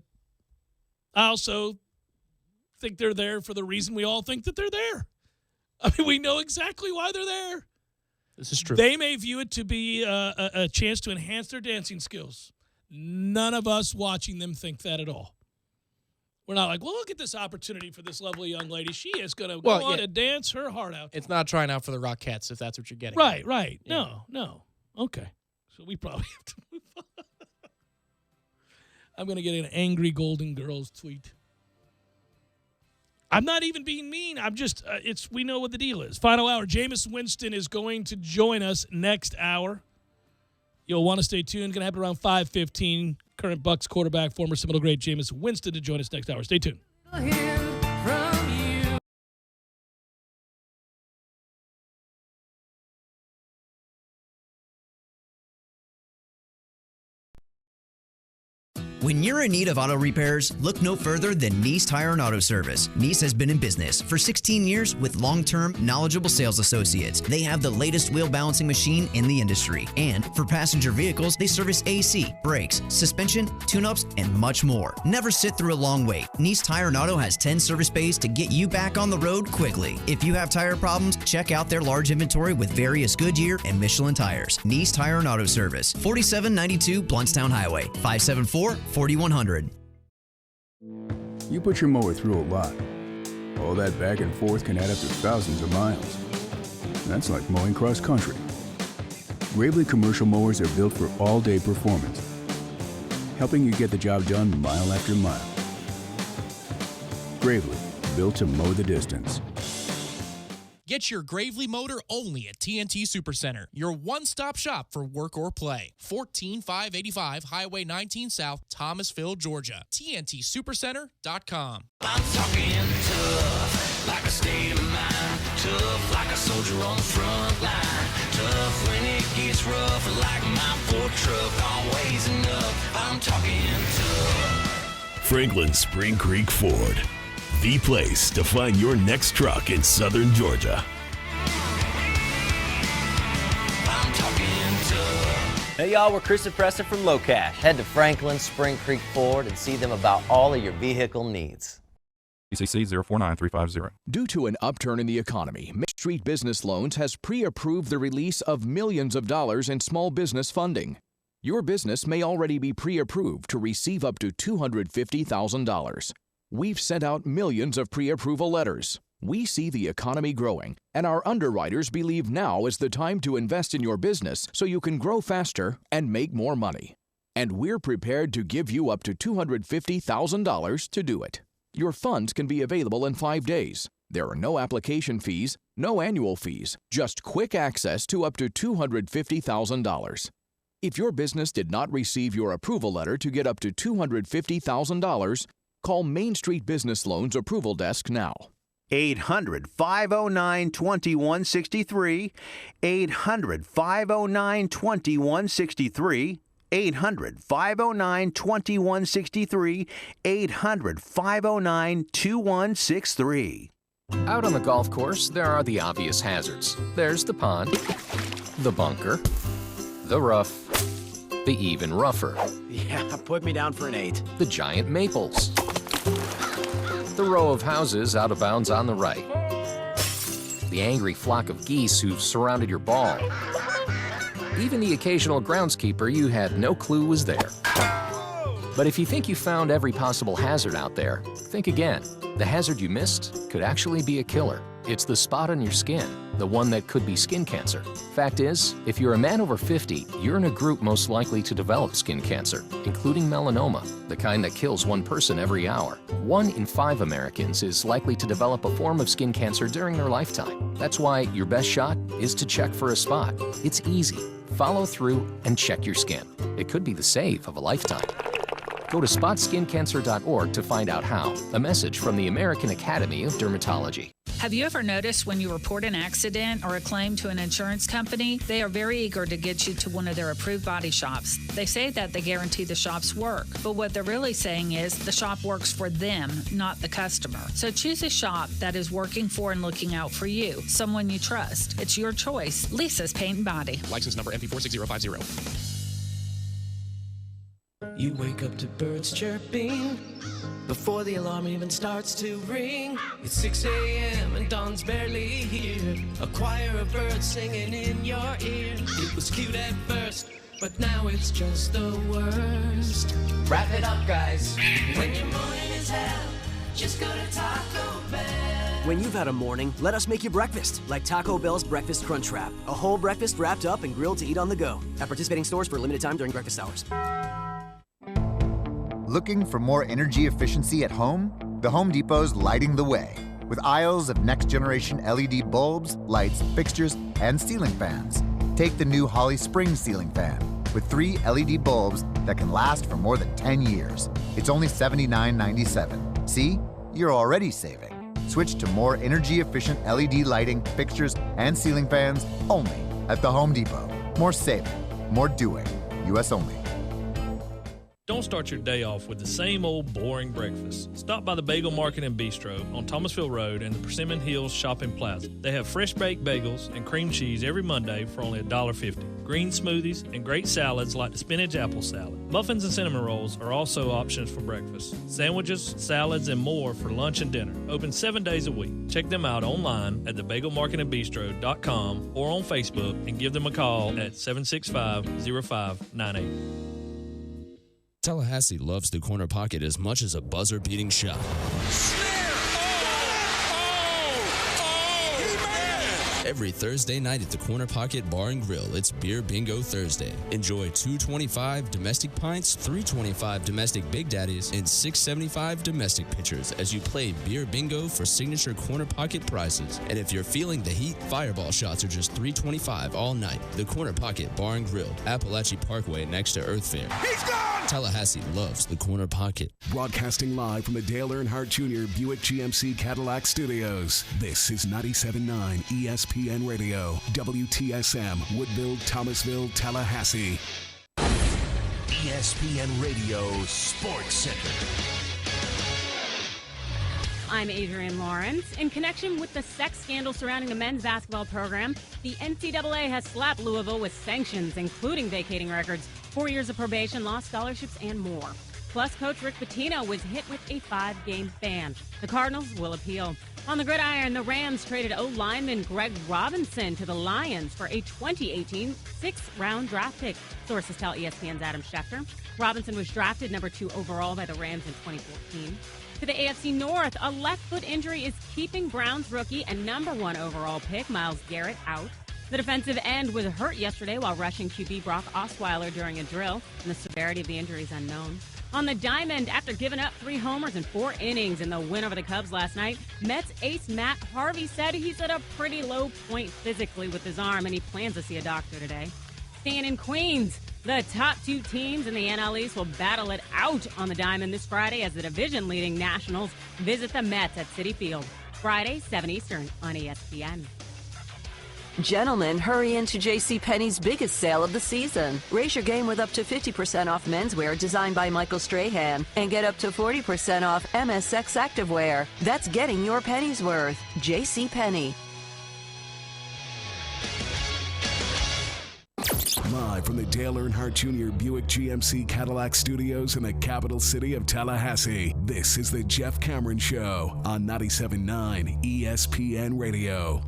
also think they're there for the reason we all think that they're there. I mean, we know exactly why they're there. This is true. They may view it to be a chance to enhance their dancing skills. None of us watching them think that at all. We're not like, well, look at this opportunity for this lovely young lady. She is going to go on and dance her heart out. It's not trying out for the Rockettes, if that's what you're getting. Right. Yeah. No. Okay. So we probably have to move on. I'm going to get an angry Golden Girls tweet. I'm not even being mean. I'm just, we know what the deal is. Final hour. Jameis Winston is going to join us next hour. You'll want to stay tuned. Going to happen around 5:15. Current Bucs quarterback, former Seminole great Jameis Winston to join us next hour. Stay tuned. When you're in need of auto repairs, look no further than Nice Tire and Auto Service. Nice has been in business for 16 years with long-term, knowledgeable sales associates. They have the latest wheel balancing machine in the industry. And for passenger vehicles, they service AC, brakes, suspension, tune-ups, and much more. Never sit through a long wait. Nice Tire and Auto has 10 service bays to get you back on the road quickly. If you have tire problems, check out their large inventory with various Goodyear and Michelin tires. Nice Tire and Auto Service, 4792 Bluntstown Highway, 574-4100. You put your mower through a lot. All that back and forth can add up to thousands of miles. That's like mowing cross country. Gravely commercial mowers are built for all-day performance, helping you get the job done mile after mile. Gravely, built to mow the distance. Get your Gravely motor only at TNT Supercenter, your one-stop shop for work or play. 14585 Highway 19 South, Thomasville, Georgia. TNTSupercenter.com. I'm talking tough, like a state of mind. Tough, like a soldier on the front line. Tough when it gets rough, like my Ford truck. Always enough. I'm talking tough. Franklin Spring Creek Ford. The place to find your next truck in southern Georgia. I'm talking tough. Hey y'all, we're Chris and Preston from Low Cash. Head to Franklin Spring Creek Ford and see them about all of your vehicle needs. ECC 049350. Due to an upturn in the economy, Main Street Business Loans has pre-approved the release of millions of dollars in small business funding. Your business may already be pre-approved to receive up to $250,000. We've sent out millions of pre-approval letters. We see the economy growing, and our underwriters believe now is the time to invest in your business so you can grow faster and make more money. And we're prepared to give you up to $250,000 to do it. Your funds can be available in 5 days. There are no application fees, no annual fees, just quick access to up to $250,000. If your business did not receive your approval letter to get up to $250,000, call Main Street Business Loans Approval Desk now. 800-509-2163. 800-509-2163. 800-509-2163. 800-509-2163. Out on the golf course, there are the obvious hazards. There's the pond, the bunker, the rough, the even rougher. Yeah, put me down for an 8. The giant maples. The row of houses out of bounds on the right. The angry flock of geese who've surrounded your ball. Even the occasional groundskeeper you had no clue was there. But if you think you found every possible hazard out there, think again. The hazard you missed could actually be a killer. It's the spot on your skin, the one that could be skin cancer. Fact is, if you're a man over 50, you're in a group most likely to develop skin cancer, including melanoma, the kind that kills 1 person every hour. 1 in 5 Americans is likely to develop a form of skin cancer during their lifetime. That's why your best shot is to check for a spot. It's easy. Follow through and check your skin. It could be the save of a lifetime. Go to spotskincancer.org to find out how. A message from the American Academy of Dermatology. Have you ever noticed when you report an accident or a claim to an insurance company, they are very eager to get you to one of their approved body shops. They say that they guarantee the shops work, but what they're really saying is the shop works for them, not the customer. So choose a shop that is working for and looking out for you, someone you trust. It's your choice. Lisa's Paint and Body. License number MP46050. You wake up to birds chirping, Before the alarm even starts to ring, it's 6 a.m. and dawn's barely here. A choir of birds singing in your ear. It was cute at first, but now it's just the worst. Wrap it up, guys. When your morning is hell, just go to Taco Bell. When you've had a morning, let us make you breakfast, like Taco Bell's Breakfast Crunch Wrap. A whole breakfast wrapped up and grilled to eat on the go. At participating stores for a limited time during breakfast hours. Looking for more energy efficiency at home? The Home Depot's lighting the way with aisles of next-generation LED bulbs, lights, fixtures, and ceiling fans. Take the new Holly Spring ceiling fan with 3 LED bulbs that can last for more than 10 years. It's only $79.97. See? You're already saving. Switch to more energy-efficient LED lighting, fixtures, and ceiling fans only at the Home Depot. More saving, more doing. U.S. only. Don't start your day off with the same old boring breakfast. Stop by the Bagel Market and Bistro on Thomasville Road and the Persimmon Hills Shopping Plaza. They have fresh baked bagels and cream cheese every Monday for only $1.50. Green smoothies and great salads like the spinach apple salad. Muffins and cinnamon rolls are also options for breakfast. Sandwiches, salads, and more for lunch and dinner. Open 7 days a week. Check them out online at thebagelmarketandbistro.com or on Facebook and give them a call at 765-0598. Tallahassee loves the Corner Pocket as much as a buzzer-beating shot. Every Thursday night at the Corner Pocket Bar and Grill, it's Beer Bingo Thursday. Enjoy $2.25 domestic pints, $3.25 domestic Big Daddies, and $6.75 domestic pitchers as you play Beer Bingo for signature Corner Pocket prizes. And if you're feeling the heat, fireball shots are just $3.25 all night. The Corner Pocket Bar and Grill, Appalachia Parkway next to Earth Fair. He's gone! Tallahassee loves the Corner Pocket. Broadcasting live from the Dale Earnhardt Jr. Buick GMC Cadillac Studios. This is 97.9 ESPN Radio, WTSM, Woodville, Thomasville, Tallahassee. ESPN Radio Sports Center. I'm Adrienne Lawrence. In connection with the sex scandal surrounding the men's basketball program, the NCAA has slapped Louisville with sanctions, including vacating records, 4 years of probation, lost scholarships, and more. Plus, Coach Rick Pitino was hit with a 5-game ban. The Cardinals will appeal. On the gridiron, the Rams traded O-lineman Greg Robinson to the Lions for a 2018 sixth-round draft pick. Sources tell ESPN's Adam Schefter. Robinson was drafted number 2 overall by the Rams in 2014. To the AFC North, a left foot injury is keeping Browns rookie and number 1 overall pick Myles Garrett out. The defensive end was hurt yesterday while rushing QB Brock Osweiler during a drill, and the severity of the injury is unknown. On the diamond, after giving up 3 homers in 4 innings in the win over the Cubs last night, Mets ace Matt Harvey said he's at a pretty low point physically with his arm, and he plans to see a doctor today. Staying in Queens, the top 2 teams in the NL East will battle it out on the diamond this Friday as the division-leading Nationals visit the Mets at Citi Field. Friday, 7 Eastern on ESPN. Gentlemen, hurry into JCPenney's biggest sale of the season. Raise your game with up to 50% off menswear designed by Michael Strahan and get up to 40% off MSX activewear. That's getting your penny's worth. JCPenney. Live from the Dale Earnhardt Jr. Buick GMC Cadillac Studios in the capital city of Tallahassee, this is the Jeff Cameron Show on 97.9 ESPN Radio.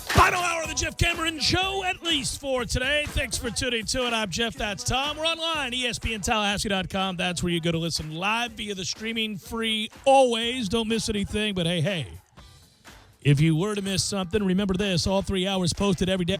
Final hour of the Jeff Cameron Show, at least for today. Thanks for tuning to it. I'm Jeff. That's Tom. We're online, ESPNTallahassee.com. That's where you go to listen live via the streaming free always. Don't miss anything. But hey, if you were to miss something, remember this. All 3 hours posted every day.